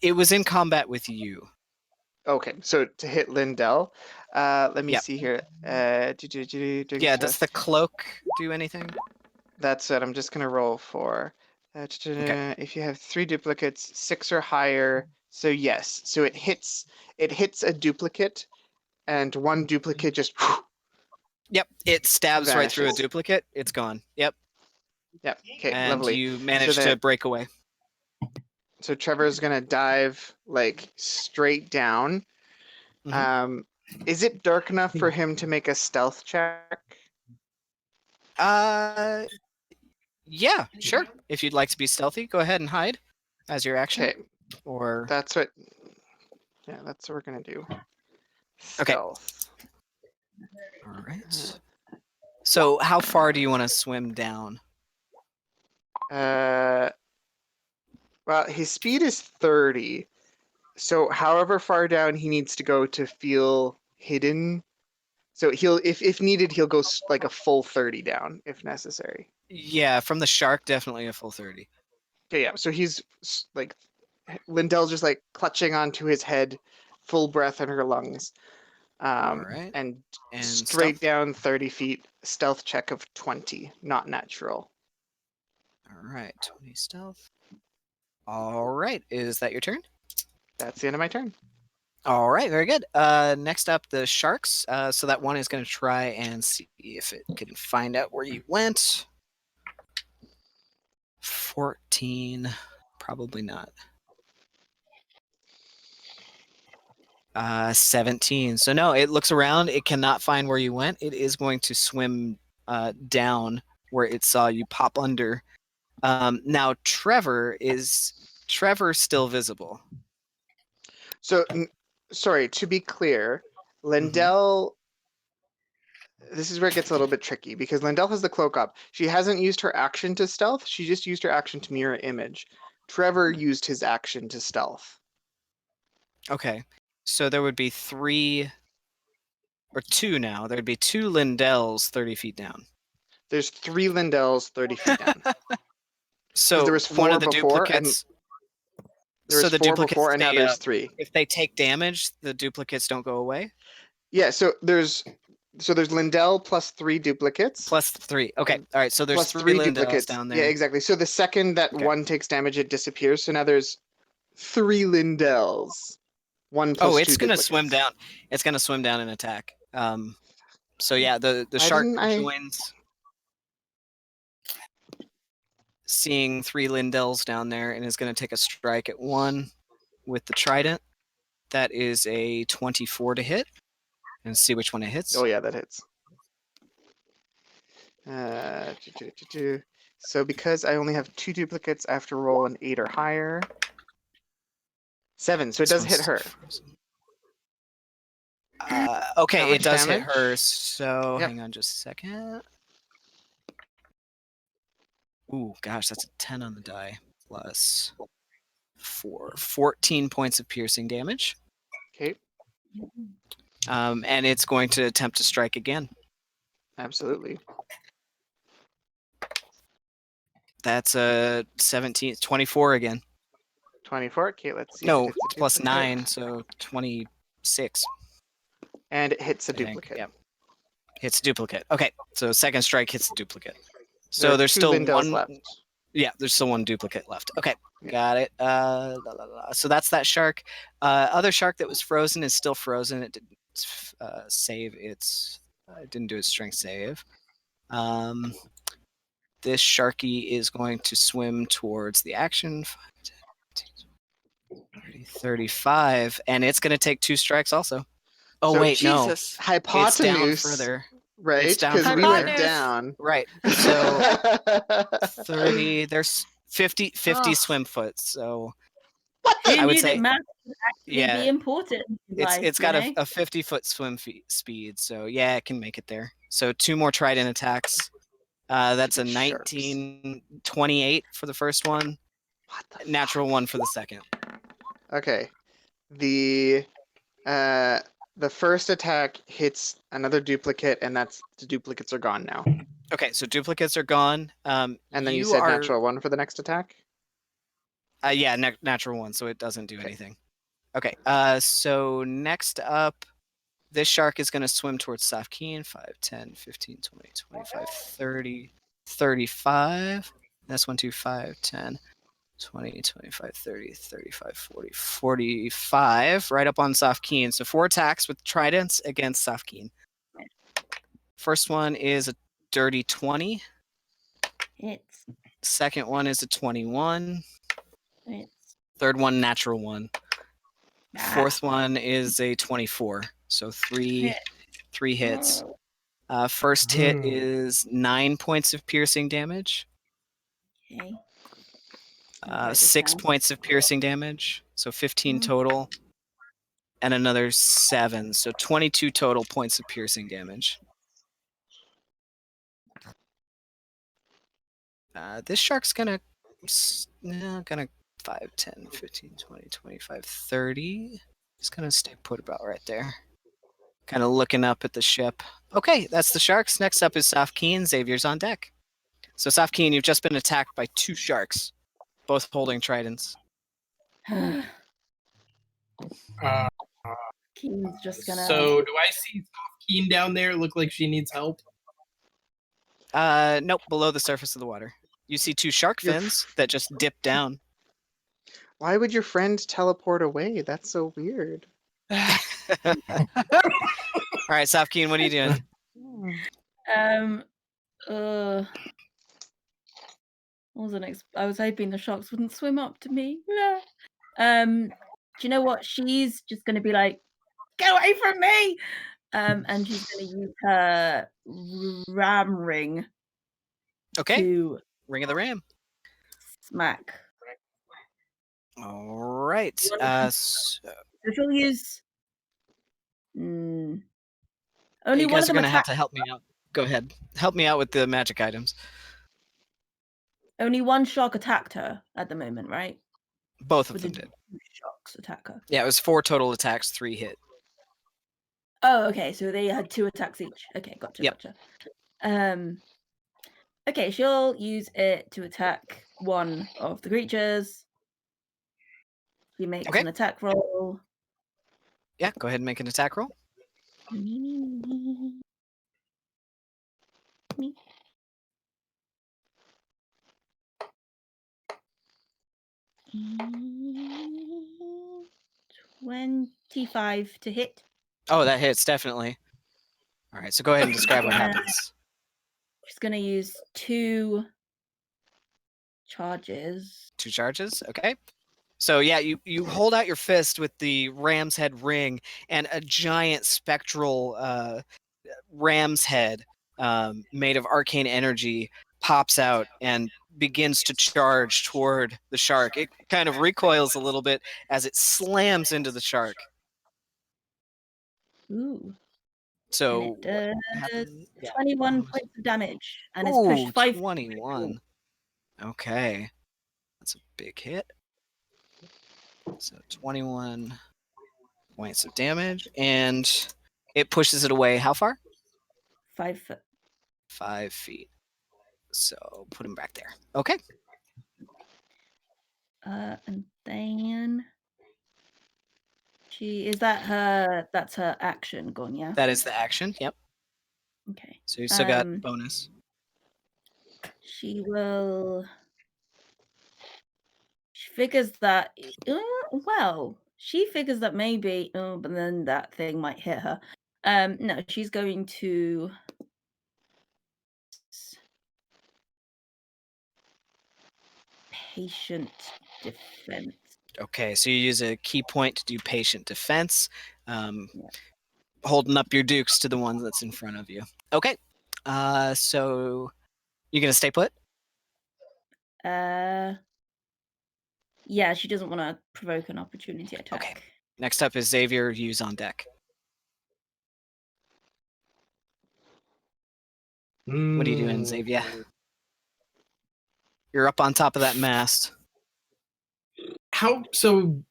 it was in combat with you. Okay, so to hit Lindell, let me Yep. see here. Yeah, does the cloak do anything? That's it. I'm just gonna roll for. Okay. If you have 3 duplicates, 6 or higher. So yes, so it hits a duplicate, and 1 duplicate just. Yep, it stabs right through a Vanishes. duplicate. It's gone. Yep, Yep. Okay. and Lovely. you managed then- to break away. So Trevor's gonna dive like straight down. Mhm. Is it dark enough for him to make a stealth check? Yeah, sure. If you'd like to be stealthy, go ahead and hide as your action. Okay, Or that's what. Yeah, that's what we're gonna do. Okay. Stealth. all right. So, how far do you want to swim down? Well, his speed is 30. So however far down he needs to go to feel hidden. So he'll if needed, he'll go like a full 30 down if necessary. Yeah, from the shark, definitely a full 30. Okay, yeah. So he's like Lindell's just like clutching onto his head, full breath in her lungs. All right. And And straight stealth? down 30 feet, stealth check of 20, not natural. All right, 20 stealth. All right, is that your turn? That's the end of my turn. All right, very good. Next up, the sharks. So that one is going to try and see if it can find out where you went. 14, probably not. 17. So no, it looks around. It cannot find where you went. It is going to swim down where it saw you pop under. Now, Trevor still visible? So, sorry, to be clear, Lindell, this is where it gets a little bit tricky because Lindell has the cloak up. She hasn't used her action to stealth. She just used her action to mirror image. Trevor used his action to stealth. Okay. So there would be 3 or 2 now. There'd be 2 Lindells 30 feet down. There's 3 Lindells 30 feet down. So there was one 4 of the before, duplicates. There was so the 4 duplicates before, and now stay there's up. 3. If they take damage, the duplicates don't go away. Yeah, so there's Lindell plus 3 duplicates. Plus 3. Okay. All right. So there's Plus 3 Lindells duplicates. down there. Yeah, exactly. So the second that Okay. one takes damage, it disappears. So now there's 3 Lindells. 1 plus Oh, 2 it's gonna swim duplicates. down. It's gonna swim down and attack. So yeah, the Why shark didn't I- joins, seeing 3 Lindells down there, and is gonna take a strike at 1 with the trident. That is a 24 to hit, and see which one it hits. Oh yeah, that hits. So because I only have 2 duplicates, I have to roll an 8 or higher. 7, so it does hit her. Okay, How it much does hit damage? her. So Yep. hang on just a second. Ooh, gosh, that's a 10 on the die. Plus 4. 14 points of piercing damage. Okay, And it's going to attempt to strike again. absolutely. That's a 17, 24 again. 24. Okay, let's see. if it No, hits a plus duplicate. 9, so 26. And it hits a I think, duplicate. yeah. Hits duplicate. Okay, so second strike hits the duplicate. So There are there's 2 still Lindells one left. Yeah, there's still 1 duplicate left. Okay, Yeah. got it. So that's that shark. Other shark that was frozen is still frozen. It didn't save its. It didn't do its strength save. This sharky is going to swim towards the action. 5, 10, 15, 20, 35, and it's going to take 2 strikes also. Oh So wait, no, Jesus. it's down Hypotenuse, further. right? It's down Because we further. went Hypotenuse. down. Right. So 30. There's 50 Oh. swim foot. So Who I would knew say- that math would actually yeah, be important in life, it's got you know? a 50-foot swim speed. So yeah, it can make it there. So 2 more trident attacks. That's a Sharks. 19, 28 for the first one. What the Natural 1 for the second. Okay. The first attack hits another duplicate, and the duplicates are gone now. Okay, so duplicates are gone. And then you said are, natural 1 for the next attack? Yeah, natural 1, so it doesn't do Okay. anything. Okay, so next up, this shark is going to swim towards Safkeen. 5, 10, 15, 20, 25, 30, 35. That's 1, 2, 5, 10, 20, 25, 30, 35, 40, 45. Right up on Safkeen. So 4 attacks with tridents against Safkeen. First one is a dirty 20. It's Second one is a 21. Third one, natural 1. Fourth one is a 24. So 3 hits. First hit is 9 points of piercing damage. Okay. 6 points of piercing damage. So 15 total. And another 7. So 22 total points of piercing damage. This shark's gonna 5, 10, 15, 20, 25, 30. It's gonna stay put about right there. Kind of looking up at the ship. Okay, that's the sharks. Next up is Safkeen. Xavier's on deck. So Safkeen, you've just been attacked by 2 sharks, both holding tridents. Keen's just gonna. So do I see Keen down there? Look like she needs help. Nope, below the surface of the water. You see 2 shark Your fins that just dip down. Why would your friend teleport away? That's so weird. All right, Safkeen, what are you doing? I was hoping the sharks wouldn't swim up to me. Do you know what? She's just gonna be like, "Get away from me!" And she's gonna use her ram ring Okay, to Ring of the Ram. smack. All right. So she'll use only You one guys of are them gonna have attack. to help me out. Go ahead. Help me out with the magic items. Only one shark attacked her at the moment, right? Both of With them the did. 2 sharks attack her. Yeah, it was 4 total attacks, 3 hit. Oh, okay. So they had 2 attacks each. Okay, gotcha, Yep. gotcha. Okay, she'll use it to attack one of the creatures. She makes Okay. an attack roll. Yeah, go ahead and make an attack roll. Me. 25 to hit. Oh, that hits, definitely. All right, so go ahead and describe what happens. She's going to use 2 charges. 2 charges, okay. So yeah, you hold out your fist with the ram's head ring, and a giant spectral ram's head made of arcane energy pops out and begins to charge toward the shark. It kind of recoils a little bit as it slams into the shark. Ooh. So And it what does happened? 21 points of damage. And it's Ooh, pushed 5. 21. Okay. That's a big hit. So 21 points of damage. And it pushes it away how far? 5 foot. 5 feet. So put him back there. Okay. And then that's her action gone, yeah? That is the action. Yep. Okay. So you still got bonus. She figures that she figures that maybe but then that thing might hit her. No, she's going to patient defense. Okay, so you use a key point to do patient defense, holding up your dukes to the one that's in front of you. Okay, so you gonna stay put? Yeah, she doesn't want to provoke an opportunity attack. Okay. Next up is Xavier. Use on deck. What are you doing, Xavier? You're up on top of that mast. So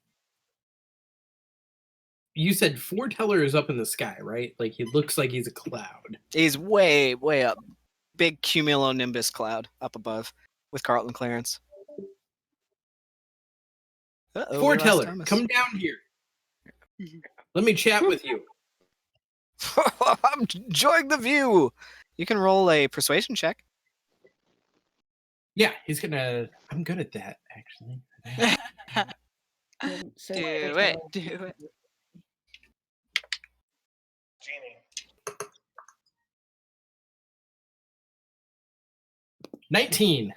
you said Foreteller is up in the sky, right? Like he looks like he's a cloud. He's way, way up. Big cumulonimbus cloud up above with Carlton Clarence. Foreteller, come down here. Let me chat with you. I'm enjoying the view. You can roll a persuasion check. Yeah, he's gonna. I'm good at that, actually. So Do it. Genie. 19.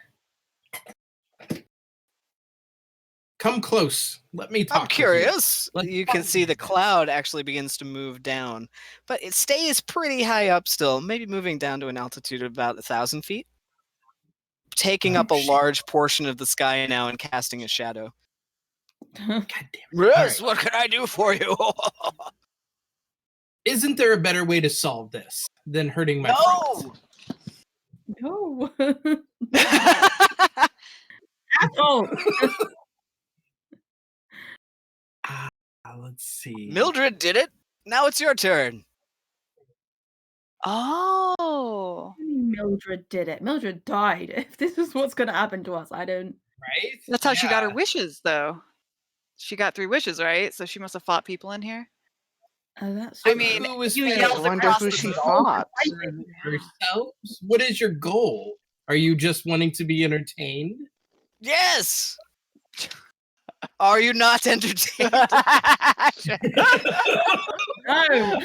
Come close. Let me talk. I'm curious. Let's You talk can see with the you. cloud actually begins to move down, but it stays pretty high up still, maybe moving down to an altitude of about 1,000 feet, taking up a shit. large portion of the sky now and casting a shadow. God damn it. Yes, All what can I do for you? Isn't there a better way to solve this than hurting my friends? No. Oh. Let's see. Mildred did it. Now it's your turn. Oh. Mildred did it. Mildred died. If this is what's going to happen to us, I don't. Right? That's how she got her Yeah. wishes, though. She got 3 wishes, right? So she must have fought people in here. Oh, that's. I mean, Who was you fair? yelled I wonder across who the she room. fought. Yourselves? What is your goal? Are you just wanting to be entertained? Yes. Are you not entertained? No.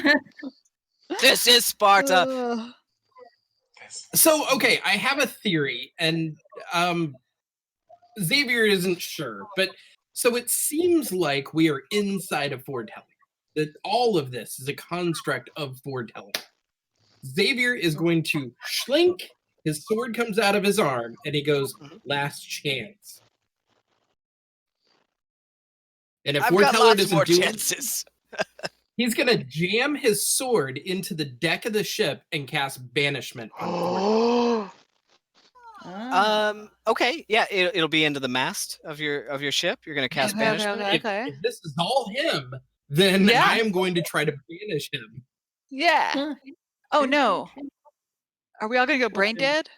This is Sparta. Yes. So, okay, I have a theory, and Xavier isn't sure, but so it seems like we are inside of foretelling. That all of this is a construct of foretelling. Xavier is going to shlink, his sword comes out of his arm, and he goes, last chance. And if I've got foreteller lots more doesn't do it, chances. he's gonna jam his sword into the deck of the ship and cast banishment on foreteller. Oh, Okay, yeah, it'll be into the mast of your ship. You're gonna cast banishment. If this is all him, then Yeah. I am going to try to banish him. Yeah. Oh no. Are we all gonna go brain dead?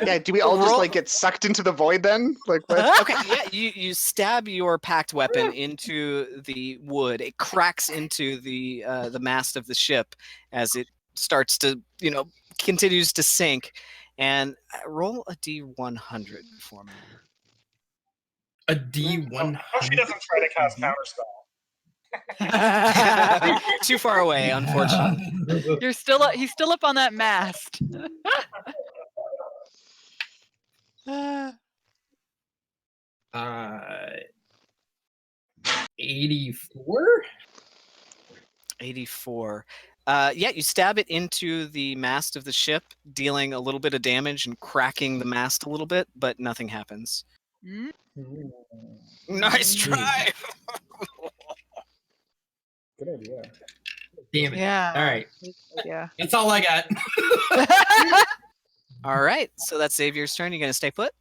Yeah, do we all just like get sucked into the void then? Like what? Okay, yeah, you stab your packed weapon into the wood. It cracks into the mast of the ship as it starts to, continues to sink. And roll a D100 for me. A D100. Oh, she doesn't try to cast counterspell. Too far away, unfortunately. He's still up on that mast. 84. 84. Yeah, you stab it into the mast of the ship, dealing a little bit of damage and cracking the mast a little bit, but nothing happens. Mm. Nice try. Good idea. Damn it. Yeah. All right. Yeah. That's all I got. All right, so that's Xavier's turn. You gonna stay put?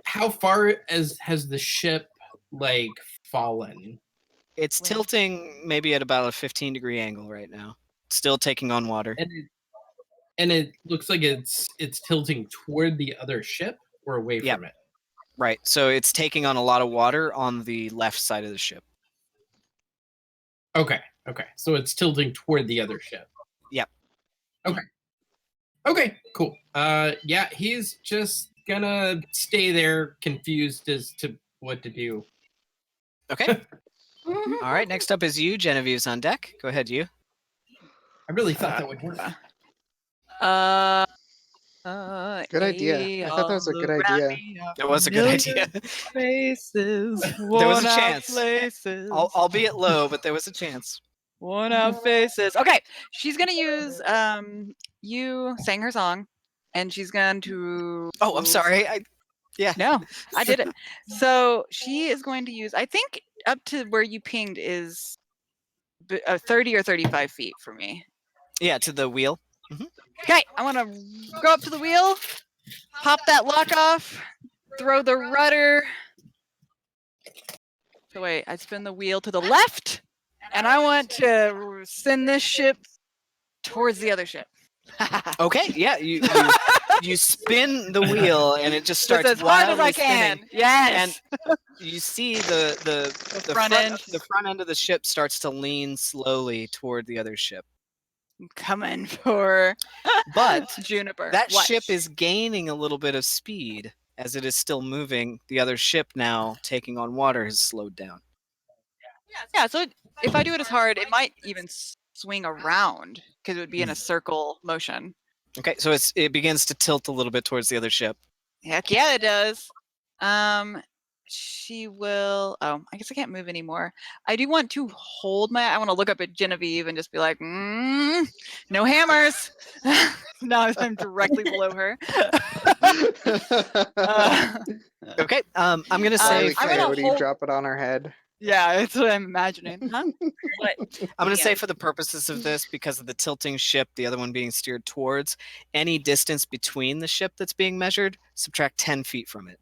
How far has the ship fallen? It's tilting maybe at about a 15-degree angle right now. Still taking on water. And it looks like it's tilting toward the other ship or away from it. Right. So it's taking on a lot of water on the left side of the ship. Okay. So it's tilting toward the other ship. Yep. Okay, cool. Yeah, he's just gonna stay there confused as to what to do. Okay. All right, next up is you. Genevieve's on deck. Go ahead, you. I really thought that would work. Good idea. I thought that was a good idea. It was a good idea. Faces, There was a chance. Places, Albeit low, but there was a chance. worn out faces. Okay, she's gonna use you sang her song, and she's going to. Oh, I'm sorry. No, I did it. So she is going to use. I think up to where you pinged is 30 or 35 feet for me. Yeah, to the wheel. Okay, I want to go up to the wheel, pop that lock off, throw the rudder. So wait, I spin the wheel to the left, and I want to send this ship towards the other ship. Okay, yeah, you spin the wheel and it just starts as hard as wildly I can. spinning. Yes. And you see the front end. The front end of the ship starts to lean slowly toward the other ship. I'm coming for But Juniper. that What? ship is gaining a little bit of speed as it is still moving. The other ship now taking on water has slowed down. Yeah, so if I do it as hard, it might even swing around because it would be in a circle motion. Okay, so it begins to tilt a little bit towards the other ship. Heck yeah, it does. She will. Oh, I guess I can't move anymore. I do want to hold my. I want to look up at Genevieve and just be like, no hammers. Now I'm directly below her. Okay, I'm gonna say. What do you drop it on her head? Yeah, that's what I'm imagining. Huh? What? I'm going to say for the purposes of this, because of the tilting ship, the other one being steered towards, any distance between the ship that's being measured, subtract 10 feet from it.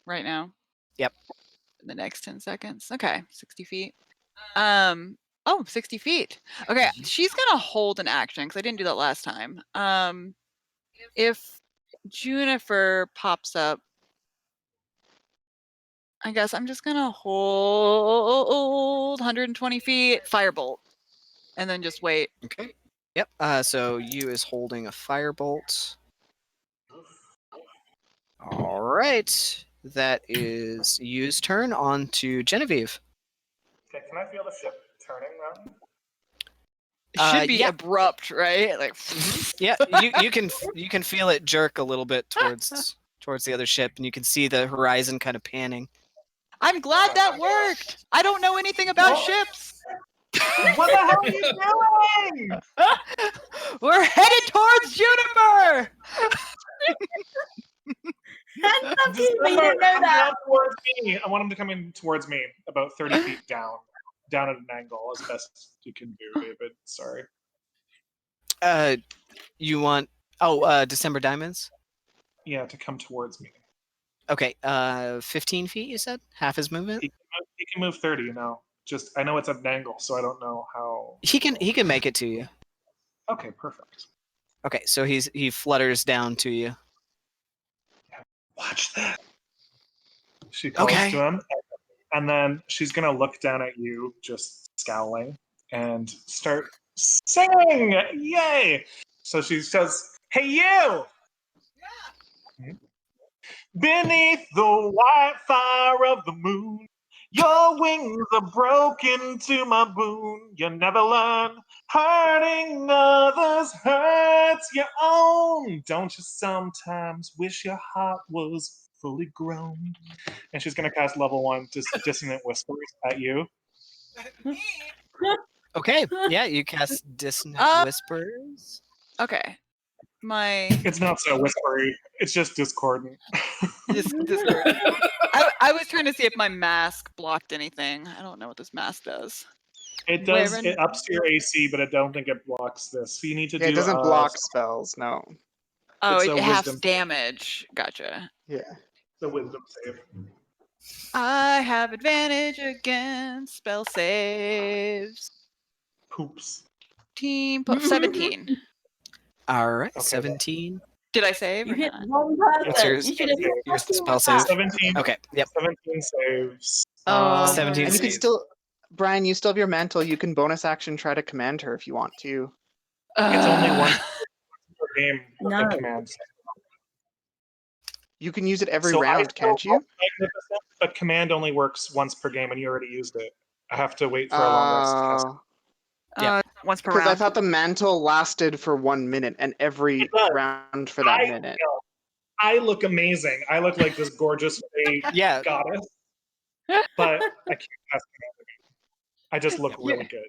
Right now? Yep. In the next 10 seconds. Okay, 60 feet. 60 feet. Okay, she's going to hold an action because I didn't do that last time. If Juniper pops up, I guess I'm just gonna hold 120 feet, firebolt, and then just wait. Okay. Yep. So you is holding a firebolt. All right. That is Yu's turn. On to Genevieve. Okay, can I feel the ship turning now? It should be abrupt, right? Like, yeah, you can feel it jerk a little bit towards the other ship, and you can see the horizon kind of panning. I'm glad that worked. I don't know anything about ships. What the hell are you doing? We're headed towards Juniper. We didn't know that. Towards me. I want him to come in towards me, about 30 feet down at an angle as best you can do, David. Sorry. You want December Diamonds? Yeah, to come towards me. Okay, 15 feet, you said? Half his movement? He can move 30 now. Just I know it's at an angle, so I don't know how. He can make it to you. Okay, perfect. Okay, so he flutters down to you. Watch that. She calls Okay. to him, and then she's gonna look down at you, just scowling, and start singing. Yay! So she says, "Hey, you! Beneath the white fire of the moon, your wings are broken to my boon. You never learn. Hurting others hurts your own. Don't you sometimes wish your heart was fully grown?" And she's going to cast level 1 Dissonant Whispers at you. Okay, yeah, you cast Dissonant Whispers. Okay. It's not so whispery. It's just discordant. Discord. I was trying to see if my mask blocked anything. I don't know what this mask does. It does. Where in- It ups your AC, but I don't think it blocks this. So you need to Yeah, do. it doesn't block spells. No. Oh, It's it a halves wisdom. damage. Gotcha. Yeah. The wisdom save. I have advantage against spell saves. Poops. 17. All right, Okay, 17. Did I save You or hit not? one What's person. yours? You should have hit Your fucking spell with save? that. 17. Okay, yep. 17 saves. Oh, 17 And you can saves. still, Brian, you still have your mantle. You can bonus action try to command her if you want to. It's only once per game with No. the command. You can use it every So I round, still can't you? love Magnificent, but command only works once per game, and you already used it. I have to wait for a long rest to cast. Once per Because I round. thought the mantle lasted for 1 minute, and every It does. round for that I minute. know. I look amazing. I look like this gorgeous fey Yeah. goddess, but I can't cast command again. I just look really good.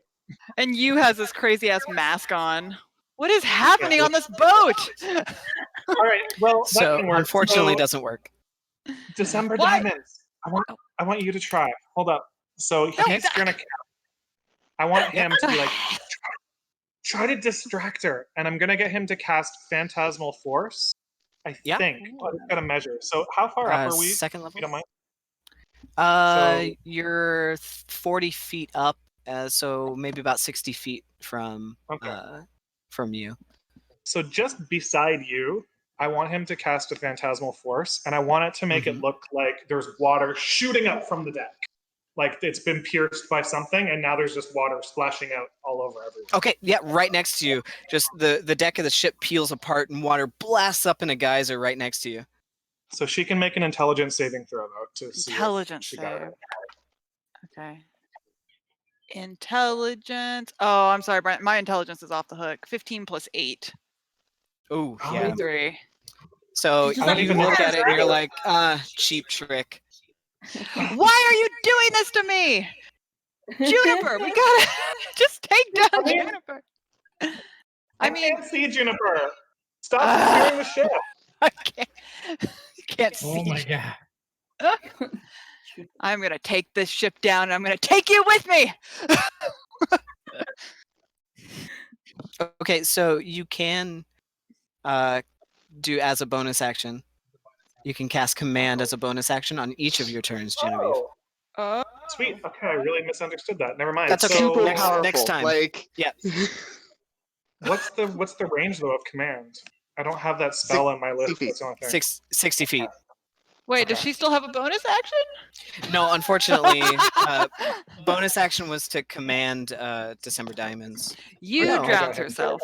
And you has this crazy ass mask on. What is happening on this boat? All right. Well, that So can work. unfortunately, So, doesn't work. December What? Diamonds. I want you to try. Hold up. So he's gonna. I want him to be like, try to distract her, and I'm gonna get him to cast Phantasmal Force. I Yeah. think. Well, I've got to measure. So how far up are we? Second If level. you don't mind. You're 40 feet up, so maybe about 60 feet from you. So just beside you, I want him to cast a Phantasmal Force, and I want it to make it look like there's water shooting up from the deck. Like it's been pierced by something, and now there's just water splashing out all over everyone. Okay, yeah, right next to you. Just the deck of the ship peels apart, and water blasts up in a geyser right next to you. So she can make an intelligence saving throw, though, to see if Intelligence she got it. save. Okay. Intelligence. Oh, I'm sorry, Brian. My intelligence is off the hook. 15 plus 8. Oh, yeah. 23. So She's not you even look that at it and you're like, cheap trick. Why are you doing this to me? Juniper, we gotta just take down Juniper. I mean, can't see Juniper. Stop steering the ship. I can't see. Oh my god. I'm gonna take this ship down and I'm gonna take you with me. Okay, so you can do as a bonus action. You can cast command as a bonus action on each of your turns, Genevieve. Oh, Sweet. Okay, I really misunderstood that. Never mind. That's okay. So, Super next- powerful. next time. Like, Yeah. what's the range though of command? I don't have that spell on my list. 60 That's the only thing. 60 feet. wait, does she still have a bonus action? No, unfortunately, bonus action was to command December Diamonds. You No. drowned herself.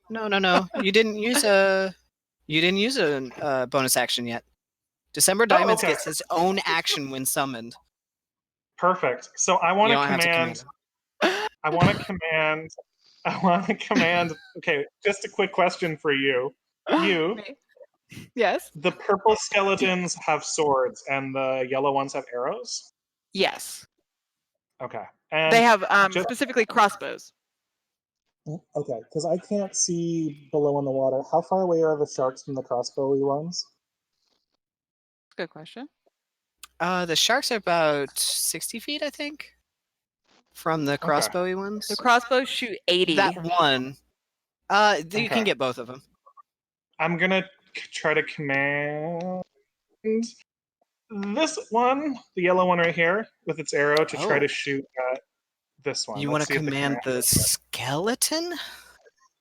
No. You didn't use a bonus action yet. December Diamonds okay. gets its own action when summoned. Perfect. So I want You to don't have to command. command. I want to command. I want to command. Okay, just a quick question for you. You, Me? Yes. the purple skeletons have swords, and the yellow ones have arrows. Yes. Okay. And They have just- specifically crossbows. Okay, because I can't see below in the water. How far away are the sharks from the crossbowy ones? Good question. The sharks are about 60 feet, I think, from the crossbowy ones. The crossbows shoot 80. That one. You Okay. can get both of them. I'm gonna try to command this one, the yellow one right here, with its arrow to try Oh. to shoot at this one. You Let's want to see if the command the command- skeleton?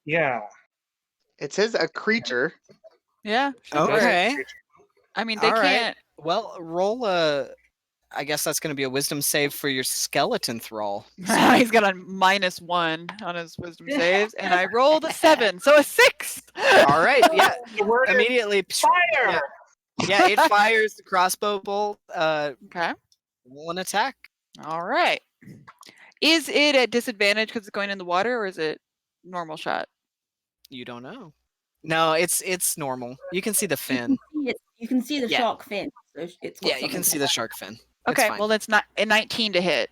Yeah. It says a creature. Yeah. should work. Okay. I mean, they All right. can't. Well, roll a. I guess that's going to be a wisdom save for your skeleton thrall. He's got a -1 on his wisdom saves, and I rolled a 7, so a 6. All right. Yeah. The word is Immediately. fire. Yeah. It fires the crossbow bolt. Okay. Roll an attack. All right. Is it at disadvantage because it's going in the water, or is it normal shot? You don't know. No, it's normal. You can see the fin. You can see the Yeah. shark fin. So it's got Yeah, you can see the shark fin. It's Okay. fine. Well, that's not a 19 to hit.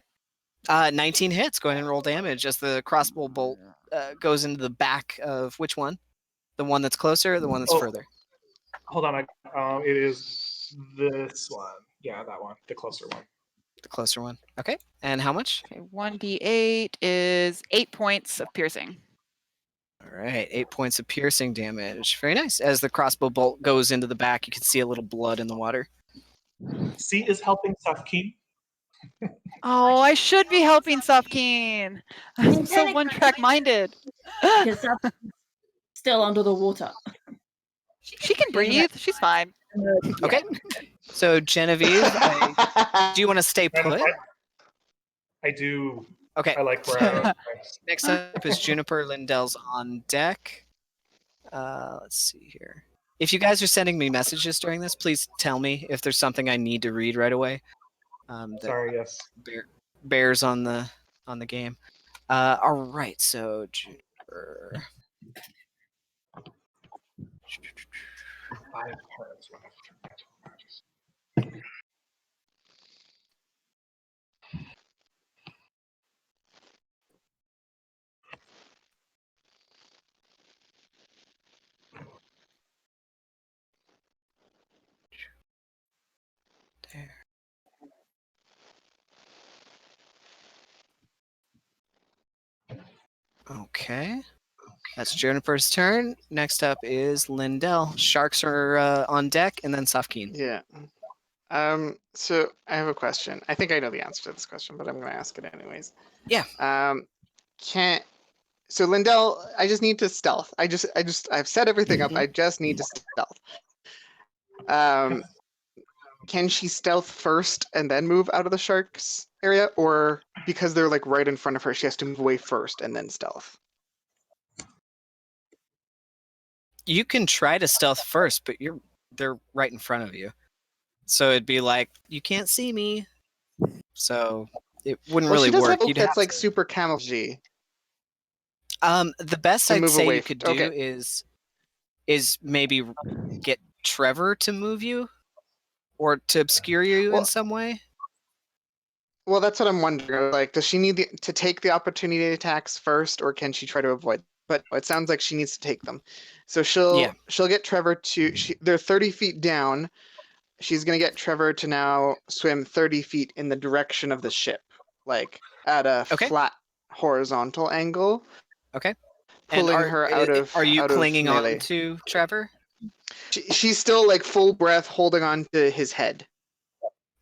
19 hits. Go ahead and roll damage as the crossbow bolt goes into the back of which one? The one that's closer, or the one that's Oh. further? Hold on. It is this one. Yeah, that one. The closer one. The closer one. Okay. And how much? Okay. 1d8 is 8 points of piercing. All right, 8 points of piercing damage. Very nice. As the crossbow bolt goes into the back, you can see a little blood in the water. C is helping Safkeen. Oh, I should be helping Safkeen. I'm so one-track minded. Because that's still under the water. She can breathe. She's fine. Okay. So Genevieve, do you want to stay put? I do. Okay. I like where I Next up is Juniper. Lindell's on deck. Let's see here. If you guys are sending me messages during this, please tell me if there's something I need to read right away. That Sorry, yes. bears on the game. All right, so Juniper. 5 cards left. There. Okay. That's Juniper's turn. Next up is Lindell. Sharks are on deck, and then Safkeen. Yeah. So I have a question. I think I know the answer to this question, but I'm going to ask it anyways. Yeah. So Lindell, I just need to stealth. I've set everything up. I just need to stealth. Can she stealth first and then move out of the sharks area, or because they're like right in front of her, she has to move away first and then stealth? You can try to stealth first, but they're right in front of you. So it'd be like, you can't see me. So it wouldn't really she does work. Have You'd that's have like to- super camouflage. The best to I'd move say away you could f- do okay. is maybe get Trevor to move you or to obscure you Well- in some way. Well, that's what I'm wondering. Like, does she need to take the opportunity attacks first, or can she try to avoid? But it sounds like she needs to take them. So she'll get Trevor to. They're 30 feet down. She's gonna get Trevor to now swim 30 feet in the direction of the ship, like at a Okay. flat horizontal angle. Okay. And Pulling her out of. Are you out of clinging melee. on to Trevor? She's still like full breath, holding on to his head.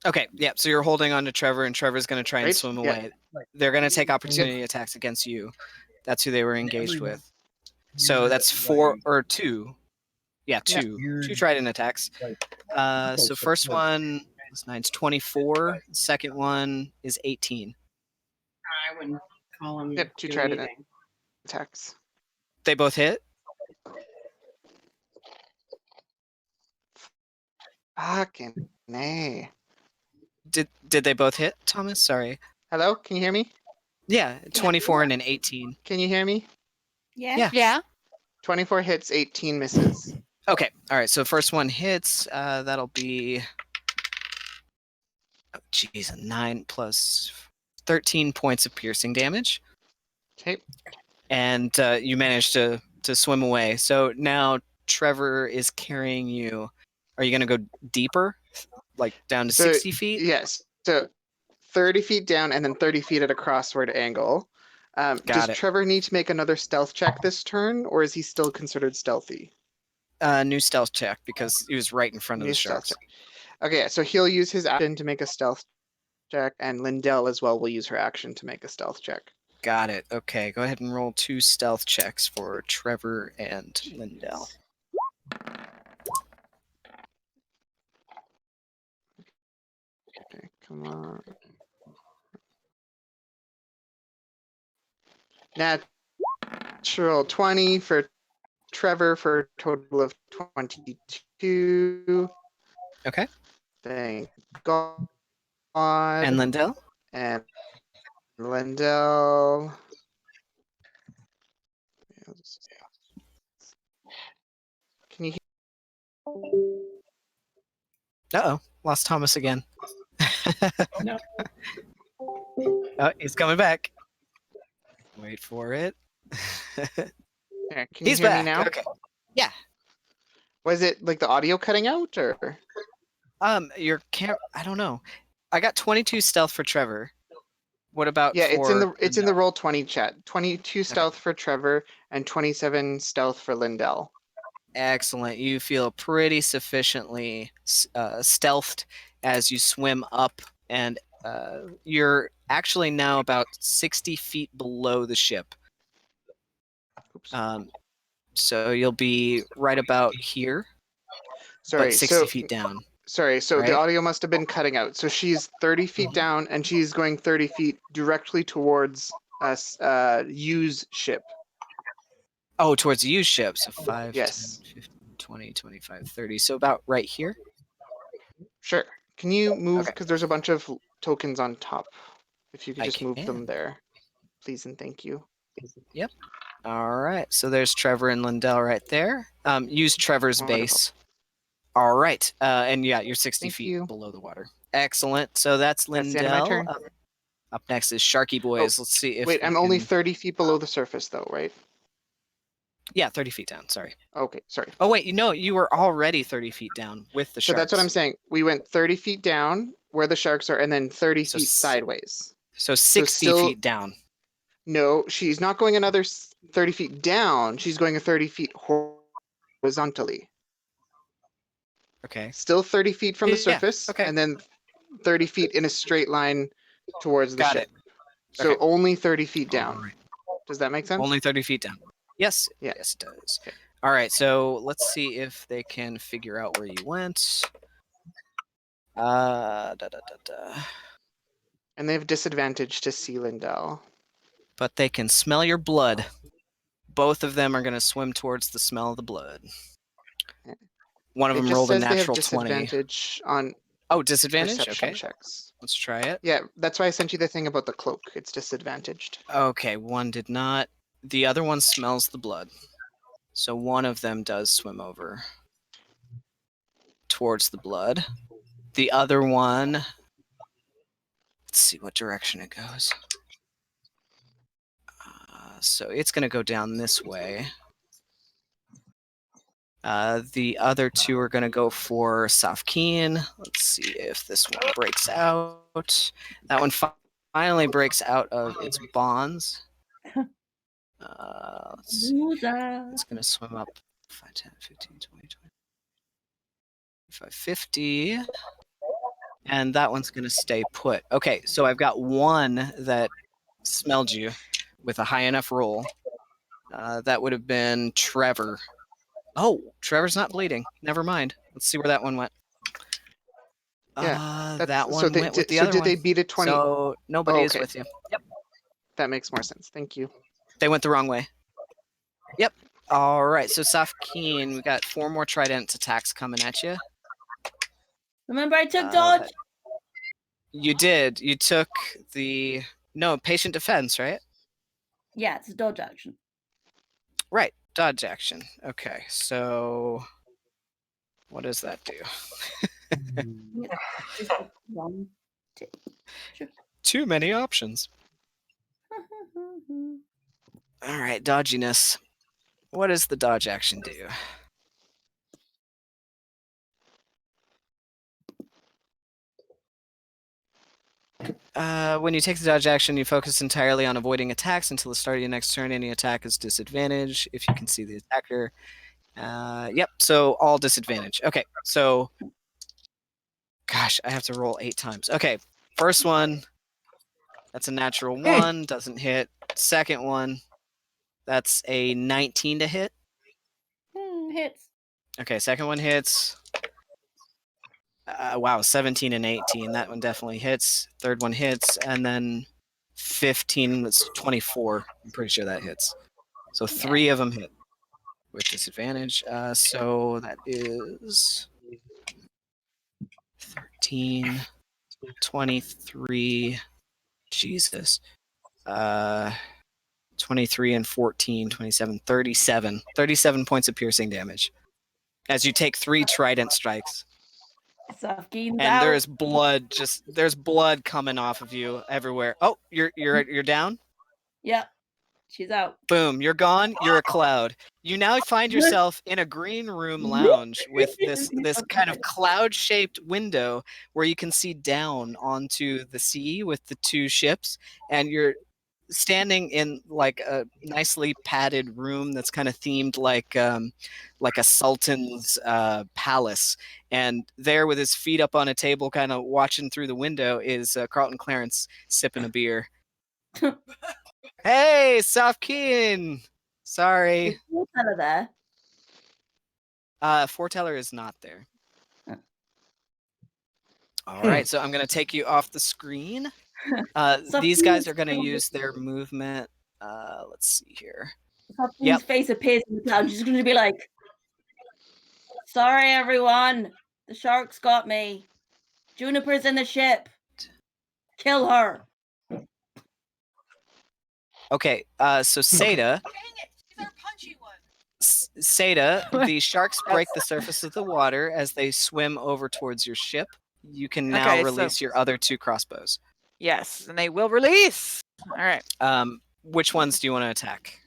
Okay, yeah. So you're holding on to Trevor, and Trevor's going to try and Right? swim Yeah. away. They're going to take opportunity attacks against you. That's who they were engaged with. So that's 4 or 2. Yeah, 2. 2 trident attacks. So first one is 9, 24. Second one is 18. I wouldn't call him. Yep, 2 doing trident anything. attacks. They both hit. Fucking nay. Did they both hit, Thomas? Sorry. Hello, can you hear me? Yeah, 24 and an 18. Can you hear me? Yeah. Yeah. 24 hits, 18 misses. Okay. All right. So first one hits. That'll be. Oh, geez, 9 plus 13 points of piercing damage. Okay. And you managed to swim away. So now Trevor is carrying you. Are you going to go deeper, like down to So, 60 feet? Yes. So 30 feet down and then 30 feet at a crossword angle. Does it. Trevor need to make another stealth check this turn, or is he still considered stealthy? New stealth check because he was right in front of New the stealth sharks. Okay, so he'll use his action to make a stealth check, and Lindell as well will use her action to make a stealth check. Got it. Okay, go ahead and roll 2 stealth checks for Trevor and Lindell. Okay, come on. Natural 20 for Trevor for a total of 22. Okay. Thank God. And Lindell? And Lindell. Can you Uh-oh, lost Thomas again. No. Oh, he's coming back. Wait for it. Can you He's hear back. me now? Okay. Yeah. Was it like the audio cutting out or? Your I don't know. I got 22 stealth for Trevor. What about Yeah, it's in for the roll 20 chat. 22 stealth for Trevor and 27 stealth for Lindell. Excellent. You feel pretty sufficiently stealthed as you swim up, and you're actually now about 60 feet below the ship. Oops. So you'll be right about here, Sorry, but 60 feet down. Sorry, so right? the audio must have been cutting out. So she's 30 feet down and she's going 30 feet directly towards us, U's ship. Oh, towards the used ship. So 5, Yes. 10, 15, 20, 25, 30. So about right here. Sure. Can you move, Okay. because there's a bunch of tokens on top. If you could I just move them can. there. Please and thank you. Yep. All right. So there's Trevor and Lindell right there. Use Trevor's Wonderful. base. All right. And yeah, you're 60 Thank feet you. below the water. Excellent. So that's That's the end of my Lindell. turn. Up next is Sharky Boys. Let's see if Wait, we I'm only can- 30 feet below the surface though, right? Yeah, 30 feet down. Sorry. Okay, sorry. Oh, wait. You were already 30 feet down with the So sharks. that's what I'm saying. We went 30 feet down where the sharks are and then 30 So feet s- sideways. So 60 still- feet down. No, she's not going another 30 feet down. She's going 30 feet horizontally. Okay. Still 30 feet from the Yeah, surface, okay. and then 30 feet in a straight line towards the Got ship. it. So Okay. only 30 feet down. All right. Does that make sense? Only 30 feet down. Yes. Yeah. Yes, it does. Okay. All right. So let's see if they can figure out where you went. And they have disadvantage to see Lindell. But they can smell your blood. Both of them are going to swim towards the smell of the blood. One of It them just rolled a says they have natural 20. disadvantage on Oh, disadvantage? perception Okay. checks. Let's try it. Yeah, that's why I sent you the thing about the cloak. It's disadvantaged. Okay, one did not. The other one smells the blood. So one of them does swim over towards the blood. The other one, let's see what direction it goes. So it's going to go down this way. The other two are going to go for Safkeen. Let's see if this one breaks out. That one finally breaks out of its bonds. Let's see. Loser. It's going to swim up 5, 10, 15, 20, 25, 50. And that one's going to stay put. Okay, so I've got one that smelled you with a high enough roll. That would have been Trevor. Oh, Trevor's not bleeding. Never mind. Let's see where that one went. Yeah, that one so they, went with the so other did one. they beat a 20? So nobody is okay. with you. Yep. That makes more sense. Thank you. They went the wrong way. Yep. All right. So Safkeen, we got 4 more trident attacks coming at you. Remember, I took dodge. You did. You took the patient defense, right? Yeah, it's a dodge action. Right. Dodge action. Okay. So what does that do? Just 1, 2. Sure. Too many options. All right. Dodginess. What does the dodge action do? When you take the dodge action, you focus entirely on avoiding attacks until the start of your next turn. Any attack is disadvantage if you can see the attacker. Yep, so all disadvantage. Okay, so... Gosh, I have to roll 8 times. Okay, first one That's a natural Okay. 1, doesn't hit. Second one, that's a 19 to hit. Hits. Okay, second one hits. Wow, 17 and 18. That one definitely hits. Third one hits, and then 15 was 24. I'm pretty sure that hits. So 3 of them hit with disadvantage. So that is 13, 23. Jesus. 23 and 14, 27, 37. 37 points of piercing damage. As you take 3 trident strikes. Safkeen's And out. there's blood coming off of you everywhere. Oh, you're down? Yep. She's out. Boom, you're gone. You're a cloud. You now find yourself in a green room lounge with this kind of cloud-shaped window where you can see down onto the sea with the 2 ships, and you're standing in like a nicely padded room that's kind of themed like a sultan's palace. And there, with his feet up on a table, kind of watching through the window, is Carlton Clarence sipping a beer. Hey, Safkeen! Sorry. Is Foreteller there? Foreteller is not there. Huh. All right, so I'm going to take you off the screen. These guys are going to use their movement. Let's see here. Safkeen's face appears in the cloud. She's going to be like, sorry, everyone. The sharks got me. Juniper's in the ship. Kill her. Okay, so Seda. Seda, the sharks break the surface of the water as they swim over towards your ship. You can now Okay, so- release your other 2 crossbows. Yes, and they will release. All right. Which ones do you want to attack?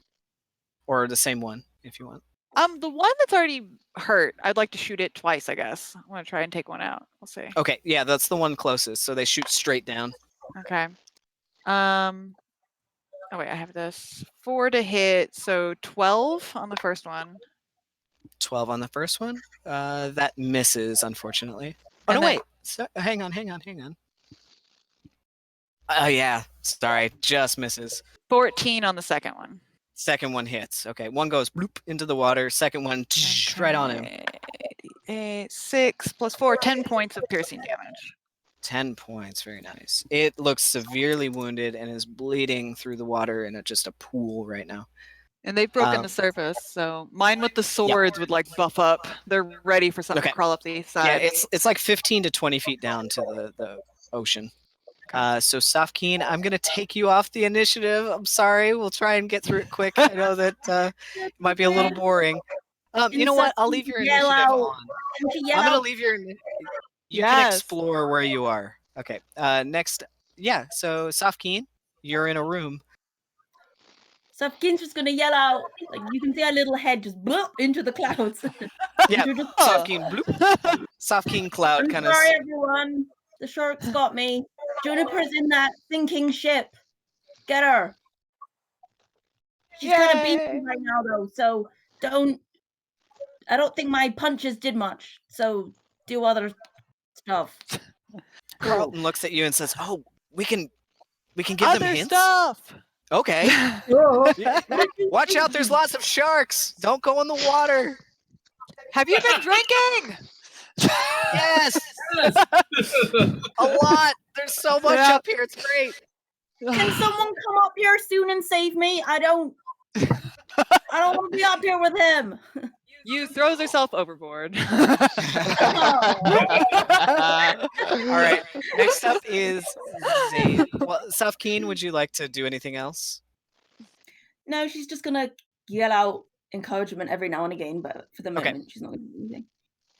Or the same one, if you want. The one that's already hurt, I'd like to shoot it twice, I guess. I want to try and take one out. We'll see. Okay, yeah, that's the one closest. So they shoot straight down. Okay. Oh wait, I have this 4 to hit, so 12 on the first one. 12 on the first one. That misses, unfortunately. Oh, And no, then- wait. So, hang on. Oh, yeah. Sorry, just misses. 14 on the second one. Second one hits. Okay, one goes bloop into the water. Second one, right on him. 6 plus 4, 10 points of piercing damage. 10 points. Very nice. It looks severely wounded and is bleeding through the water in just a pool right now. And they've broken the surface, so mine with the swords would like buff up. They're ready for something to crawl up the side. Yeah, it's like 15 to 20 feet down to the ocean. So Safkeen, I'm going to take you off the initiative. I'm sorry. We'll try and get through it quick. I know that it might be a little boring. You know what? I'll leave your initiative on. I'm going to leave your... You can explore where you are. Okay. Next. Yeah, so Safkeen, you're in a room. Safkeen's just going to yell out. Like, you can see her little head just bloop into the clouds. Yeah, Safkeen bloop. Safkeen cloud kind of... Sorry, everyone. The sharks got me. Juniper's in that sinking ship. Get her. She's kind of beaten right now, though, so I don't think my punches did much, so do other stuff. Carlton looks at you and says, "Oh, we can give them Other hints." stuff. Okay. Watch out! There's lots of sharks. Don't go in the water. Have you been drinking? Yes. A lot. There's so much up here. It's great. Can someone come up here soon and save me? I don't want to be up here with him. You throws herself overboard. All right. Next up is Zayn. Well, Safkeen, would you like to do anything else? No, she's just gonna yell out encouragement every now and again, but for the moment, she's not gonna do anything.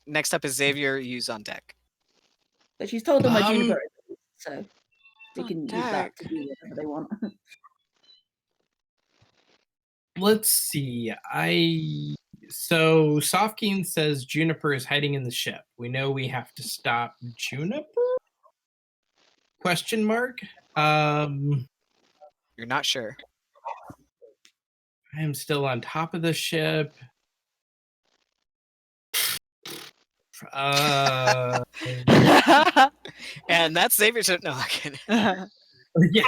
Next up is Xavier. Use on deck. But she's told them where Juniper is, so they can use that deck. to do whatever they want. Let's see. So Safkeen says Juniper is hiding in the ship. We know we have to stop Juniper? Question mark. You're not sure. I am still on top of the ship. And that's Xavier's. No, I can't. Yeah.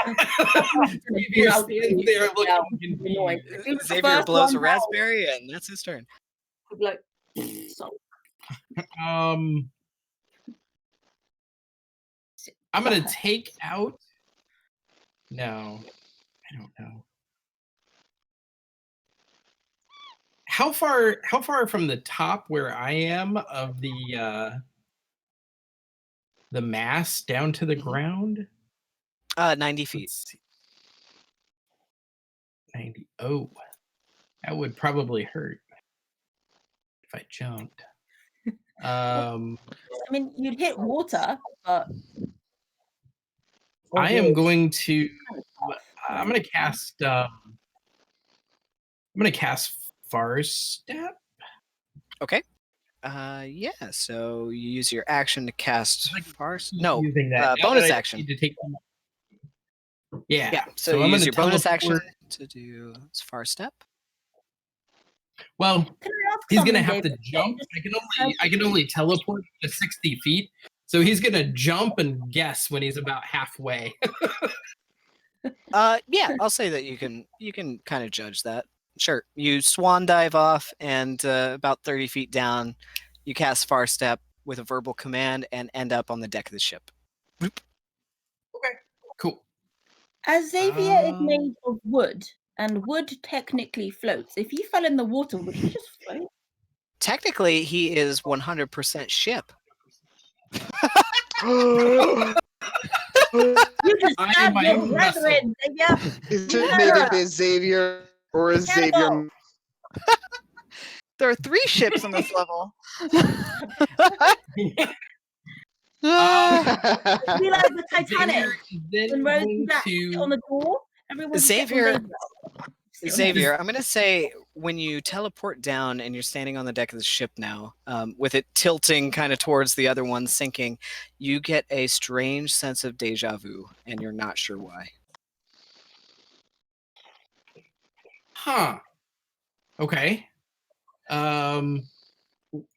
Xavier stands there looking confused. Xavier blows a raspberry, and that's his turn. Like, so. I'm gonna take out. No, I don't know. How far from the top where I am of the mast down to the ground? 90 feet. Let's see. 90. Oh, that would probably hurt if I jumped. I mean, you'd hit water, but I am going to. I'm going to cast. I'm going to cast Far Step. Okay. Yeah. So you use your action to cast Far. No, Using that. bonus action. To take yeah. Yeah. So you I'm use gonna your bonus action teleport. to do Far Step. Well, can I ask he's gonna something, have David? to jump. I can only teleport to 60 feet. So he's gonna jump and guess when he's about halfway. Yeah, I'll say that you can kind of judge that. Sure. You swan dive off, and about 30 feet down, you cast Far Step with a verbal command and end up on the deck of the ship. Okay. Cool. As Xavier is made of wood, and wood technically floats. If he fell in the water, would he just float? Technically, he is 100% ship. You just I am stabbed my your own brethren, Xavier. Is it made of a Xavier or a Xavier? There are 3 ships on this level. Be like the Titanic. When Rose and Jack sit on the door, everyone Xavier, I'm going to say when you teleport down and you're standing on the deck of the ship now, with it tilting kind of towards the other one sinking, you get a strange sense of deja vu, and you're not sure why. Huh. Okay.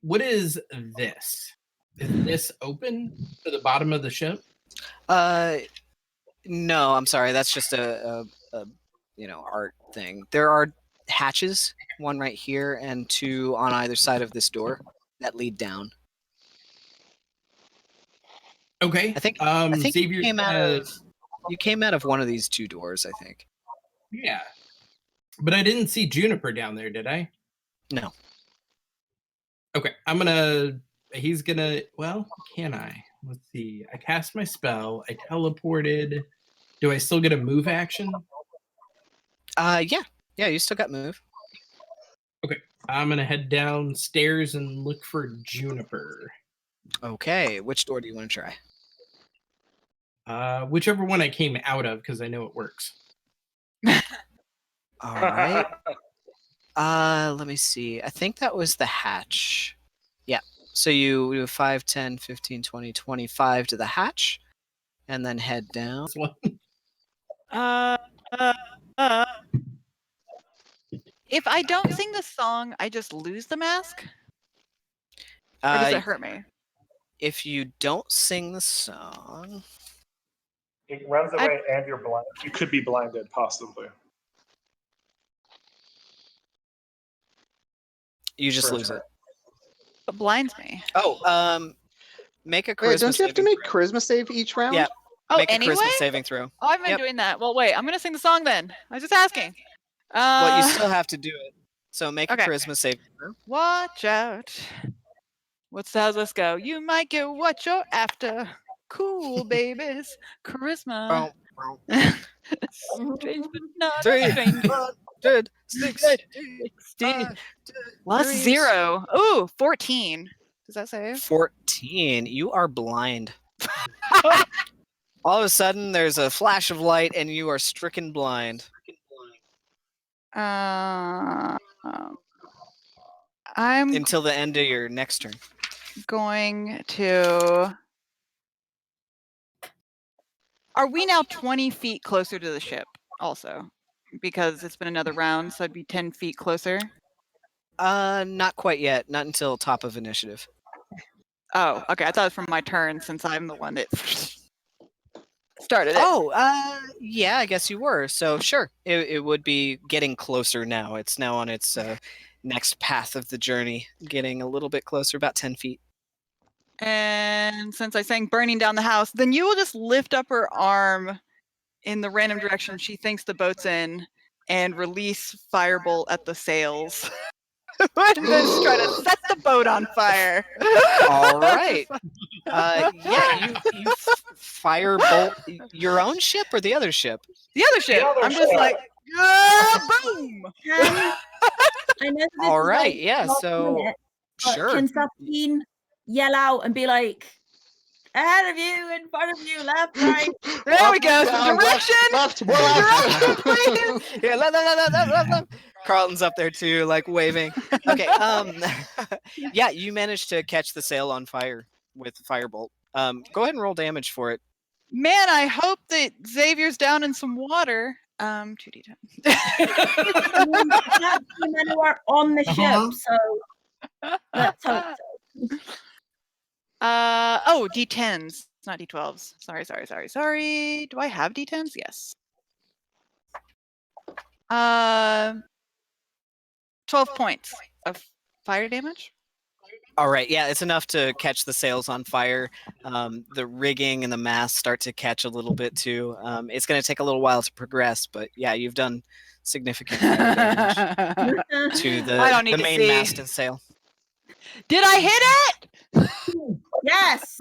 What is this? Is this open to the bottom of the ship? No, I'm sorry. That's just a art thing. There are hatches, one right here and 2 on either side of this door that lead down. Okay. I think Xavier you came out of one of these 2 doors, I think. Yeah. But I didn't see Juniper down there, did I? No. Okay. He's gonna, well, can I? Let's see. I cast my spell. I teleported. Do I still get a move action? Yeah, you still got move. Okay. I'm gonna head downstairs and look for Juniper. Okay, which door do you want to try? Whichever one I came out of, because I know it works. All right. Let me see. I think that was the hatch. Yeah. So you do 5, 10, 15, 20, 25 to the hatch, and then head down. If I don't sing the song, I just lose the mask? Or does it hurt me? If you don't sing the song... It runs away and you're blind. You could be blinded, possibly. You just lose it. It blinds me. Oh, make a charisma Wait, don't you have to make throw. charisma save each round? Yeah. Oh, Make anyway? a charisma saving throw. Oh, I've been doing that. Well, wait, I'm going to sing the song then. I was just asking. Well, you still have to do it. So make a charisma saving throw. Watch out. How's this go? You might get what you're after. Cool, babies. Charisma. Strange but not 3, strange. 60. Plus 0. Ooh, 14. Does that save? 14. You are blind. All of a sudden, there's a flash of light, and you are stricken blind. I'm until the end of your next turn. Going to. Are we now 20 feet closer to the ship? Also, because it's been another round, so I'd be 10 feet closer. Not quite yet. Not until top of initiative. Oh, okay. I thought it was from my turn since I'm the one that started it. Oh, yeah, I guess you were. So sure, it would be getting closer now. It's now on its next path of the journey, getting a little bit closer, about 10 feet. And since I sang burning down the house, then you will just lift up her arm in the random direction she thinks the boat's in and release firebolt at the sails. And just try to set the boat on fire. All right. Yeah, you firebolt your own ship or the other ship? The other ship. other I'm just ship. like, boom. I know that this All is, right, like, yeah, last so minute, but sure. can Sabine yell out and be like, ahead of you, in front of you, left, right? There we go. Down, Direction. Left, more left. Direction, please. Yeah, left. Carlton's up there too, like waving. Okay, yeah, you managed to catch the sail on fire with firebolt. Go ahead and roll damage for it. Man, I hope that Xavier's down in some water. 2d10. I mean, I can't see him anywhere on the ship, so let's hope so. Oh, D10s. It's not D12s. Sorry. Do I have D10s? Yes. 12 points of fire damage. All right, yeah, it's enough to catch the sails on fire. The rigging and the mast start to catch a little bit too. It's going to take a little while to progress, but yeah, you've done significant fire damage to I don't need the to main see. mast and sail. Did I hit it? Yes.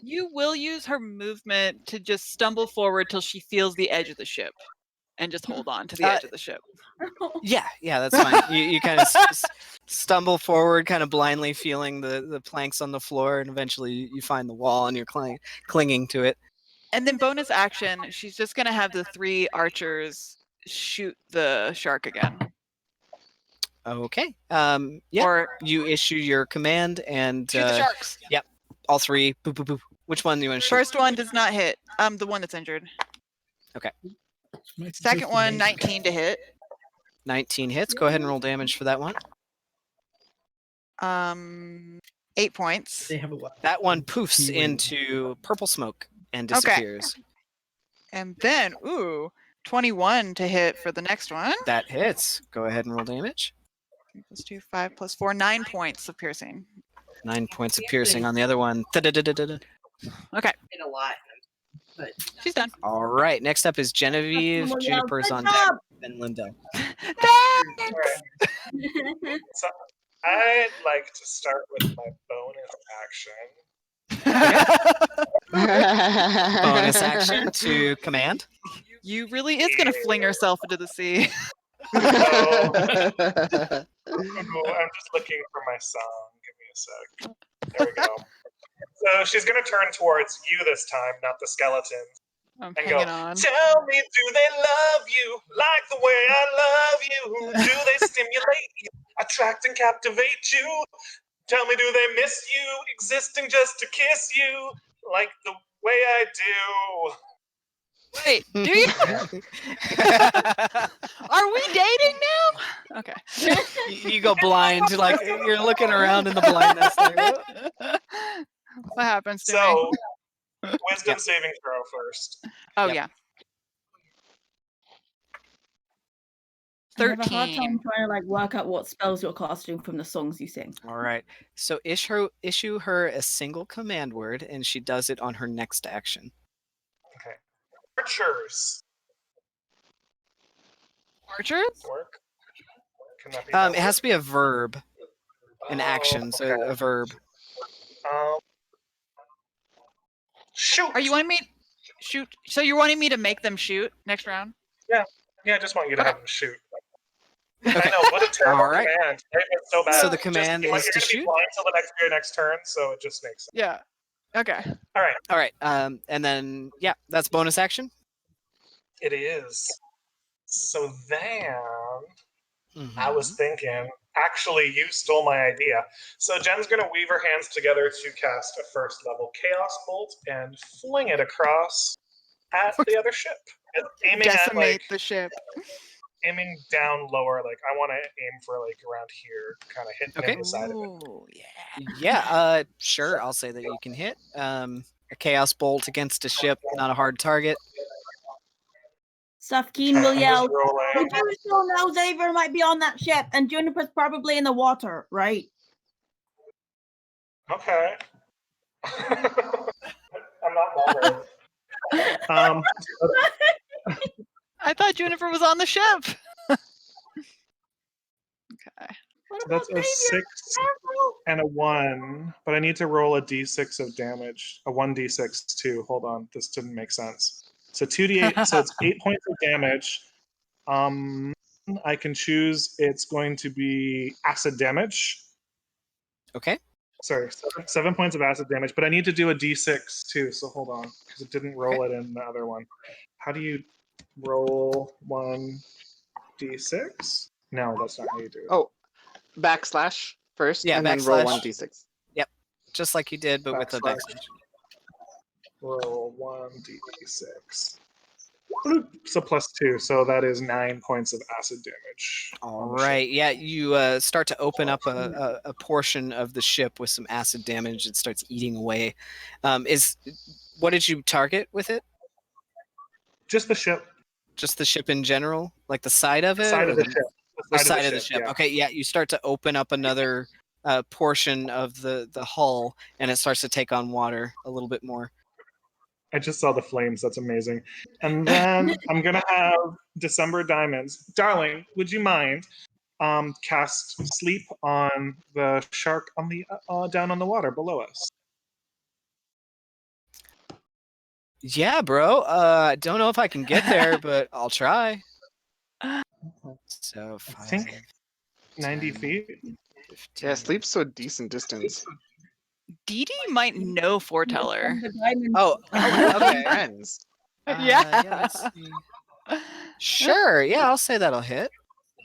You will use her movement to just stumble forward till she feels the edge of the ship, and just hold on to the edge of the ship. Yeah, that's fine. You kind of stumble forward, kind of blindly feeling the planks on the floor, and eventually you find the wall and you're clinging to it. And then bonus action, she's just gonna have the 3 archers shoot the shark again. Okay. Yeah. Or you issue your command and shoot the sharks. Yep. All 3. Boop, boop, boop. Which one do you want to shoot? First one does not hit. The one that's injured. Okay. Second one, 19 to hit. 19 hits. Go ahead and roll damage for that one. 8 points. They have a lot. That one poofs into purple smoke and disappears. And then, 21 to hit for the next one. That hits. Go ahead and roll damage. 3 + 2, 5 + 4, 9 points of piercing. 9 points of piercing on the other one. Okay, Did a lot. But she's done. All right. Next up is Genevieve. Someone yell, Juniper's "Good on deck. job!" Then Lindell. Thanks. So I'd like to start with my bonus action. Bonus action to command. You really is gonna fling herself into the sea. I'm just looking for my song. Give me a sec. There we go. So she's gonna turn towards you this time, not the skeletons. I'm And hanging go, on. tell me, do they love you like the way I love you? Do they stimulate you, attract and captivate you? Tell me, do they miss you, existing just to kiss you like the way I do? Wait, do you? Are we dating now? Okay. You go blind, like you're looking around in the blindness there. What happens to me? So, wisdom saving throw first. Oh Yep. yeah. I have a hard 13. time trying to work out what spells you're casting from the songs you sing. All right. So issue her a single command word, and she does it on her next action. Okay. Archers. Archers? Work. Can that be It has to be a verb, an action, so okay. a verb. Shoot. Are you wanting me shoot? So you're wanting me to make them shoot next round? Yeah, I just want you to have them shoot. Okay. I know, what a terrible All right. command. It's so bad. So the command just, is you're to gonna be shoot? blind till your next turn, so it just makes sense. Yeah. Okay. All right, All right. And then that's bonus action. it is. So then, Mhm. I was thinking, actually, you stole my idea. So Jen's going to weave her hands together to cast a first level Chaos Bolt and fling it across at the other ship. It's aiming at Decimate the ship. aiming down lower. Like I want to aim for like around here, kind of hitting Okay. in the side of it. Ooh, yeah. Yeah, sure. I'll say that you can hit. A chaos bolt against a ship, not a hard target. Safkeen will I'm just yell, rolling. "You do still know Xavier might be on that ship, and Juniper's probably in the water, right?" Okay. I'm not bothered. I thought Juniper was on the ship. Okay. What That's about a Xavier? 6 and a 1, but I need to roll a d6 of damage. A 1d6 too. Hold on, this didn't make sense. So 2d8, so it's 8 points of damage. I can choose. It's going to be acid damage. Okay. Sorry, 7 points of acid damage, but I need to do a d6 too. So hold on, because it didn't roll it in the other one. How do you roll 1d6? No, that's not how you do it. Oh, backslash first, Yeah, and then roll backslash. 1d6. Just like you did, but with a Backslash. backslash. Roll 1d6. Bloop. So +2, so that is 9 points of acid damage. All on the ship. right. Yeah, you start to open up a portion of the ship with some acid damage. It starts eating away. What did you target with it? Just the ship. Just the ship in general, like the side of it, Side or of the ship. the side of the ship. Yeah. Okay, yeah. You start to open up another portion of the hull, and it starts to take on water a little bit more. I just saw the flames. That's amazing. And then I'm gonna have December Diamonds. Darling, would you mind cast sleep on the shark on the down on the water below us? Yeah, bro. I don't know if I can get there, but I'll try. So I 5, think 90 10, feet. 15. Yeah, sleep's so decent distance. Dee Dee might know Foreteller. Oh, okay. Friends. Yeah. Let's see. Sure. Yeah, I'll say that'll hit.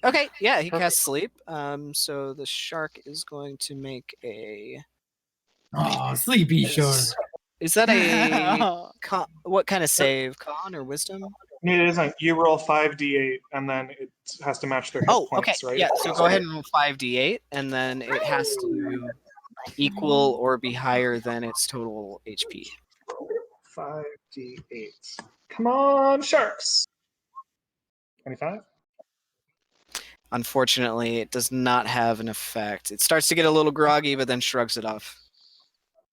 Okay. Yeah, he casts sleep. So the shark is going to make a. Oh, sleepy shark. Is that a what kind of save? Con or wisdom? It isn't. You roll 5d8, and then it has to match their hit Oh, okay. points, right? Yeah. So go ahead and roll 5d8, and then it has to equal or be higher than its total HP. 5d8. Come on, sharks. 25. Unfortunately, it does not have an effect. It starts to get a little groggy, but then shrugs it off.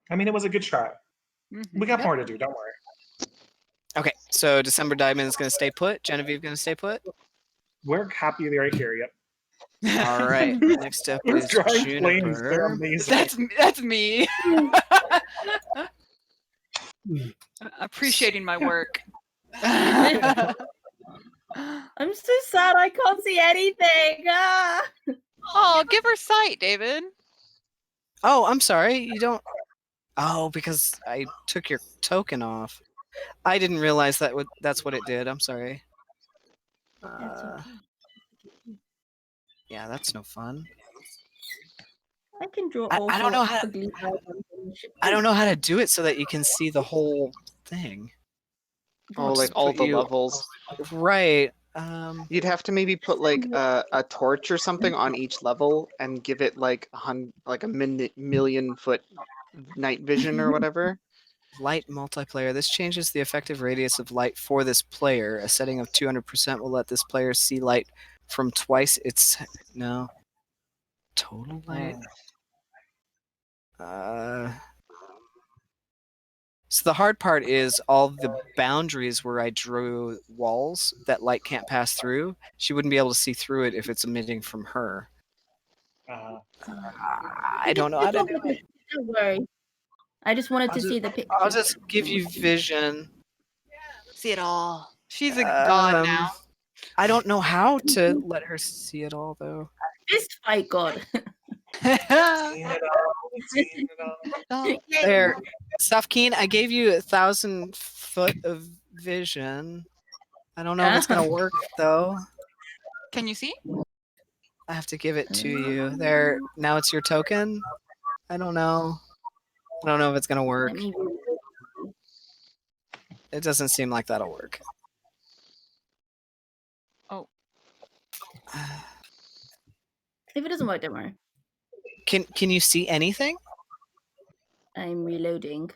I mean, it was a good try. We got more to do. Don't worry. Okay, so December Diamond is going to stay put. Genevieve going to stay put. We're happy right here. Yep. All right. Next up Those is drawing flames, they're Juniper. amazing. That's me. Appreciating my work. I'm so sad I can't see anything. Ah! Oh, give her sight, David. Oh, I'm sorry. You don't. Oh, because I took your token off. I didn't realize that's what it did. I'm sorry. That's okay. Yeah, that's no fun. I can draw I don't know how. ugly I don't know how to do it so that you can see the whole thing. Oh, I'll like just all put the you- levels. Right. You'd have to maybe put like a torch or something on each level and give it like a million foot night vision or whatever. Light multiplayer. This changes the effective radius of light for this player. A setting of 200% will let this player see light from twice its total light. So the hard part is all the boundaries where I drew walls that light can't pass through. She wouldn't be able to see through it if it's emitting from her. I don't know how to do it. Don't worry. I just wanted to see the picture. I'll just give you vision. See it all. She's a god now. I don't know how to let her see it all, though. Fist fight god. There. Safkeen, I gave you 1,000 foot of vision. I don't know if it's going to work, though. Can you see? I have to give it to you. There. Now it's your token? I don't know. I don't know if it's going to work. It doesn't seem like that'll work. Oh. If it doesn't work, don't worry. Can you see anything? I'm reloading,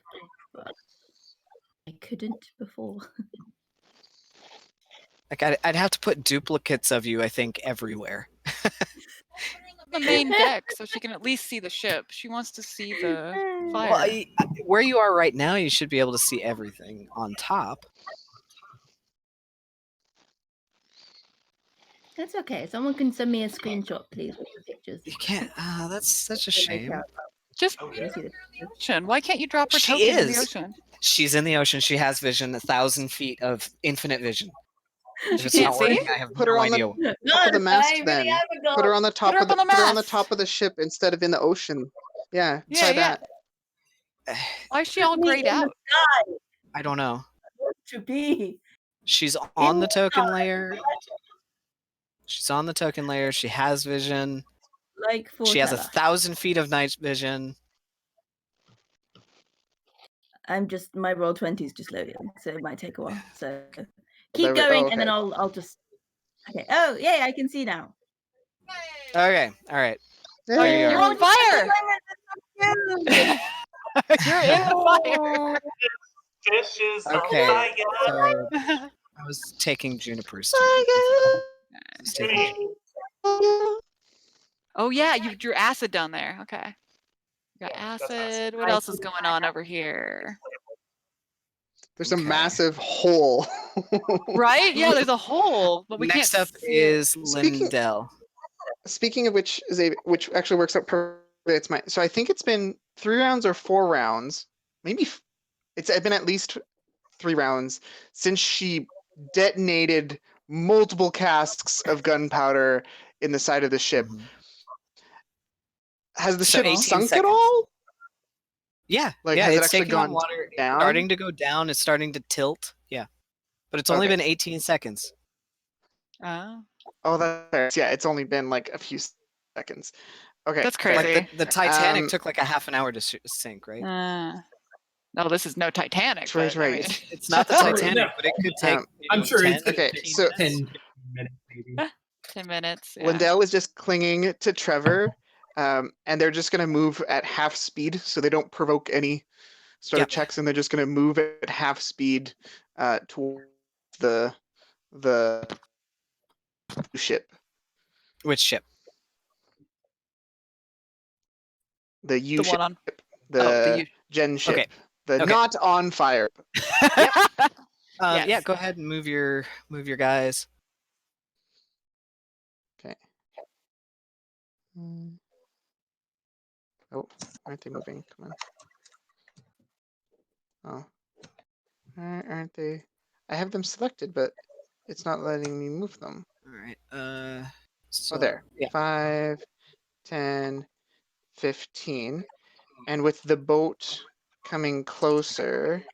but I couldn't before. Like I'd have to put duplicates of you, I think, everywhere. The main deck, so she can at least see the ship. She wants to see the fire. Well, where you are right now, you should be able to see everything on top. That's okay. Someone can send me a screenshot, please, with the pictures. You can't. That's such a shame. Just Oh, Can I yeah. see the pictures? ocean. Why can't you drop her She token in the is. ocean? She's in the ocean. She has vision, 1,000 feet of infinite vision. If She it's can't not see? working, I have Put her no on the- idea. Top of the mast, I really then. haven't got- Put her on the top her of the up on the put her on the mast. top of the ship instead of in the ocean. Yeah, Yeah, try yeah. that. Why is she all Me grayed in the out? sky. I don't know. To be. She's on the the token sky. layer. She's on the token layer. She has vision. Like She has Fortella. 1,000 feet of night vision. I'm just my roll 20 is just loading, so it might take a while. So There keep we- going, oh, and then okay. I'll just. Okay. Oh yeah, I can see now. Okay, all right. Oh, There you you're are. on fire! Yay! You're in the fire. Fish is Okay. on fire. So I was taking Juniper's turn. Just taking- Oh yeah, you drew acid down there. Okay. You got Yeah, that's acid. What else is going on over here? There's a Okay. massive hole. Right? Yeah, there's a hole, but we Next can't up see it. is Speaking- Lindell. Speaking of which, which actually works out perfectly. It's my. So I think it's been 3 rounds or 4 rounds. Maybe it's been at least 3 rounds since she detonated multiple casks of gunpowder in the side of the ship. Mhm. Has the So ship 18 sunk at seconds. all? Yeah, Like, yeah, has it it's actually taking on gone water. It's down? starting to go down. It's starting to tilt. Yeah, but it's only Okay. been 18 seconds. Oh, Oh, that's yeah. It's only been like a few seconds. Okay, that's fair. crazy. Like the Titanic Um, took like a half an hour to sink, right? No, this is no Titanic. Right, but, I right. mean, It's not the Oh, Titanic, no. but it could take. I'm sure 10, it's gonna Okay, take so- 10, 15 minutes maybe. 10 minutes. Yeah. Lindell is just clinging to Trevor, and they're just going to move at half speed, so they don't provoke any sort Yep. of checks, and they're just going to move at half speed towards the ship, Which ship? the U The ship, one on. the, the U- Gen ship, Okay. the Okay. not on fire. Yeah, Yes. go ahead and move your guys. Okay. Oh, aren't they moving? Come on. Oh, aren't they? I have them selected, but it's not letting me move them. All right. So, Oh, there. Yeah. 5, 10, 15. And with the boat coming closer,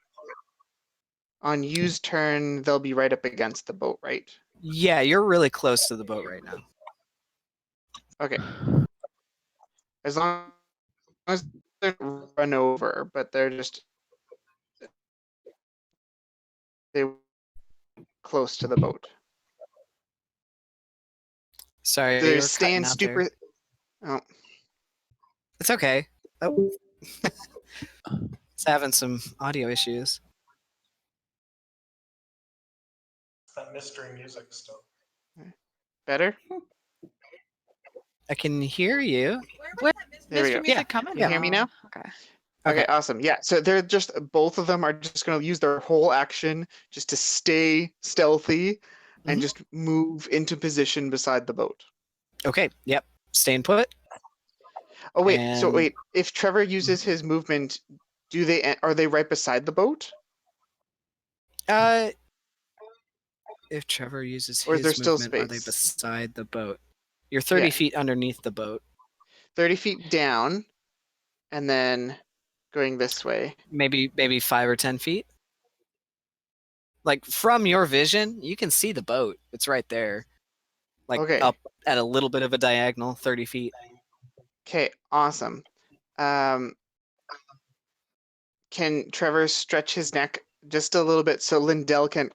on U's turn, they'll be right up against the boat, right? Yeah, you're really close to the boat right now. Okay. As long as they don't run over, but they're just close to the boat. Sorry, They're you're staying cutting out there. super. Oh, It's okay. Oh. It's having some audio issues. That mystery music still. better? I can hear you. Where's There we Mr. go. Music Yeah. coming You hear me from? now? Okay. Okay, awesome. Yeah, so they're just both of them are just going to use their whole action just to stay stealthy and Mhm. just move into position beside the boat. Okay. Yep. Staying put. Oh wait, so And- wait, if Trevor uses his movement, are they right beside the boat? If Trevor uses Or is his there still movement, are they space? beside the boat? You're 30 Yeah. feet underneath the boat. 30 feet down and then going this way. Maybe 5 or 10 feet. Like from your vision, you can see the boat. It's right there. Like Okay. up at a little bit of a diagonal, 30 feet. Okay, awesome. Can Trevor stretch his neck just a little bit so Lindell can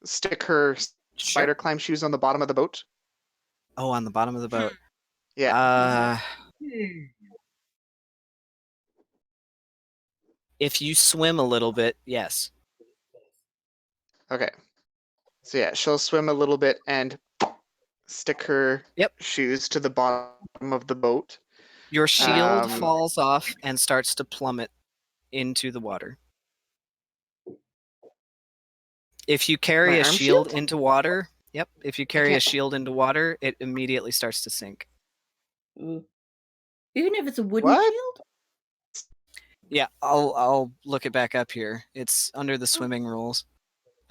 stick her spider climb shoes on the bottom of the boat? Oh, on the bottom of the boat. Yeah. If you swim a little bit, yes. Okay. So yeah, she'll swim a little bit and stick her Yep. shoes to the bottom of the boat. Your shield Um, falls off and starts to plummet into the water. If you carry My a arm shield shield? into water, if you carry a can't- shield into water, it immediately starts to sink. Ooh. Even if it's a wooden What? shield? Yeah, I'll look it back up here. It's under the swimming rules.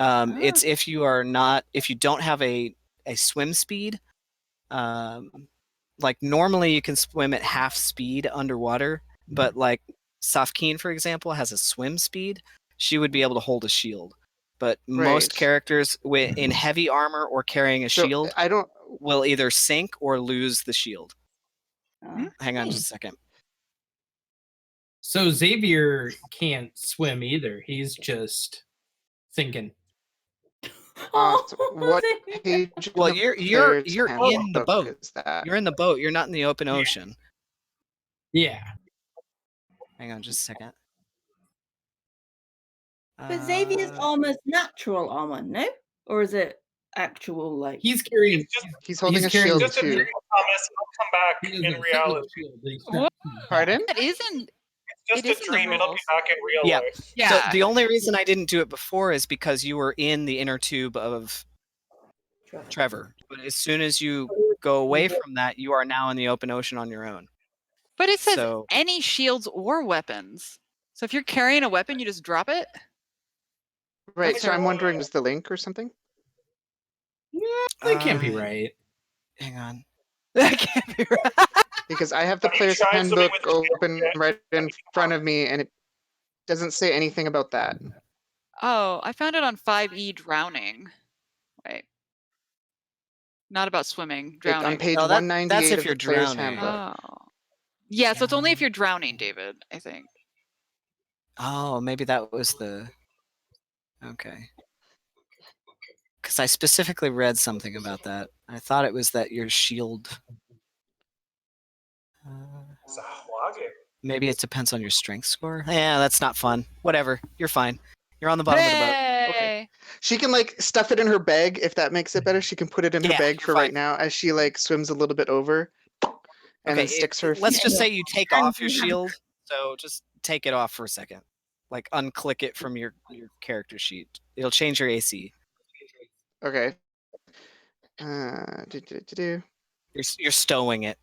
It's if you don't have a swim speed. Like normally you can swim at half speed underwater, but like Safkeen, for example, has a swim speed. She would be able to hold a shield. But most Right. characters in heavy armor or carrying a So shield I don't. will either sink or lose the shield. Ah. Hang on just a second. So Xavier can't swim either. He's just sinking. So Oh, what Xavier. page? of Well, the you're player's in the handbook boat. is that? You're in the boat. You're not in the open ocean. Yeah. Hang on just a second. But Xavier's Uh, armor's natural armor, no? Or is it actual, like... He's carrying. He's holding a carrying shield Just a too. dream, Thomas. It'll come back he in has a reality. single shield that he's What? strapped to his back. Pardon? That isn't. Just It is a in the dream. It'll be rules. back in real Yeah. life. Yeah. So the only reason I didn't do it before is because you were in the inner tube of Trevor. But as soon as you go away from that, you are now in the open ocean on your own. But it says So- any shields or weapons. So if you're carrying a weapon, you just drop it. Right. That's So I'm terrible. wondering, was the link or something? That can't be Uh, right. Hang on. That can't be right. Because I have the Have you player's tried swimming handbook with a shield open yet? right in front of me, and it doesn't say anything about that. Oh, I found it on 5e drowning. Wait. Not about swimming, On drowning. page No, that's 198 if of you're the player's drowning. handbook. Oh. Yeah, so it's only if you're drowning, David, I think. Oh, maybe that was the. Okay. Because I specifically read something about that. I thought it was that your shield. Zahwage. Maybe it depends on your strength score. Yeah, that's not fun. Whatever. You're fine. You're on the bottom of the boat. Hey! She can like stuff it in her bag if that makes it better. She can put it in her Yeah, bag you're for fine. right now as she like swims a little bit over and then Okay, sticks her let's feet. just say you take off your And- shield. So just take it off for a second. Like unclick it from your character sheet. It'll change your AC. Okay. You're stowing it.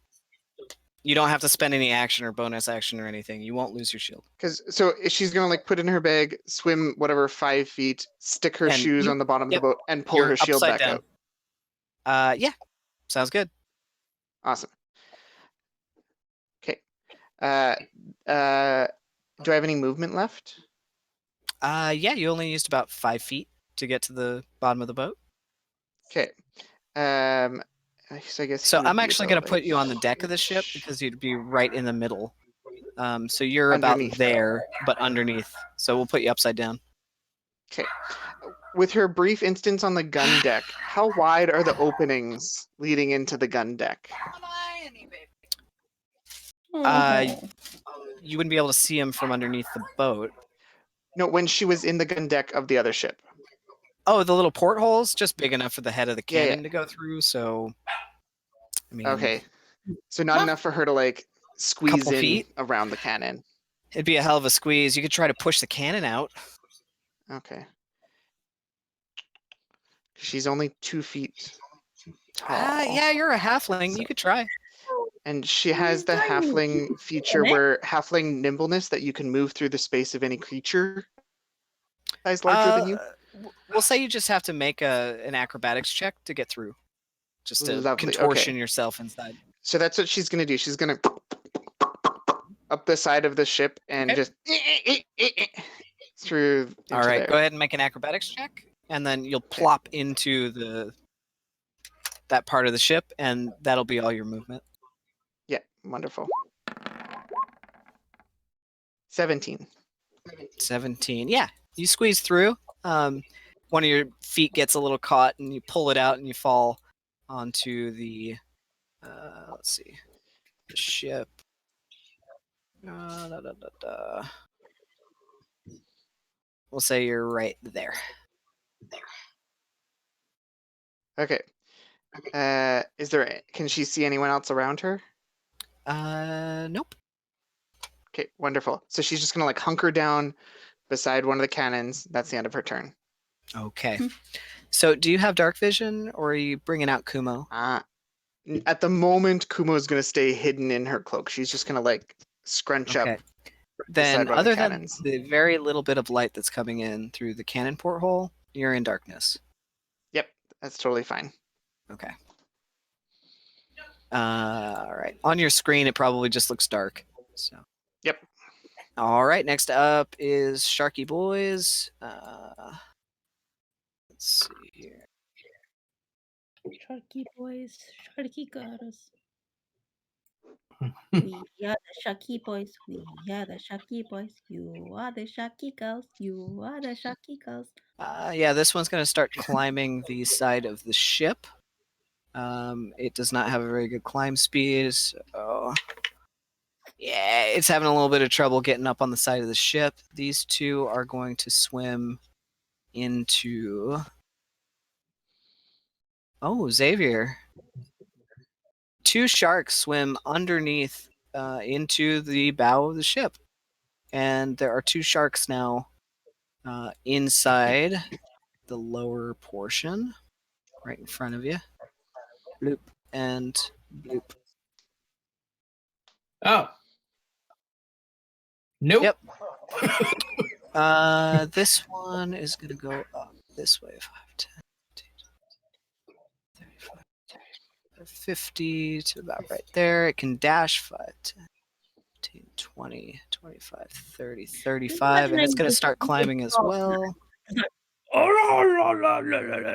You don't have to spend any action or bonus action or anything. You won't lose your shield. Because so she's gonna like put it in her bag, swim whatever 5 feet, stick her And shoes you- on the bottom yep, of the boat, and pull you're her shield upside back down. out. Yeah. Sounds good. Awesome. Okay. Do I have any movement left? Yeah, you only used about 5 feet to get to the bottom of the boat. Okay. So I guess. So he would I'm be actually about, going to put like, you on the deck of the ship because you'd be right in the middle. So you're about Underneath. there, but underneath. So we'll put you upside down. Okay. With her brief instance on the gun deck, how wide are the openings leading into the gun deck? You wouldn't be able to see him from underneath the boat. No, when she was in the gun deck of the other ship. Oh, the little portholes, just big enough for the head of the Yeah, yeah. cannon to go through. So, I mean, Okay. So not enough for her to like squeeze Couple in feet? around the cannon. it'd be a hell of a squeeze. You could try to push the cannon out. Okay. She's only 2 feet tall. Yeah, you're a halfling. You could try. And she has the Tiny. halfling feature Isn't it? where halfling nimbleness that you can move through the space of any creature size larger than you. We'll say you just have to make an acrobatics check to get through. Just to Lovely, contortion okay. yourself inside. So that's what she's gonna do. She's gonna up the side of the ship and Okay. just through. Into All right, there. go ahead and make an acrobatics check, and then you'll plop into that part of the ship, and that'll be all your movement. Yeah, wonderful. 17. 17. Yeah, you squeeze through. One of your feet gets a little caught, and you pull it out, and you fall onto the Let's see. The ship. We'll say you're right there. Okay. Can she see anyone else around her? Nope. Okay, wonderful. So she's just gonna like hunker down beside one of the cannons. That's the end of her turn. Okay. So do you have dark vision, or are you bringing out Kumo? At the moment, Kumo is gonna stay hidden in her cloak. She's just gonna like scrunch up. Then, beside one of the other than cannons. the very little bit of light that's coming in through the cannon porthole, you're in darkness. Yep, that's totally fine. Okay. All right. On your screen, it probably just looks dark. So. Yep. All right. Next up is Sharky Boys. Let's see here. Sharky boys, Sharky girls. We are the Sharky boys. We are the Sharky boys. You are the Sharky girls. You are the Sharky girls. Yeah, this one's going to start climbing the side of the ship. It does not have a very good climb speed. So yeah, it's having a little bit of trouble getting up on the side of the ship. These two are going to swim into... Oh, Xavier. 2 sharks swim underneath into the bow of the ship. And there are 2 sharks now inside the lower portion, right in front of you. Bloop and bloop. Oh. Nope. Yep. This one is going to go up this way. 5, 10, 35, 50 to about right there. It can dash 5, 10, 15, 20, 25, 30, 35, and it's going to start climbing as well.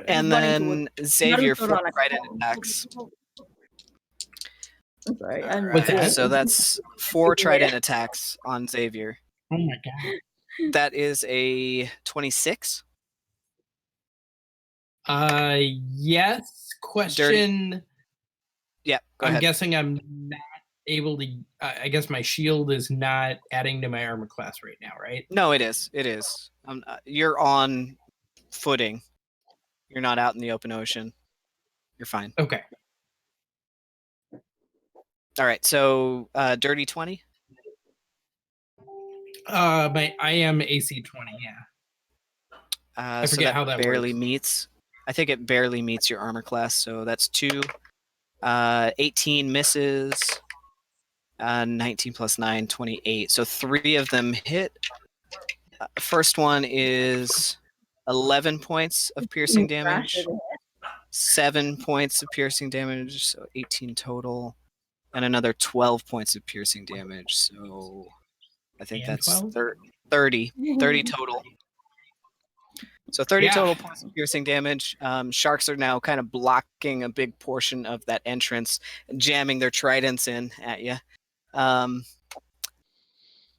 And then Xavier 4 trident attacks. I'm sorry. What's that? So that's 4 trident attacks on Xavier. Oh my god. That is a 26. Yes. Question. Yeah, go I'm ahead. guessing I'm not able to. I guess my shield is not adding to my armor class right now, right? No, it is. It is. You're on footing. You're not out in the open ocean. You're fine. Okay. All right. So, dirty 20. I am AC 20. Yeah. I So forget that how that barely works. meets. I think it barely meets your armor class. So that's 2. 18 misses. 19 plus 9, 28. So 3 of them hit. First one is 11 points of piercing damage. 7 points of piercing damage, so 18 total. And another 12 points of piercing damage. So I think And that's 12? 30 total. So 30 total points of piercing damage. Sharks are now kind of blocking a big portion of that entrance, jamming their tridents in at you.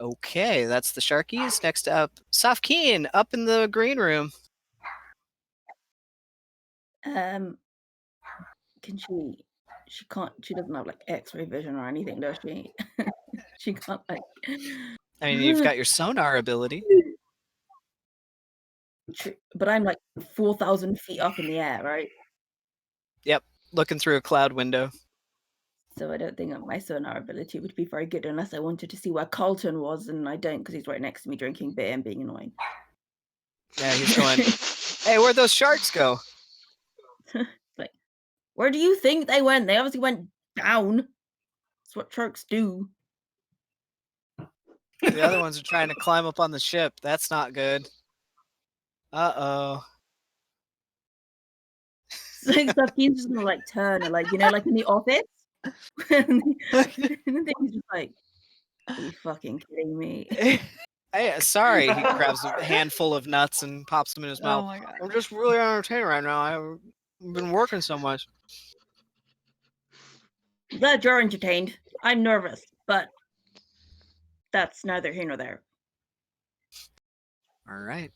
Okay, that's the Sharkies. Next up, Safkeen, up in the green room. Can she? She can't. She doesn't have like X-ray vision or anything, does she? She can't like. I mean, you've got your sonar ability. But I'm like 4,000 feet up in the air, right? Yep, looking through a cloud window. So I don't think that my sonar ability would be very good unless I wanted to see where Carlton was, and I don't because he's right next to me drinking beer and being annoying. Yeah, he's going, hey, where'd those sharks go? Like, where do you think they went? They obviously went down. That's what sharks do. The other ones are trying to climb up on the ship. That's not good. Uh-oh. So Safkeen's just gonna like turn and like, like in the office. And then he's just like, are you fucking kidding me? Hey, sorry. He grabs a handful of nuts and pops them in his mouth. Oh my god. I'm just really entertained right now. I've been working so much. Glad you're entertained. I'm nervous, but that's neither here nor there. All right.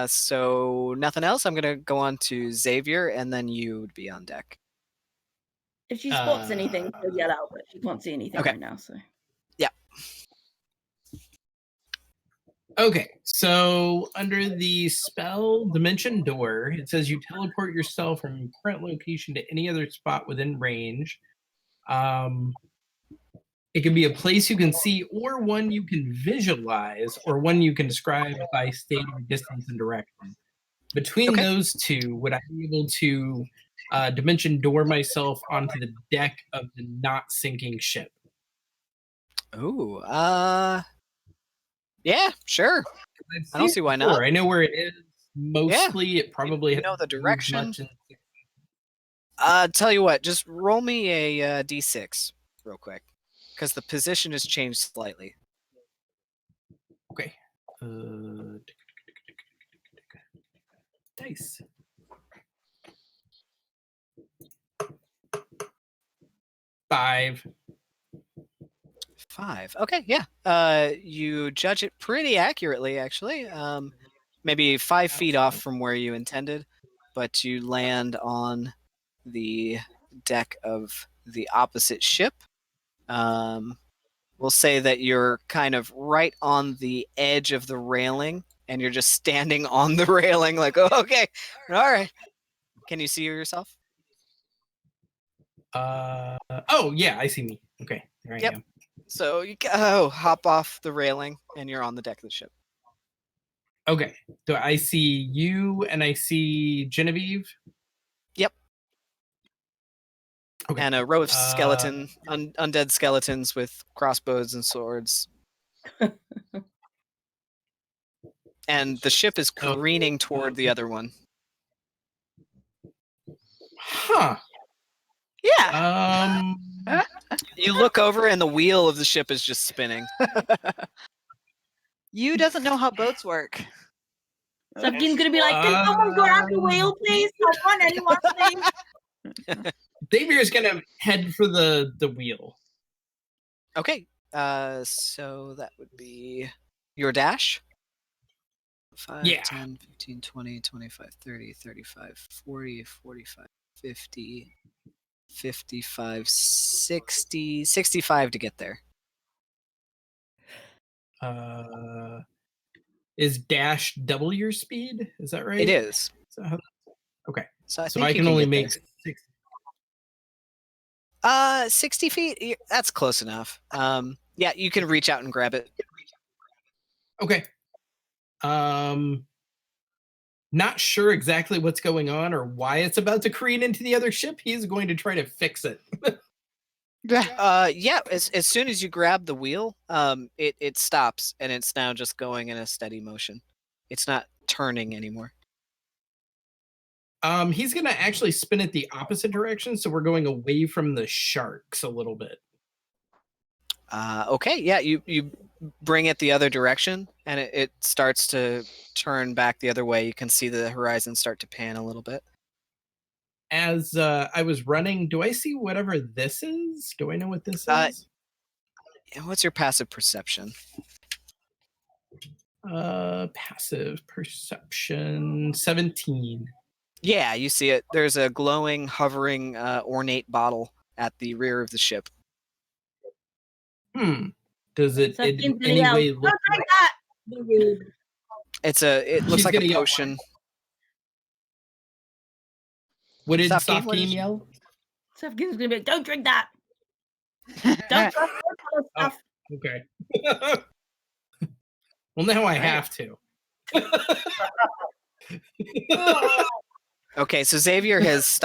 So nothing else. I'm gonna go on to Xavier, and then you would be on deck. If she spots anything, she'll yell out, but she can't see anything Okay. right now. So Okay, so under the spell Dimension Door, it says you teleport yourself from your current location to any other spot within range. It can be a place you can see, or one you can visualize, or one you can describe by stating distance and direction. Between those two, would I be able to Dimension Door myself onto the deck of the not sinking ship? Ooh, yeah, sure. I don't see why not. I know where it is. Mostly, it probably know the hasn't moved direction. much in- Tell you what, just roll me a d6 real quick, because the position has changed slightly. Okay. Dice. Five. Okay, yeah. You judge it pretty accurately, actually. Maybe 5 feet off from where you intended, but you land on the deck of the opposite ship. We'll say that you're kind of right on the edge of the railing, and you're just standing on the railing, like, oh, okay, all right. Can you see yourself? Oh yeah, I see me. Okay, there I am. So you hop off the railing, and you're on the deck of the ship. Okay, so I see you, and I see Genevieve. Yep. Okay. And a row of undead skeletons with crossbows and swords. And the ship is careening toward the other one. Huh. Yeah. You look over, and the wheel of the ship is just spinning. You doesn't know how boats work. Safgin's gonna be like, "Can someone grab the wheel, please? Anyone, please." Xavier's gonna head for the wheel. Okay. So that would be your dash. 5, Yeah. 10, 15, 20, 25, 30, 35, 40, 45, 50, 55, 60, 65 to get there. Is dash double your speed? Is that right? It is. Okay. So So I can only make 6. 60 feet. That's close enough. Yeah, you can reach out and grab it. Okay. Not sure exactly what's going on or why it's about to careen into the other ship. He's going to try to fix it. Yeah. As soon as you grab the wheel, it stops, and it's now just going in a steady motion. It's not turning anymore. He's gonna actually spin it the opposite direction, so we're going away from the sharks a little bit. Okay, yeah, you bring it the other direction, and it starts to turn back the other way. You can see the horizon start to pan a little bit. As I was running, do I see whatever this is? Do I know what this is? What's your passive perception? Passive perception 17. Yeah, you see it. There's a glowing, hovering, ornate bottle at the rear of the ship. Does it in any way look like that? It looks like a potion. What did Safkin, Safkin yell? Safgin's gonna be like, "Don't drink that. Don't drink that stuff." Okay. Well, now I have to. Okay, so Xavier has stopped